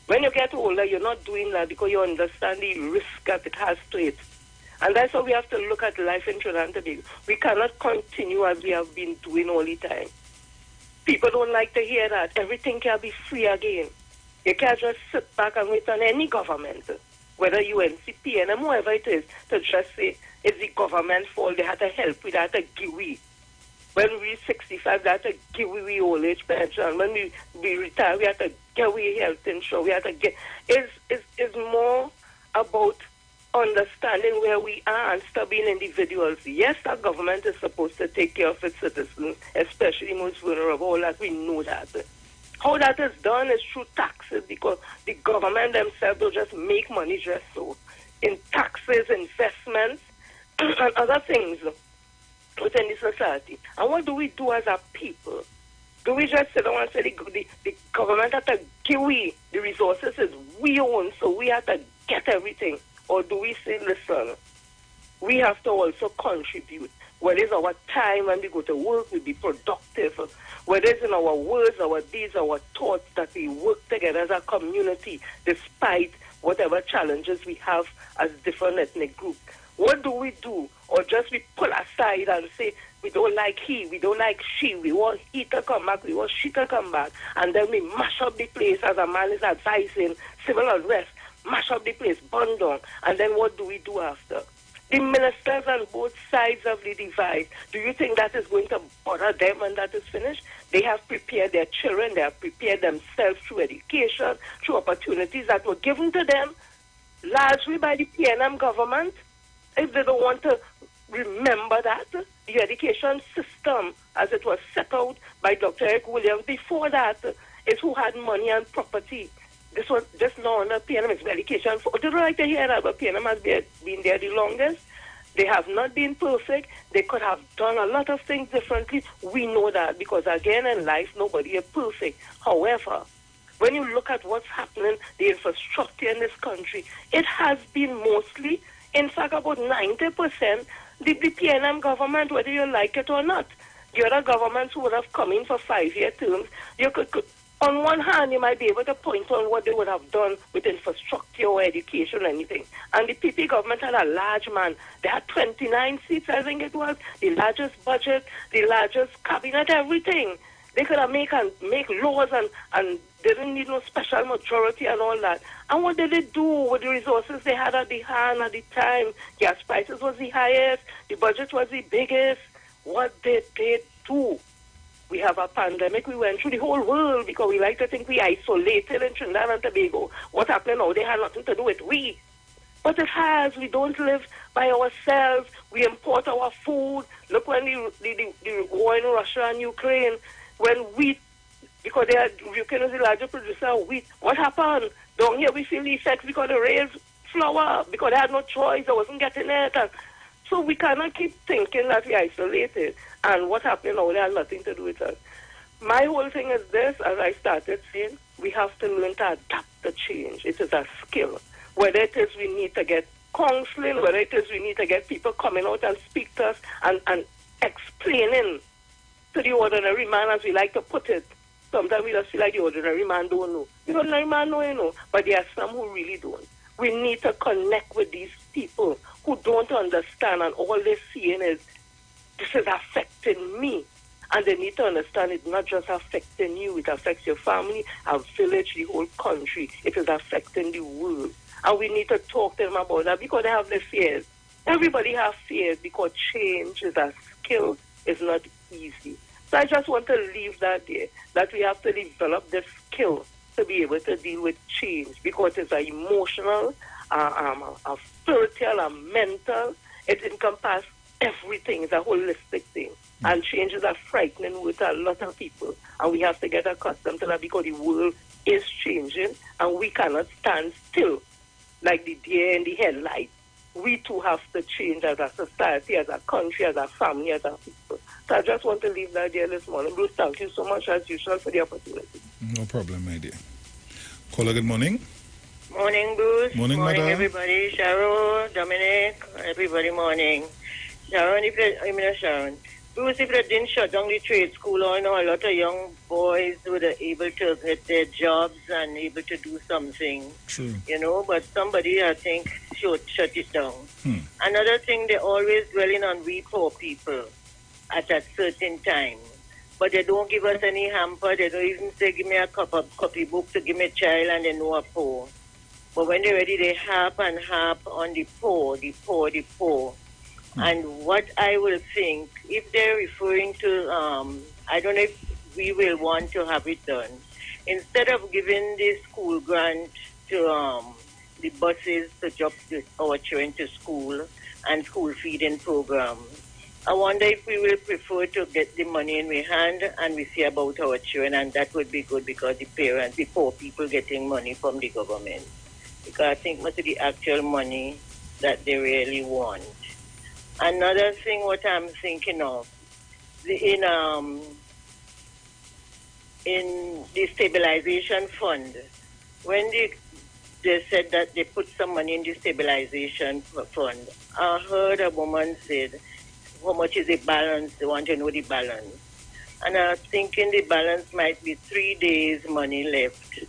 When you get older, you're not doing that because you understand the risk that it has to it. And that's how we have to look at life in Trinidad and Tobago. We cannot continue as we have been doing all the time. People don't like to hear that. Everything can be free again. You can't just sit back and wait on any government, whether UNCP and whoever it is, to just say it's the government's fault. They had to help. We had to give we. When we reach 65, they had to give we old age pension. When we retire, we had to get we health insurance. We had to get. It's more about understanding where we are and stop being individuals. Yes, the government is supposed to take care of its citizens, especially most vulnerable, all that, we know that. How that is done is through taxes, because the government themselves don't just make money just so. In taxes, investments, and other things within the society. And what do we do as a people? Do we just sit down and say the government has to give we the resources is we own, so we have to get everything? Or do we say, listen, we have to also contribute. Whether it's our time when we go to work, we be productive. Whether it's in our words, our deeds, our thoughts, that we work together as a community despite whatever challenges we have as different ethnic groups. What do we do? Or just we pull aside and say, we don't like he, we don't like she, we want he to come back, we want she to come back. And then we mash up the place as a man is advising civil unrest. Mash up the place, burn down, and then what do we do after? The ministers on both sides of the divide, do you think that is going to bother them when that is finished? They have prepared their children, they have prepared themselves through education, through opportunities that were given to them largely by the PNM government. If they don't want to remember that, the education system as it was set out by Dr. Eric Williams before that is who had money and property. This was just now under PNM, it's education. They don't like to hear that, but PNM has been there the longest. They have not been perfect. They could have done a lot of things differently. We know that because, again, in life, nobody is perfect. However, when you look at what's happening, the infrastructure in this country, it has been mostly, in fact, about 90%, the PNM government, whether you like it or not. The other governments who would have come in for 5-year terms, you could on one hand, you might be able to point on what they would have done with infrastructure or education or anything. And the PP government had a large man. They had 29 seats, I think it was, the largest budget, the largest cabinet, everything. They could have make laws and they didn't need no special majority and all that. And what did they do with the resources they had at the hand at the time? Gas prices was the highest, the budget was the biggest. What did they do? We have a pandemic. We went through the whole world because we like to think we isolated in Trinidad and Tobago. What happened now? They had nothing to do with we. But it has. We don't live by ourselves. We import our food. Look when the war in Russia and Ukraine, when wheat, because Ukraine is the largest producer of wheat, what happened? Down here we feel the effects because they raised flour, because they had no choice. They wasn't getting it. And so we cannot keep thinking that we're isolated. And what happened now, they have nothing to do with us. My whole thing is this, as I started saying, we have to learn to adapt to change. It is a skill. Whether it is we need to get counseling, whether it is we need to get people coming out and speak to us and explaining to the ordinary man, as we like to put it. Sometimes we just feel like the ordinary man don't know. The ordinary man know, you know, but there are some who really don't. We need to connect with these people who don't understand, and all they're seeing is, this is affecting me. And they need to understand it's not just affecting you, it affects your family, our village, the whole country. It is affecting the world. And we need to talk to them about that because they have their fears. Everybody has fears because change is a skill, it's not easy. So I just want to leave that there, that we have to develop the skill to be able to deal with change because it's an emotional, a spiritual, a mental, it encompasses everything. Is a holistic thing. And change is a frightening with a lot of people. And we have to get accustomed to that because the world is changing and we cannot stand still like the deer in the headlight. We too have to change as a society, as a country, as a family, as a people. So I just want to leave that there this morning. Bruce, thank you so much as usual for the opportunity. No problem, my dear. Caller, good morning. Morning, Bruce. Morning, madam. Everybody. Sharon, Dominic, everybody, morning. Sharon, Sharon. Bruce, if they didn't shut down the trade school, I know a lot of young boys were able to get their jobs and able to do something. True. You know, but somebody, I think, should shut it down. Another thing, they're always dwelling on we poor people at a certain time. But they don't give us any hamper. They don't even say, give me a copybook to give me a child and they know a poor. But when they're ready, they harp and harp on the poor, the poor, the poor. And what I will think, if they're referring to, I don't know if we will want to have it done, instead of giving the school grant to the buses to drop our children to school and school feeding program, I wonder if we will prefer to get the money in our hand and we see about our children, and that would be good because the parents, the poor people getting money from the government. Because I think most of the actual money that they really want. Another thing, what I'm thinking of, in the stabilization fund, when they said that they put some money in the stabilization fund, I heard a woman said, how much is the balance? They want to know the balance. And I was thinking the balance might be 3 days money left.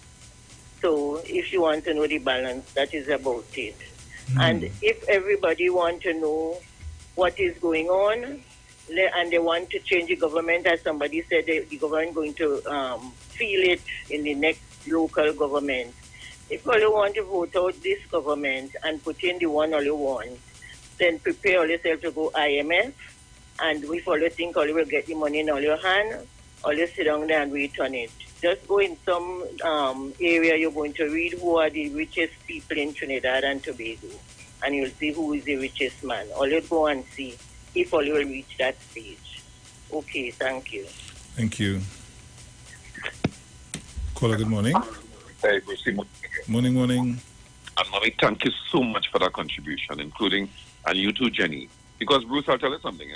So if you want to know the balance, that is about it. And if everybody want to know what is going on, and they want to change the government, as somebody said, the government going to feel it in the next local government. If all you want to vote out this government and put in the one all you want, then prepare all yourself to go IMF. And if all you think all you will get the money in all your hand, all you sit down there and return it. Just go in some area you're going to read who are the richest people in Trinidad and Tobago. And you'll see who is the richest man. All you go and see if all you will reach that stage. Okay, thank you. Thank you. Caller, good morning. Hey, Brucey. Morning. And Mommy, thank you so much for that contribution, including, and you too, Jenny. Because, Bruce, I'll tell you something,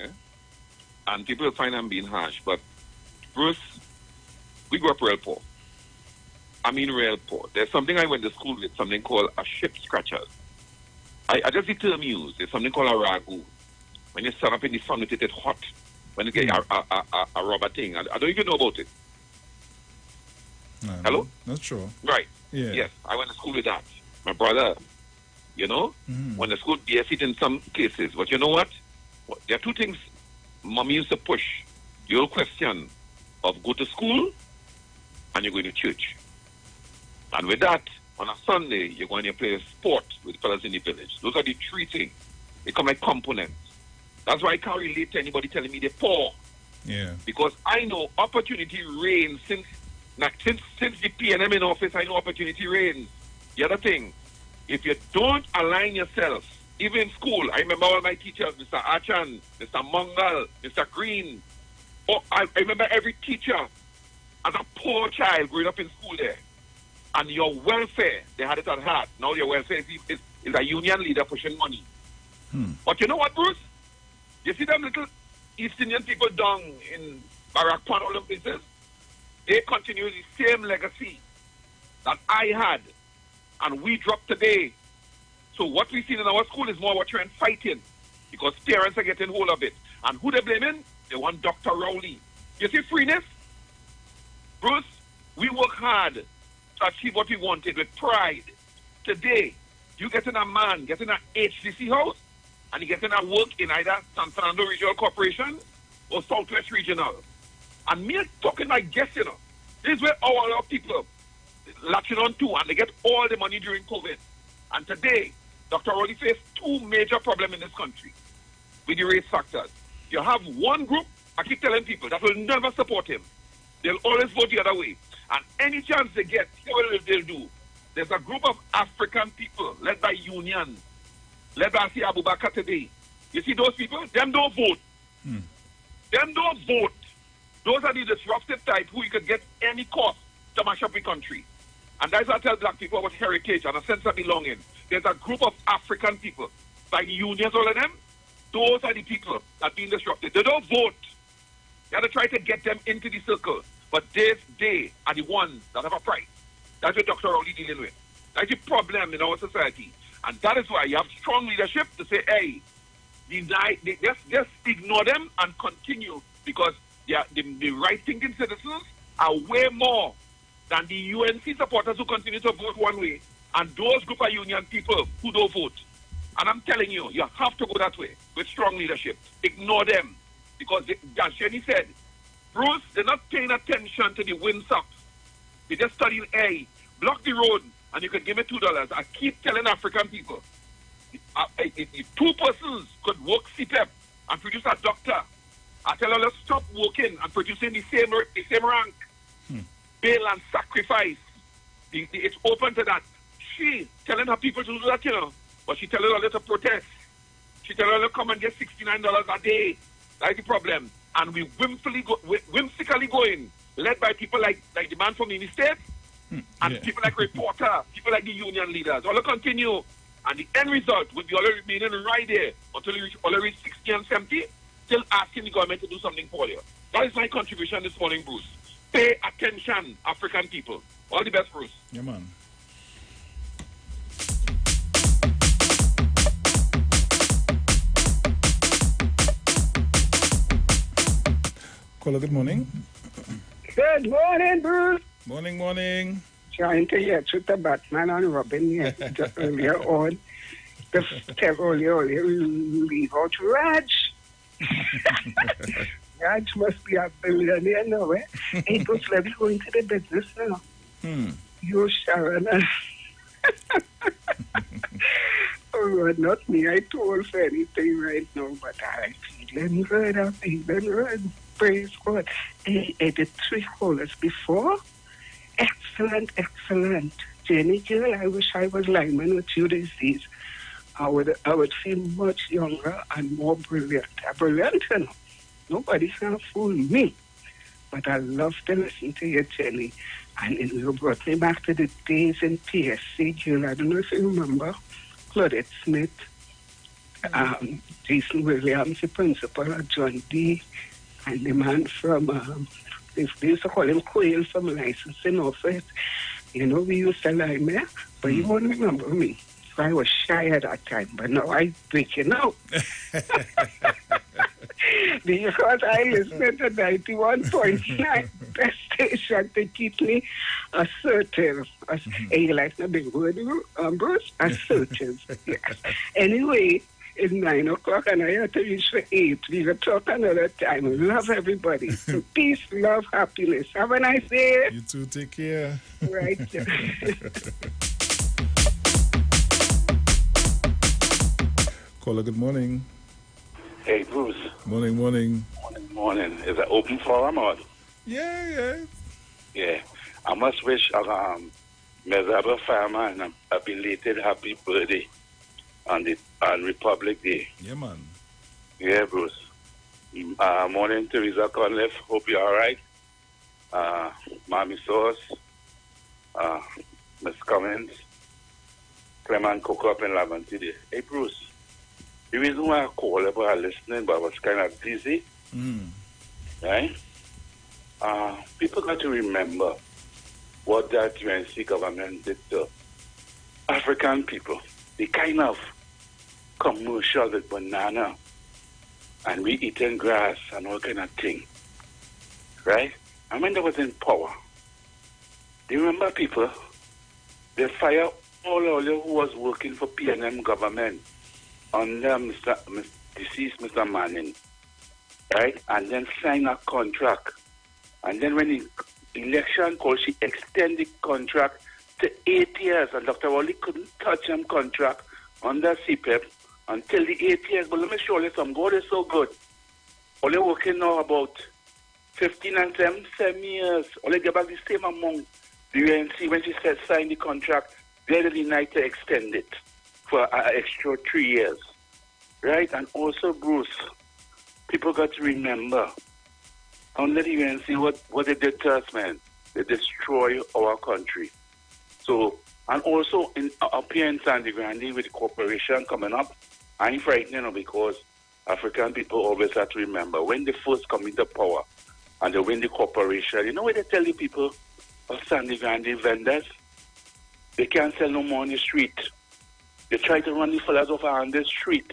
and people will find I'm being harsh, but, Bruce, we grew up real poor. I mean real poor. There's something I went to school with, something called a ship scratcher. I just the term used. There's something called a ragu. When you stand up in the sun, it's hot. When you get a rubber thing. I don't even know about it. Hello? Not sure. Right. Yeah. Yes, I went to school with that. My brother, went to school, yes, it in some cases. But you know what? There are two things Mommy used to push. The old question of go to school and you're going to church. And with that, on a Sunday, you're going to play a sport with fellas in the village. Those are the three things. They come like components. That's why I can't relate to anybody telling me they're poor. Yeah. Because I know opportunity reigns since the PNM in office. I know opportunity reigns. The other thing, if you don't align yourself, even in school, I remember all my teachers, Mr. Achan, Mr. Mungal, Mr. Green. Oh, I remember every teacher as a poor child growing up in school there. And your welfare, they had it at heart. Now your welfare is a union leader pushing money. But you know what, Bruce? You see them little East Indian people down in Barakpan, all them places? They continue the same legacy that I had. And we dropped today. So what we see in our school is more what you're fighting. Because parents are getting hold of it. And who they blaming? They want Dr. Rowley. You see freeness? Bruce, we work hard to achieve what we wanted with pride. Today, you getting a man, getting an HCC house, and you getting a work in either San Fernando Regional Corporation or Southwest Regional. And me talking like guests, this is where all our people latching on to, and they get all the money during COVID. And today, Dr. Rowley faced two major problems in this country with the race factors. You have one group, I keep telling people, that will never support him. They'll always vote the other way. And any chance they get, what they'll do. There's a group of African people led by unions, led by Asi Abubakar today. You see those people? Them don't vote. Them don't vote. Those are the disruptive type who you could get any cost to mash up the country. And that's why I tell black people about heritage and a sense of belonging. There's a group of African people, by the unions, all of them. Those are the people that are being disrupted. They don't vote. You have to try to get them into the circle. But they are the ones that have a price. That's what Dr. Rowley dealing with. That's the problem in our society. And that is why you have strong leadership to say, hey, just ignore them and continue, because the right-thinking citizens are way more than the UNC supporters who continue to vote one way and those group of union people who don't vote. And I'm telling you, you have to go that way with strong leadership. Ignore them. Because, as Jenny said, Bruce, they're not paying attention to the windsocks. They're just studying, hey, block the road and you can give me $2. I keep telling African people, if two persons could work CPEP and produce a doctor, I tell her, let's stop working and producing the same rank. Bail and sacrifice. It's open to that. She telling her people to do that, but she telling her to protest. She telling her to come and get $69 a day. That's the problem. And we whimsically going, led by people like the man from the state, and people like Reporter, people like the union leaders. All will continue. And the end result will be all remaining right there until you reach 60 and 70, still asking the government to do something for you. That is my contribution this morning, Bruce. Pay attention, African people. All the best, Bruce. Yeah, man. Caller, good morning. Good morning, Bruce. Morning. Trying to get to the Batman and Robin yet earlier on. Earlier, leave out Raj. Raj must be a billionaire now, eh? Hey, Bruce, let me go into the business now. You, Sharon. Oh, not me. I told for anything right now, but I feeling good. I'm feeling good. Praise God. I did 3 holes before. Excellent, excellent. Jenny girl, I wish I was lineman with you these days. I would feel much younger and more brilliant. Brilliant, you know. Nobody can fool me. But I love to listen to you, Jenny. And you brought me back to the days in PSC, girl. I don't know if you remember. Claudette Smith, Jason Williams, the principal of John D., and the man from, they used to call him Quail from licensing office. You know, we used to lie there, but you won't remember me. So I was shy at that time, but now I breaking out. Because I listen to 91.9, the station to keep me assertive. You like the big word, Bruce? Assertive. Yes. Anyway, it's 9 o'clock and I have to reach for 8. We will talk another time. Love everybody. Peace, love, happiness. Have a nice day. You too, take care. Right. Caller, good morning. Hey, Bruce. Morning. Morning. Is it open forum or? Yeah. Yeah. I must wish miserable fireman a belated happy birthday on Republic Day. Yeah, man. Yeah, Bruce. Morning, Teresa Conliffe. Hope you're all right. Mommy Sauce, Miss Cummins, Clement Cook up in Lavon today. Hey, Bruce. The reason why I called about listening, but I was kind of busy, right? People got to remember what that UNC government did to African people. They kind of commercial with banana, and we eating grass and all kind of thing, right? I mean, they was in power. Do you remember people? They fire all who was working for PNM government under deceased Mr. Manning, right? And then sign a contract. And then when the election called, she extended the contract to 8 years. And Dr. Wally couldn't touch him contract under CPEP until the 8 years. But let me show you some. God is so good. Only working now about 15 and 7 years. Only get back the same amount. The UNC, when she said sign the contract, they're the night to extend it for an extra 3 years, right? And also, Bruce, people got to remember, under the UNC, what they did to us, man. They destroy our country. So, and also up here in Sandy Grande with the corporation coming up, I ain't frightened because African people always have to remember when they first come into power and they win the corporation, you know what they tell the people of Sandy Grande vendors? They can't sell no more on the street. They try to run the fellas off on the street.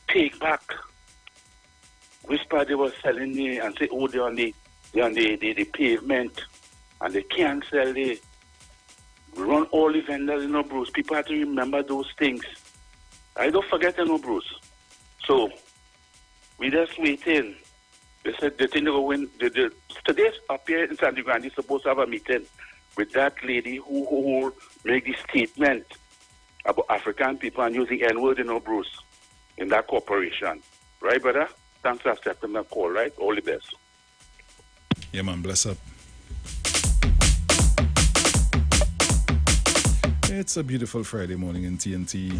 Take back. Whisper they were selling the and say, oh, they're on the pavement and they can't sell the run all the vendors, you know, Bruce. People have to remember those things. I don't forget, you know, Bruce. So we just waiting. They said they think they will win. Today's up here in Sandy Grande is supposed to have a meeting with that lady who make the statement about African people and use the N-word, you know, Bruce, in that corporation. Right, brother? Thanks for accepting my call, right? All the best. Yeah, man. Bless up. It's a beautiful Friday morning in TNT.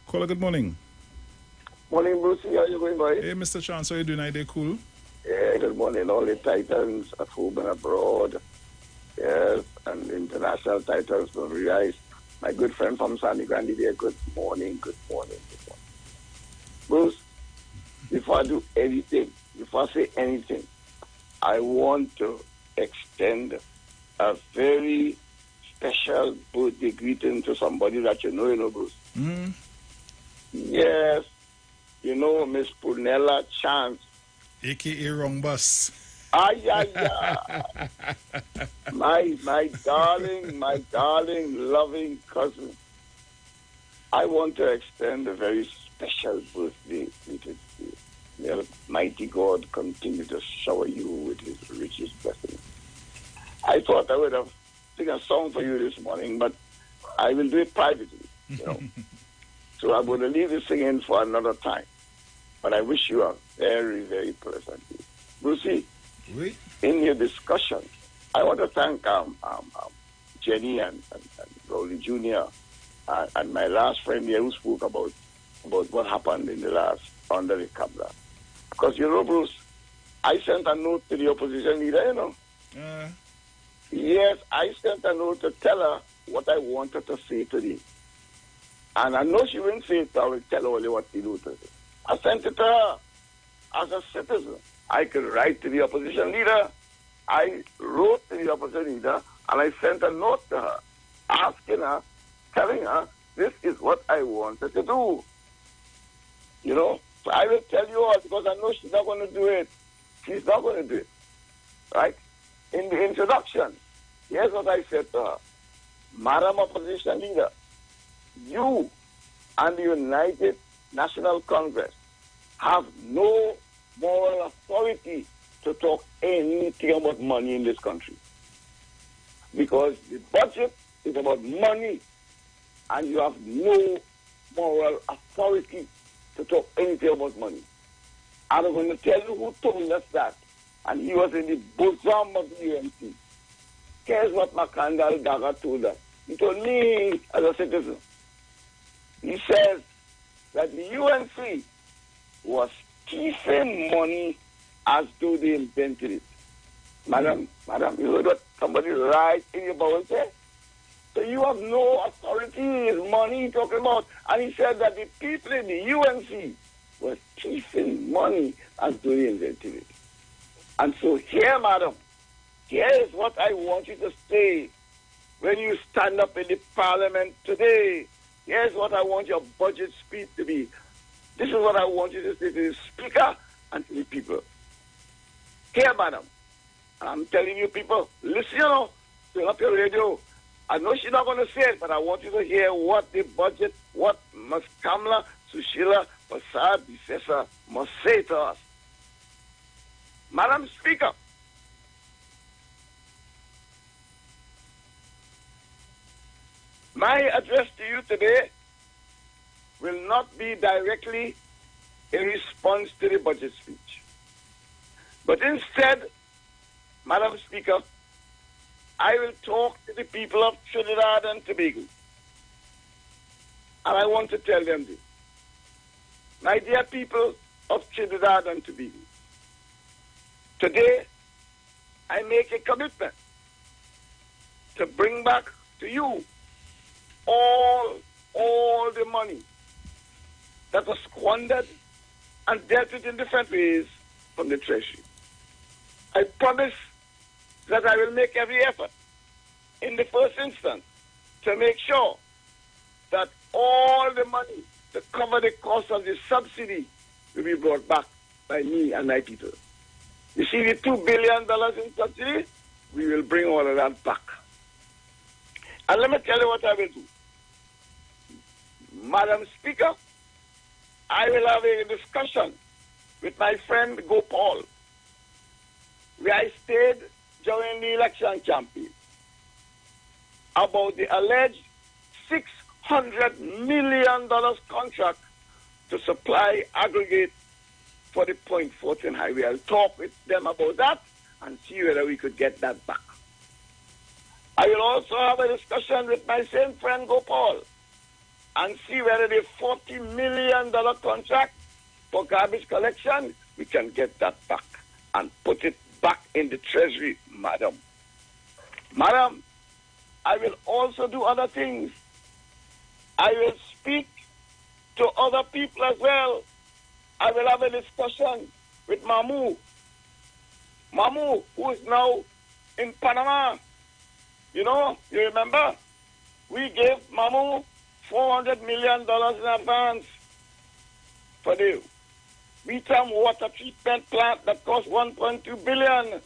Caller, good morning. Morning, Brucey. How you going, boy? Hey, Mr. Chance, how you doing? Are they cool? Yeah, good morning. All the Titans at home and abroad. Yes, and the international Titans don't realize. My good friend from Sandy Grande there, good morning. Bruce, before I do anything, before I say anything, I want to extend a very special birthday greeting to somebody that you know, Bruce. Mm-hmm. Yes, you know Miss Punella Chance. A.K.A. Wrong Bus. My darling, loving cousin. I want to extend a very special birthday greeting to you. May mighty God continue to shower you with his richest blessings. I thought I would have sing a song for you this morning, but I will do it privately, you know. So I'm going to leave the singing for another time. But I wish you a very, very pleasant day. Brucey, oui. In your discussion, I want to thank Jenny and Rowley Jr. And my last friend here who spoke about what happened in the last under the Kabla. Because, you know, Bruce, I sent a note to the opposition leader, you know. Yes, I sent a note to tell her what I wanted to say today. And I know she wouldn't say it, I will tell her only what to do today. I sent it to her as a citizen. I could write to the opposition leader. I wrote to the opposition leader, and I sent a note to her, asking her, telling her, this is what I wanted to do. You know? So I will tell you all, because I know she's not going to do it. She's not going to do it. Right? In the introduction, here's what I said to her. Madam Opposition Leader, you and the United National Congress have no moral authority to talk anything about money in this country. Because the budget is about money, and you have no moral authority to talk anything about money. I'm going to tell you who told us that, and he was in the bosom of the UNC. Here's what Makandal Daga told us. He told me as a citizen. He says that the UNC was thieving money as though they invented it. Madam, you heard what somebody right in your bowel said? So you have no authority, it's money you're talking about. And he said that the people in the UNC were thieving money as though they invented it. And so here, madam, here is what I want you to say when you stand up in the parliament today. Here's what I want your budget speech to be. This is what I want you to say to the speaker and to the people. Here, madam, I'm telling you people, listen, you know, turn up your radio. I know she's not going to say it, but I want you to hear what the budget, what Ms. Kamla Sushila Prasad Bisesa must say to us. Madam Speaker, my address to you today will not be directly in response to the budget speech. But instead, Madam Speaker, I will talk to the people of Trinidad and Tobago. And I want to tell them this. My dear people of Trinidad and Tobago, today I make a commitment to bring back to you all the money that was squandered and dealt with in different ways from the Treasury. I promise that I will make every effort in the first instance to make sure that all the money to cover the cost of the subsidy will be brought back by me and my people. You see the $2 billion in subsidy, we will bring all of that back. And let me tell you what I will do. Madam Speaker, I will have a discussion with my friend Gopal, where I stayed during the election campaign, about the alleged $600 million contract to supply aggregate for the Point Fortin Highway. I'll talk with them about that and see whether we could get that back. I will also have a discussion with my same friend Gopal and see whether the $40 million contract for garbage collection, we can get that back and put it back in the Treasury, madam. Madam, I will also do other things. I will speak to other people as well. I will have a discussion with Mamu. Mamu, who is now in Panama. You know, you remember? We gave Mamu $400 million in advance for the Vitam water treatment plant that cost $1.2 billion.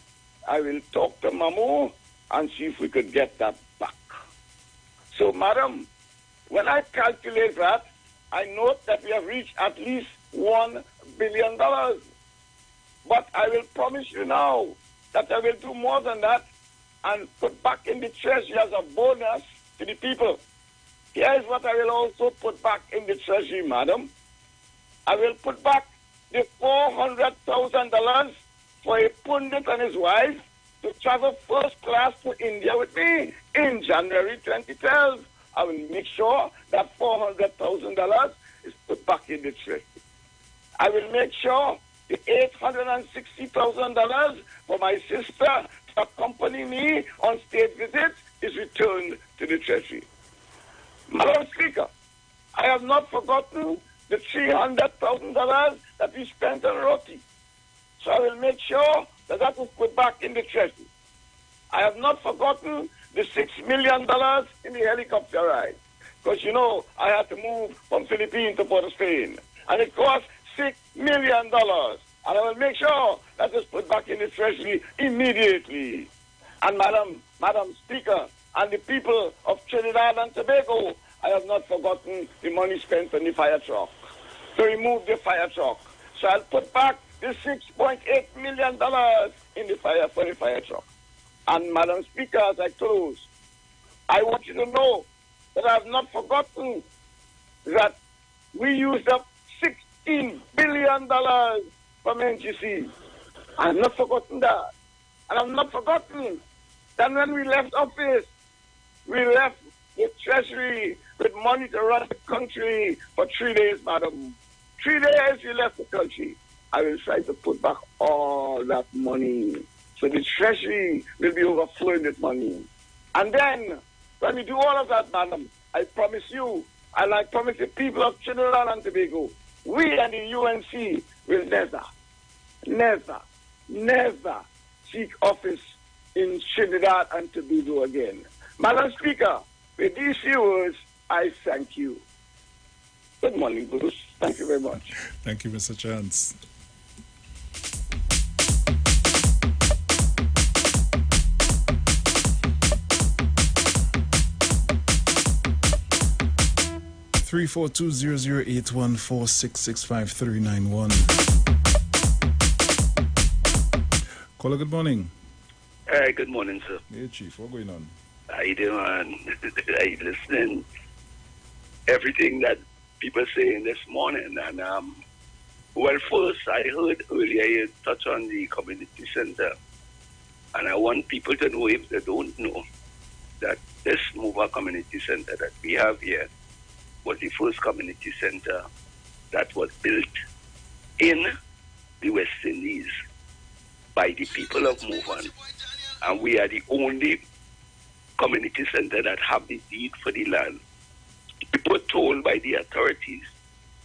I will talk to Mamu and see if we could get that back. So, madam, when I calculate that, I note that we have reached at least $1 billion. But I will promise you now that I will do more than that, and put back in the treasury as a bonus to the people. Here is what I will also put back in the treasury, madam. I will put back the $400,000 for a pundit and his wife to travel first class to India with me in January 2012. I will make sure that $400,000 is put back in the treasury. I will make sure the $860,000 for my sister to accompany me on state visits is returned to the treasury. Madam Speaker, I have not forgotten the $300,000 that we spent on roti. So I will make sure that that is put back in the treasury. I have not forgotten the $6 million in the helicopter ride. Because, you know, I had to move from Philippines to Port of Spain. And it cost $6 million. And I will make sure that is put back in the treasury immediately. And Madam Speaker, and the people of Trinidad and Tobago, I have not forgotten the money spent on the fire truck, to remove the fire truck. So I'll put back the $6.8 million in the fire for the fire truck. And Madam Speaker, as I close, I want you to know that I have not forgotten that we used up $16 billion from NGC. I have not forgotten that. And I have not forgotten that when we left office, we left the treasury with money to run the country for 3 days, madam. 3 days we left the country. I will try to put back all that money. So the treasury will be overflowing with money. And then, when we do all of that, madam, I promise you, and I promise the people of Trinidad and Tobago, we and the UNC will never seek office in Trinidad and Tobago again. Madam Speaker, with these few words, I thank you. Good morning, Bruce. Thank you very much. Thank you, Mr. Chance. Three 342-00814665391. Caller, good morning. Hey, good morning, sir. Hey, Chief, what's going on? How you doing? Are you listening? Everything that people saying this morning, and well, first I heard earlier you touch on the community center, and I want people to know, if they don't know, that this Mova Community Center that we have here was the first community center that was built in the West Indies by the people of Movan, and we are the only community center that have the deed for the land. We were told by the authorities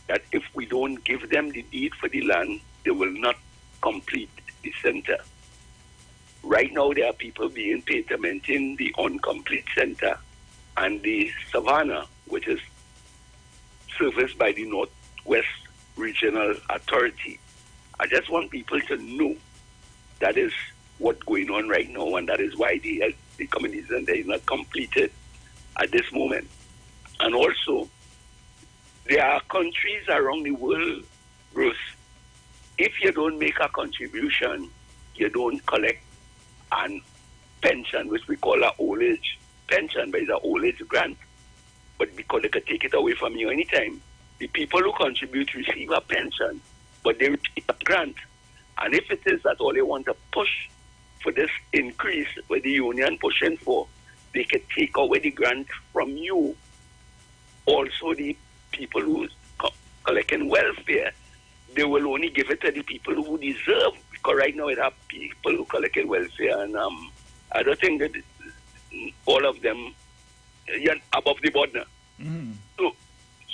that if we don't give them the deed for the land, they will not complete the center. Right now, there are people being paid to maintain the incomplete center, and the Savannah, which is serviced by the Northwest Regional Authority. I just want people to know that is what's going on right now, and that is why the community center is not completed at this moment. And also, there are countries around the world, Bruce, if you don't make a contribution, you don't collect an pension, which we call an old age pension, but it's an old age grant. But because they can take it away from you anytime, the people who contribute receive a pension, but they receive a grant. And if it is that all they want to push for this increase, where the union pushing for, they can take away the grant from you. Also, the people who collecting welfare, they will only give it to the people who deserve, because right now it have people who collecting welfare, and I don't think that all of them are above the border. Mm-hmm.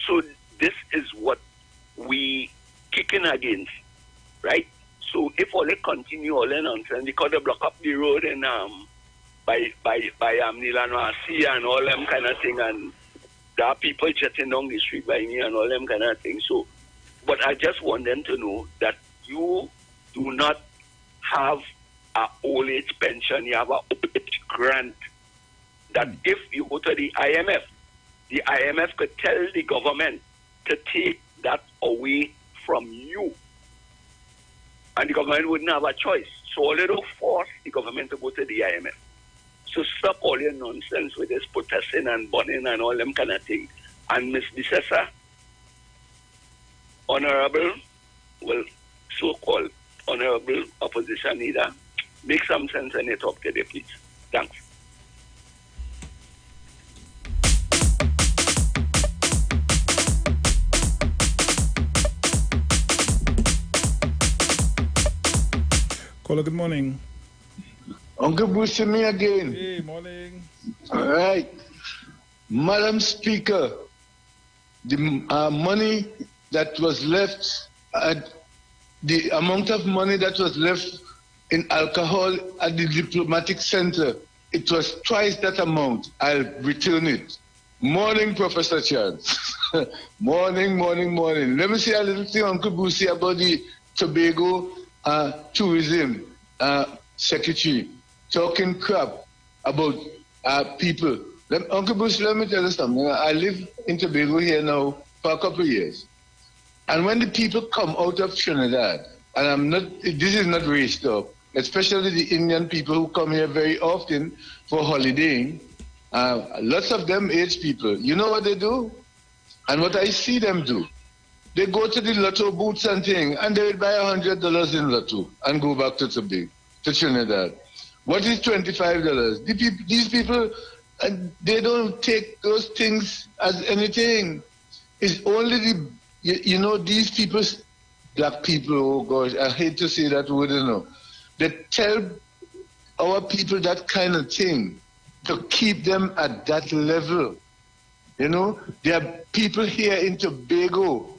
So this is what we kicking against, right? So if all they continue all in nonsense, because they block up the road and by Nilano Sea and all them kind of thing, and there are people jetting down the street by me and all them kind of things. So, but I just want them to know that you do not have an old age pension, you have an old age grant. That if you go to the IMF could tell the government to take that away from you. And the government wouldn't have a choice. So all they don't force the government to go to the IMF. So stop all your nonsense with this protesting and burning and all them kind of things. And Miss Dissessa, honorable, well, so-called honorable opposition leader, make some sense when you talk today, please. Thanks. Caller, good morning. Uncle Bruce, me again. Hey, morning. All right. Madam Speaker, the money that was left, the amount of money that was left in alcohol at the diplomatic center, it was twice that amount. I'll return it. Morning, Professor Chance. morning. Let me say a little thing, Uncle Bruce, about the Tobago tourism secretary talking crap about people. Uncle Bruce, let me tell you something. I live in Tobago here now for a couple of years. And when the people come out of Trinidad, and this is not race talk, especially the Indian people who come here very often for holidaying, lots of them age people. You know what they do? And what I see them do? They go to the lotto booths and thing, and they will buy $100 in lotto and go back to Trinidad. What is $25? These people, they don't take those things as anything. It's only these people, black people, oh gosh, I hate to say that word, they tell our people that kind of thing to keep them at that level. There are people here in Tobago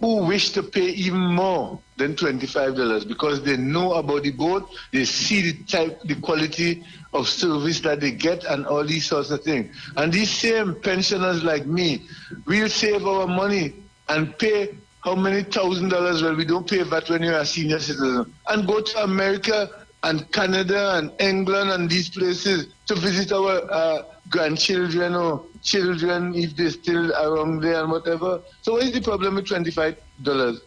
who wish to pay even more than $25 because they know about the boat, they see the quality of service that they get and all these sorts of things. And these same pensioners like me, we'll save our money and pay how many $1,000? Well, we don't pay that when you're a senior citizen. And go to America and Canada and England and these places to visit our grandchildren or children if they're still around there and whatever. So what is the problem with $25?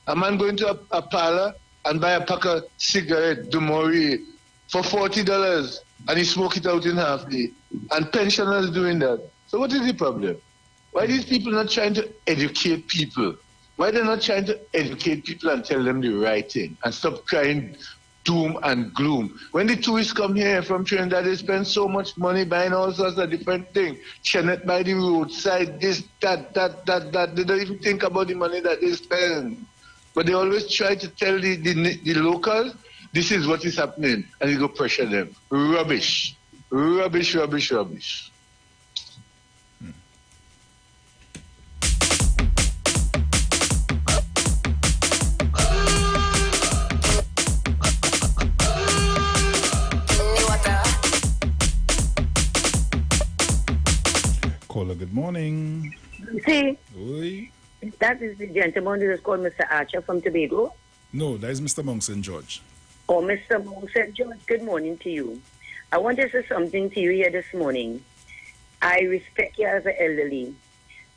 A man going to a parlor and buy a pack of cigarette, Dumori, for $40 and he smoke it out in half day. And pensioners doing that. So what is the problem? Why are these people not trying to educate people? Why they're not trying to educate people and tell them the right thing and stop crying doom and gloom? When the tourists come here from Trinidad, they spend so much money buying all sorts of different things. Chenet by the roadside, this, that. They don't even think about the money that they spend. But they always try to tell the locals, this is what is happening, and you go pressure them. Rubbish. Caller, good morning. See, Oi. that is the gentleman who is called Mr. Archer from Tobago. No, that is Mr. Monk St. George. Oh, Mr. Monk St. George, good morning to you. I want to say something to you here this morning. I respect you as an elderly.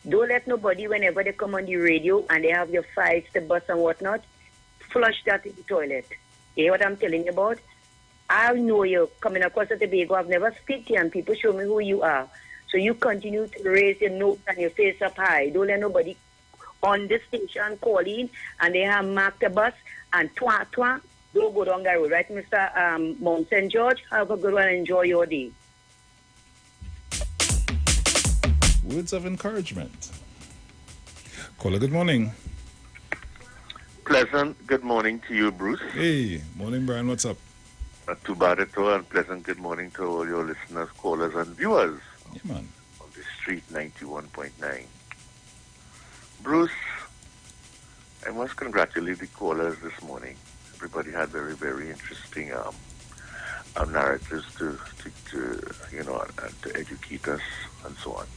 Don't let nobody, whenever they come on the radio and they have your fights, the bus and whatnot, flush that in the toilet. You hear what I'm telling you about? I know you coming across the Tobago. I've never speak to you and people show me who you are. So you continue to raise your nose and your face up high. Don't let nobody on the station call in and they have marked the bus and twat. Don't go down that road. Right, Mr. Mount St. George? Have a good one and enjoy your day. Words of encouragement. Caller, good morning. Pleasant good morning to you, Bruce. Hey, morning, Brian. What's up? Not too bad at all, and pleasant good morning to all your listeners, callers, and viewers. Yeah, man. On the Street 91.9. Bruce, I must congratulate the callers this morning. Everybody had very, very interesting narratives to educate us and so on.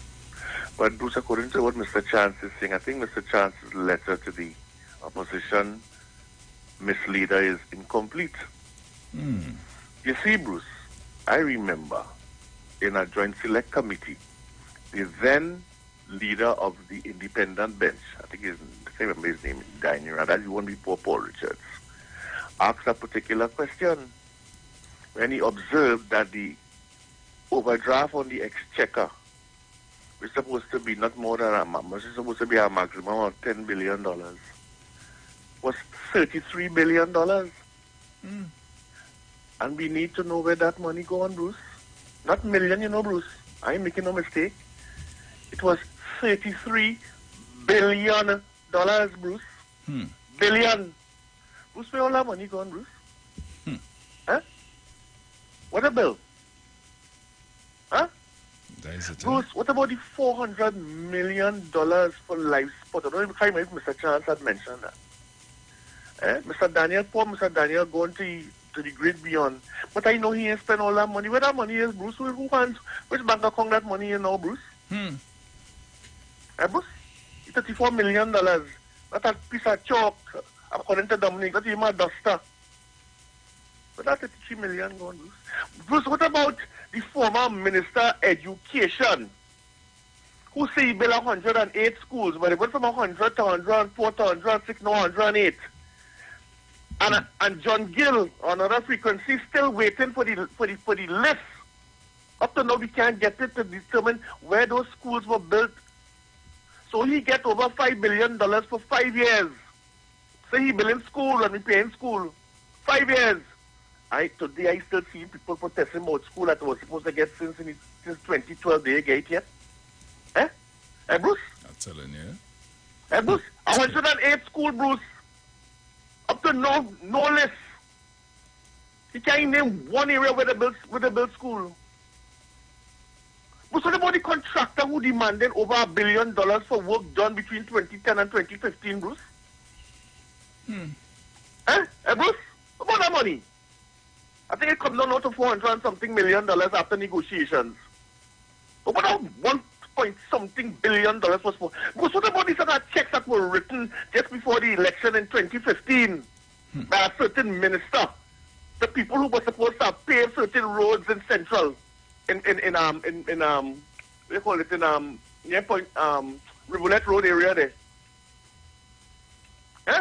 But Bruce, according to what Mr. Chance is saying, I think Mr. Chance's letter to the opposition misleader is incomplete. You see, Bruce, I remember in a joint select committee, the then leader of the independent bench, I can't remember his name, Daniel, and that is one before Paul Richards, asked a particular question. when he observed that the overdraft on the exchequer was supposed to be not more than was supposed to be a maximum of $10 billion, was $33 billion. And we need to know where that money go on, Bruce. Not million, you know, Bruce. I ain't making no mistake. It was $33 billion, Bruce. Billion. Bruce, where all that money gone, Bruce? Huh? What a bill? Huh? Bruce, what about the $400 million for life support? I don't even know if Mr. Chance had mentioned that. Mr. Daniel, poor Mr. Daniel going to the great beyond. But I know he ain't spent all that money. Where that money is, Bruce? Which bank account that money in now, Bruce? Bruce? $34 million. That's a piece of chalk, according to Dominic. That's even a duster. But that's $33 million going, Bruce. Bruce, what about the former Minister Education, who say he built 108 schools, but it went from 100 to 104 to 106, now 108. And John Gill on another frequency still waiting for the list. Up to now we can't get it to determine where those schools were built. So he get over $5 billion for 5 years. So he building school and we paying school. 5 years. Today I still see people protesting about school that was supposed to get since 2012 they get it yet. Bruce? I'm telling you. Bruce, 108 school, Bruce. Up to no list. He can't name one area where they built school. But what about the contractor who demanded over $1 billion for work done between 2010 and 2015, Bruce? Bruce? What about that money? I think it comes down to $400 and something million after negotiations. But what about 1 point something billion was for? Bruce, what about these other checks that were written just before the election in 2015 by a certain minister? The people who were supposed to pave certain roads in Central, what do you call it, near Point, Rivulet Road area there.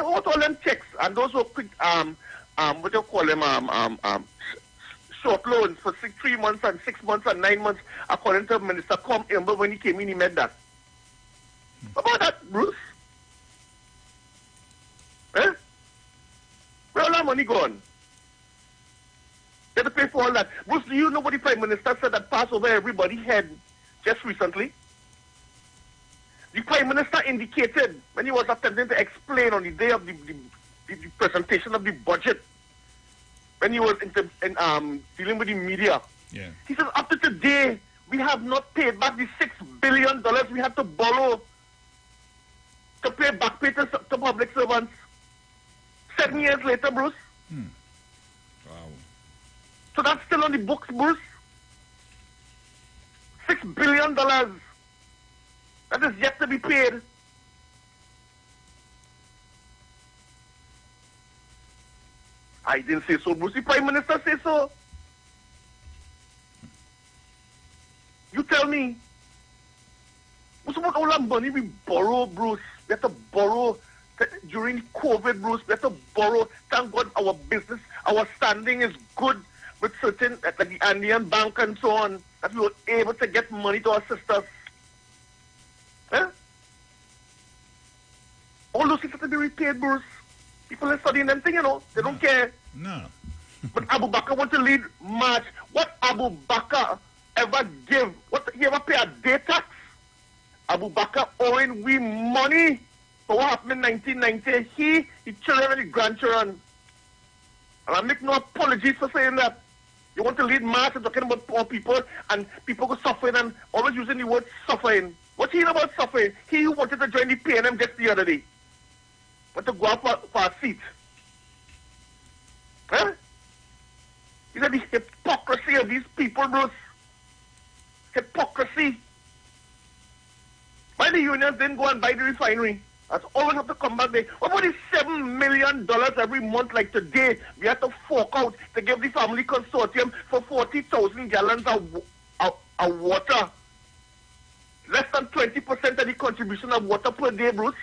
What all them checks? And those were quick, what do you call them, short loans for 3 months and 6 months and 9 months, according to Minister Remember when he came in, he made that. What about that, Bruce? Where all that money gone? They had to pay for all that. Bruce, do you know what the Prime Minister said that passed over everybody's head just recently? The Prime Minister indicated when he was attempting to explain on the day of the presentation of the budget, when he was dealing with the media, he said, up to today, we have not paid back the $6 billion we had to borrow to pay back pay to public servants. 7 years later, Bruce. Wow. So that's still on the books, Bruce. $6 billion. That is yet to be paid. I didn't say so, Bruce. The Prime Minister said so. You tell me. What's about all that money we borrow, Bruce? We have to borrow during COVID, Bruce. We have to borrow. Thank God our business, our standing is good with certain, like the Andean Bank and so on, that we were able to get money to our sisters. All those things have to be repaid, Bruce. People are studying them thing, you know. They don't care. No. But Abu Bakr want to lead March. What Abu Bakr ever give? What he ever pay a day tax? Abu Bakr owing we money for what happened in 1990. He, his children and his grandchildren. And I make no apologies for saying that. You want to lead March and talking about poor people and people who suffering and always using the word suffering. What's he about suffering? He who wanted to join the PNM just the other day. Want to go up for a seat. You know the hypocrisy of these people, Bruce. Hypocrisy. Why the unions didn't go and buy the refinery? That's always have to come back there. What about the $7 million every month like today we have to fork out to give the family consortium for 40,000 gallons of water? Less than 20% of the contribution of water per day, Bruce.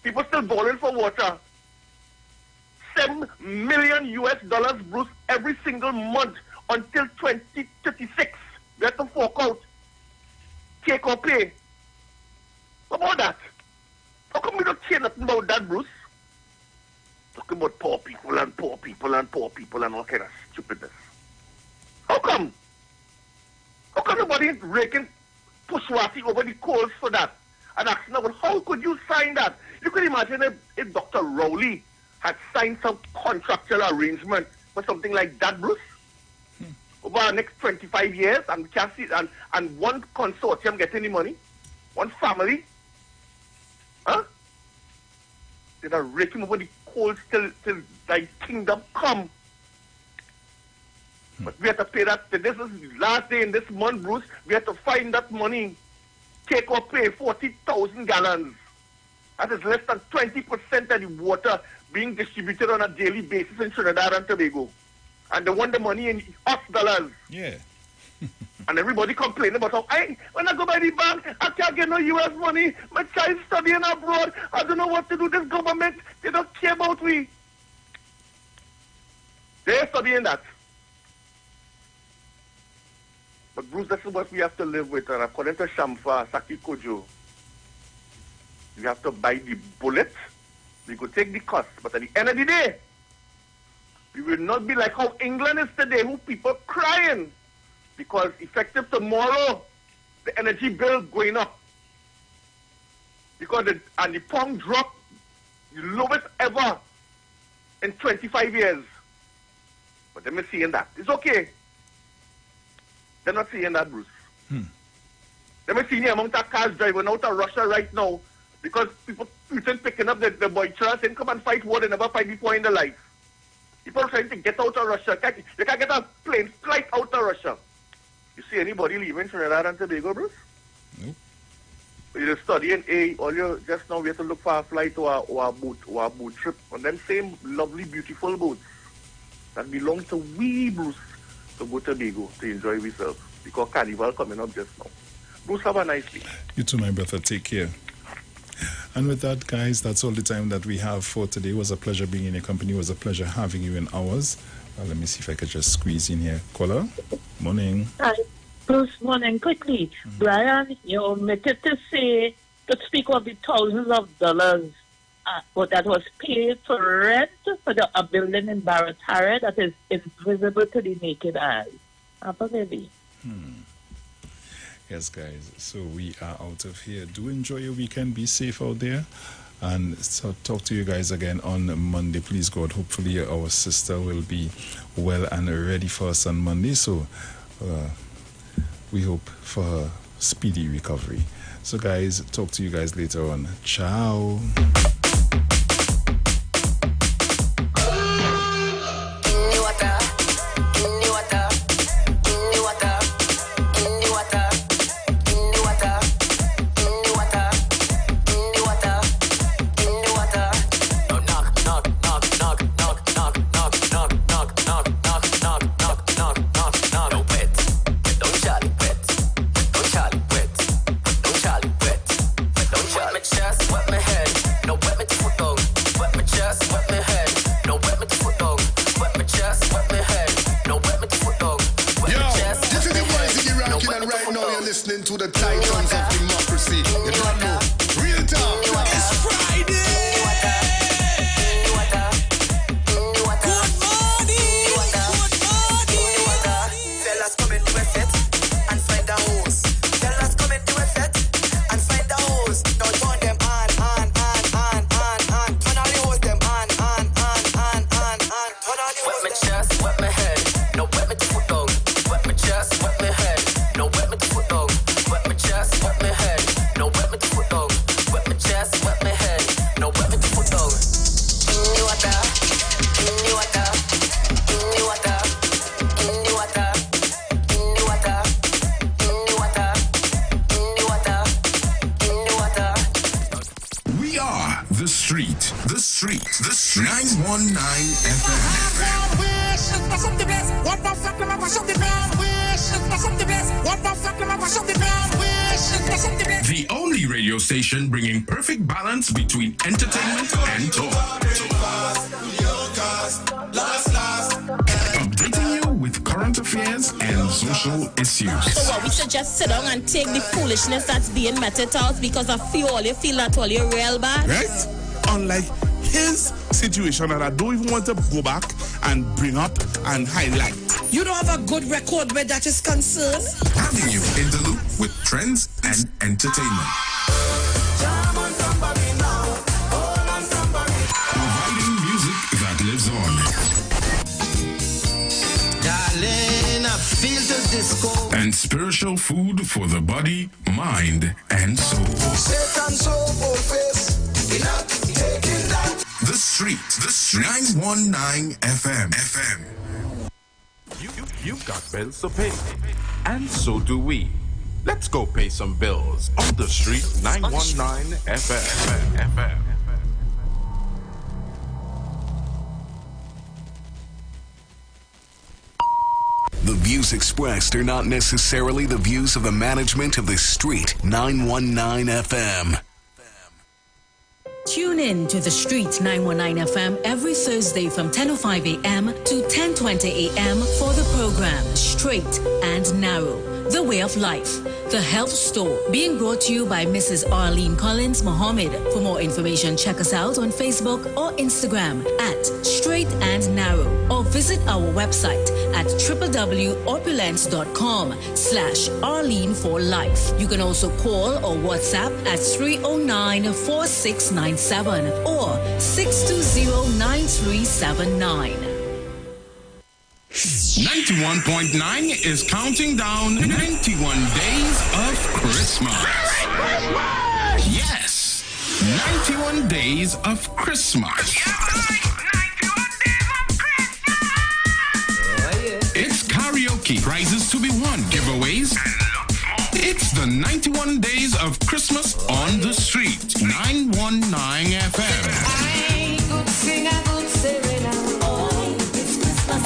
People still boiling for water. $7 million US, Bruce, every single month until 2036. We have to fork out, take or pay. What about that? How come we don't care nothing about that, Bruce? Talking about poor people and poor people and poor people and all kind of stupidness. How come? How come nobody is raking Pushwati over the coals for that? And asking, well, how could you sign that? You could imagine if Dr. Rowley had signed some contractual arrangement for something like that, Bruce, over the next 25 years, and we can't see, and one consortium getting the money, one family, huh? They are raking over the coals till thy kingdom come. But we have to pay that. This is the last day in this month, Bruce. We have to find that money. Take or pay 40,000 gallons. That is less than 20% of the water being distributed on a daily basis in Trinidad and Tobago. And they want the money in US dollars. Yeah. And everybody complaining about how, when I go by the bank, I can't get no US money. My child's studying abroad. I don't know what to do. This government, they don't care about we. They're studying that. But Bruce, this is what we have to live with. And according to Shamfa Saki Kojo, you have to buy the bullet. We could take the cost. But at the end of the day, we will not be like how England is today, who people crying. Because effective tomorrow, the energy bill going up. Because the pound drop, the lowest ever in 25 years. But they're not seeing that. It's okay. They're not seeing that, Bruce. They're not seeing the amount of cars driving out of Russia right now because Putin picking up the boy saying, come and fight war they never fight before in their life. People are trying to get out of Russia. They can't get a plane flight out of Russia. You see anybody leaving Trinidad and Tobago, Bruce? Nope. You're studying just now we have to look for a flight or a boat trip on them same lovely, beautiful boats that belong to we, Bruce, to go to Tobago to enjoy ourselves because Carnival coming up just now. Bruce, have a nice day. You too, my brother. Take care. And with that, guys, that's all the time that we have for today. It was a pleasure being in your company. It was a pleasure having you in ours. Let me see if I could just squeeze in here. Caller, morning. Hi, Bruce, morning. Quickly, Brian, you omitted to speak of the thousands of dollars that was paid for rent for a building in Barrett Harriet that is invisible to the naked eye. Maybe. Yes, guys. So we are out of here. Do enjoy your weekend. Be safe out there. And so talk to you guys again on Monday. Please God, hopefully our sister will be well and ready for us on Monday. So we hope for her speedy recovery. So guys, talk to you guys later on. Ciao. Listening to the titans of democracy. You don't know. Real talk. It's Friday. Good morning. Tell us come into effect and find the hose. Tell us come into effect and find the hose. Don't turn them on. Turn all the hose them on. Turn all the hose. Wet my chest, wet my head. No, wet me to foot down. Wet my chest, wet my head. No, wet me to foot down. Wet my chest, wet my head. No, wet me to foot down. Wet my chest, wet my head. No, wet me to foot down. In the water, in the water, in the water, in the water, in the water, in the water, in the water, in the water. We are the street. 919 FM. The only radio station bringing perfect balance between entertainment and talk. Updating you with current affairs and social issues. So what, we should just sit down and take the foolishness that's being meted out because of you feel that all you're real bad? Right? Unlike his situation that I don't even want to go back and bring up and highlight. You don't have a good record where that is concerned? Having you in the loop with trends and entertainment. Providing music that lives on. Darling, I feel the disco. And spiritual food for the body, mind, and soul. Satan soul face. Enough taking that. The Street. 919 FM. You've got bills to pay, and so do we. Let's go pay some bills on The Street 919 FM. The views expressed are not necessarily the views of the management of The Street 919 FM. Tune in to The Street 919 FM every Thursday from 10:05 a.m. to 10:20 a.m. for the program Straight and Narrow, The Way of Life, The Health Store, being brought to you by Mrs. Arlene Collins Mohammed. For more information, check us out on Facebook or Instagram at Straight and Narrow, or visit our website at www.opulence.com/Arlene for Life. You can also call or WhatsApp at 309-4697 or 620-9379. 91.9 is counting down 91 days of Christmas. Yes, 91 days of Christmas. It's karaoke, prizes to be won, giveaways. It's the 91 days of Christmas on the Street. 919 FM. I could sing, I could say right now. Oh, it's Christmas.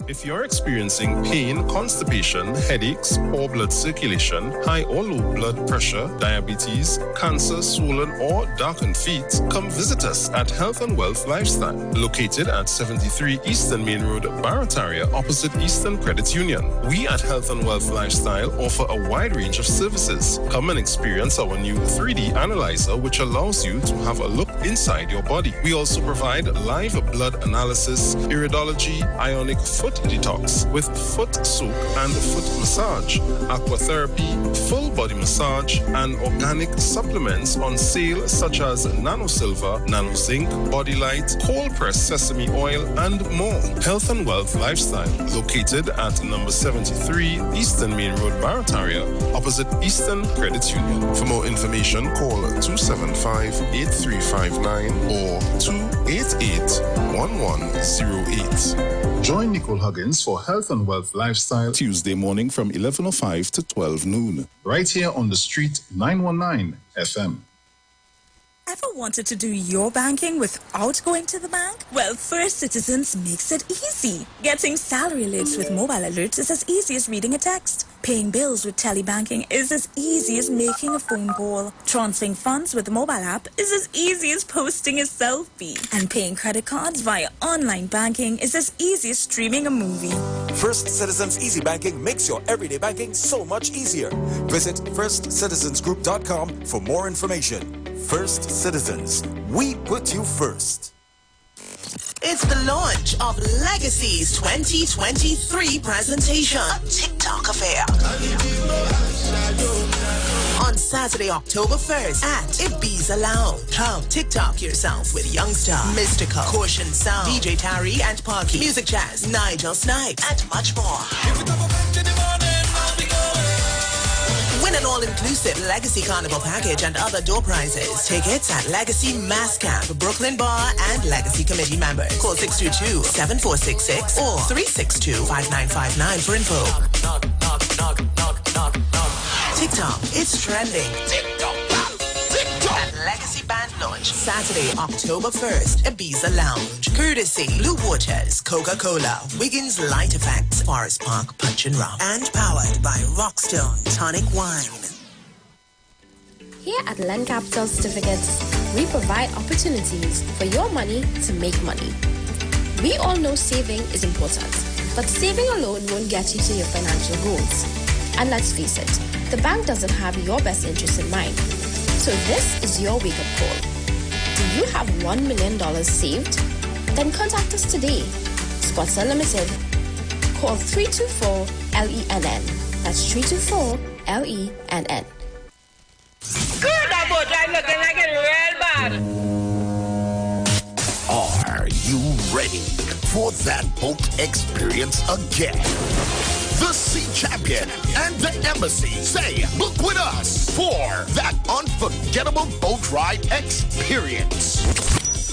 If you're experiencing pain, constipation, headaches, poor blood circulation, high or low blood pressure, diabetes, cancer, swollen or darkened feet, come visit us at Health and Wealth Lifestyle, located at 73 Eastern Main Road, Barataria, opposite Eastern Credit Union. We at Health and Wealth Lifestyle offer a wide range of services. Come and experience our new 3D analyzer, which allows you to have a look inside your body. We also provide live blood analysis, iridology, ionic foot detox with foot soak and foot massage, aquatherapy, full body massage, and organic supplements on sale such as Nano Silver, Nano Zinc, Body Light, cold pressed sesame oil, and more. Health and Wealth Lifestyle, located at number 73 Eastern Main Road, Barataria, opposite Eastern Credit Union. For more information, call 275-8359 or 288-1108. Join Nicole Huggins for Health and Wealth Lifestyle Tuesday morning from 11:05 to 12 noon, right here on the Street 919 FM. Ever wanted to do your banking without going to the bank? Well, First Citizens makes it easy. Getting salary alerts with mobile alerts is as easy as reading a text. Paying bills with telebanking is as easy as making a phone call. Transferring funds with the mobile app is as easy as posting a selfie. And paying credit cards via online banking is as easy as streaming a movie. First Citizens Easy Banking makes your everyday banking so much easier. Visit firstcitizensgroup.com for more information. First Citizens, we put you first. It's the launch of Legacy's 2023 presentation, A TikTok Affair. On Saturday, October 1st at Ibiza Lounge. Come TikTok yourself with Youngster, Mystical, Caution Sound, DJ Tari and Parky, Music Jazz, Nigel Snipes, and much more. Win an all-inclusive Legacy Carnival package and other door prizes. Tickets at Legacy Mass Camp, Brooklyn Bar, and Legacy Committee members. Call 622-7466 or 362-5959 for info. TikTok, it's trending. TikTok. At Legacy Band Launch, Saturday, October 1st, Ibiza Lounge. Courtesy, Blue Waters, Coca-Cola, Wiggins Light Effects, Forest Park Punch and Rum. And powered by Rockstone Tonic Wine. Here at Lend Capital Certificates, we provide opportunities for your money to make money. We all know saving is important, but saving alone won't get you to your financial goals. And let's face it, the bank doesn't have your best interest in mind. So this is your wake-up call. Do you have $1 million saved? Then contact us today. Spots Unlimited. Call 324-LENN. That's 324-LENN. Good about I'm looking like it real bad. Are you ready for that boat experience again? The Sea Champion and the Embassy say, book with us for that unforgettable boat ride experience.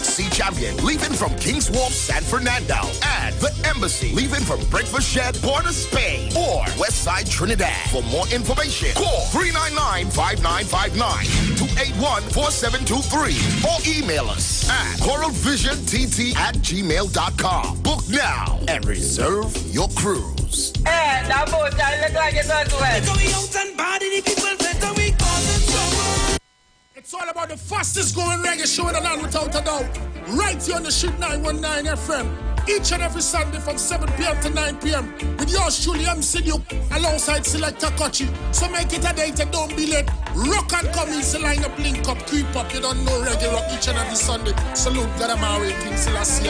Sea Champion leaving from King's Wharf, San Fernando, and the Embassy leaving from Breakfast Shed, Port of Spain, or Westside Trinidad. For more information, call 399-5959, 281-4723, or email us at coralvisiontT@gmail.com. Book now and reserve your cruise. Hey, that boat, I look like it as well. It's all about the fastest growing reggae show in the land without a doubt. Right here on the Street 919 FM. Each and every Sunday from 7 p.m. to 9 p.m. With yours truly, MC Duke, alongside Selector Kochi. So make it a date and don't be late. Rock and come in, line up, link up, creep up. You don't know reggae rock each and every Sunday. Salute God Amari, King Selassie.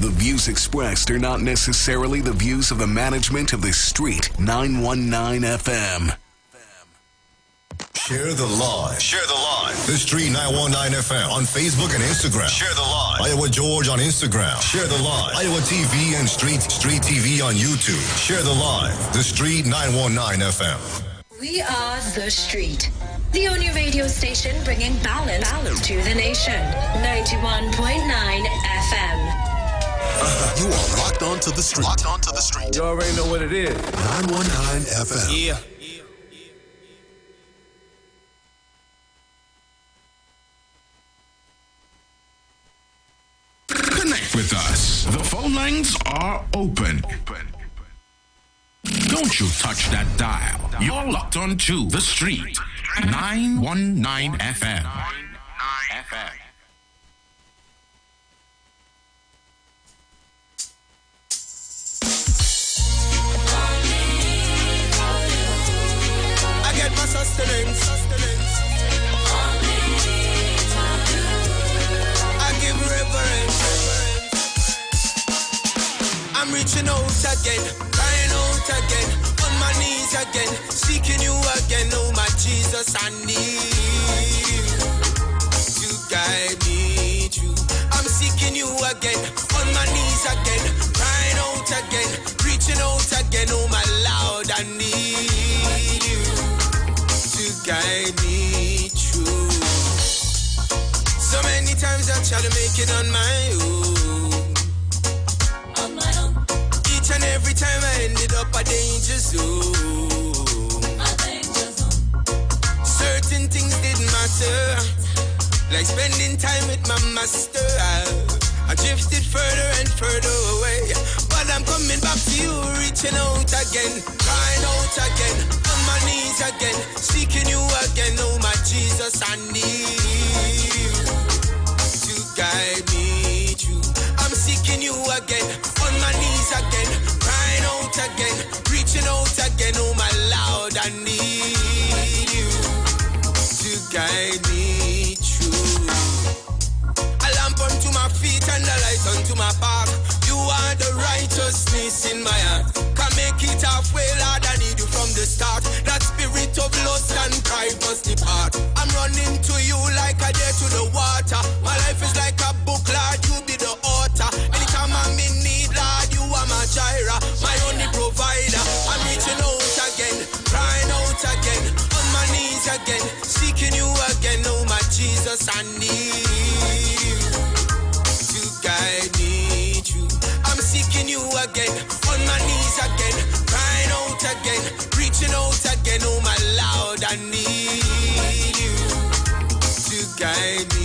The views expressed are not necessarily the views of the management of the Street 919 FM. Share the live. Share the live. The Street 919 FM on Facebook and Instagram. Share the live. Iowa George on Instagram. Share the live. Iowa TV and Street TV on YouTube. Share the live. The Street 919 FM. We are The Street, the only radio station bringing balance to the nation. 91.9 FM. You are locked onto the street. Locked onto the street. You already know what it is. 919 FM. Yeah. Connect with us. The phone lines are open. Don't you touch that dial. You're locked on to The Street 919 FM. Sustenance. I give reverence. I'm reaching out again, crying out again, on my knees again, seeking you again. Oh my Jesus, I need you to guide me through. I'm seeking you again, on my knees again, crying out again, reaching out again. Oh my Lord, I need you to guide me through. So many times I try to make it on my own. Each and every time I ended up a danger zone. Certain things didn't matter, like spending time with my master. I drifted further and further away, but I'm coming back to you, reaching out again, crying out again, on my knees again, seeking you again. Oh my Jesus, I need you to guide me through. I'm seeking you again, on my knees again, crying out again, reaching out again. Oh my Lord, I need you to guide me through. A lamp unto my feet and a light unto my path. You are the righteousness in my heart. Can make it halfway, Lord, I need you from the start. That spirit of lust and pride must depart. I'm running to you like a deer to the water. My life is like a book, Lord, you be the author. Anytime I'm in need, Lord, you are my Jireh, my only provider. I'm reaching out again, crying out again, on my knees again, seeking you again. Oh my Jesus, I need you to guide me through. I'm seeking you again, on my knees again, crying out again, reaching out again. Oh my Lord, I need you to guide me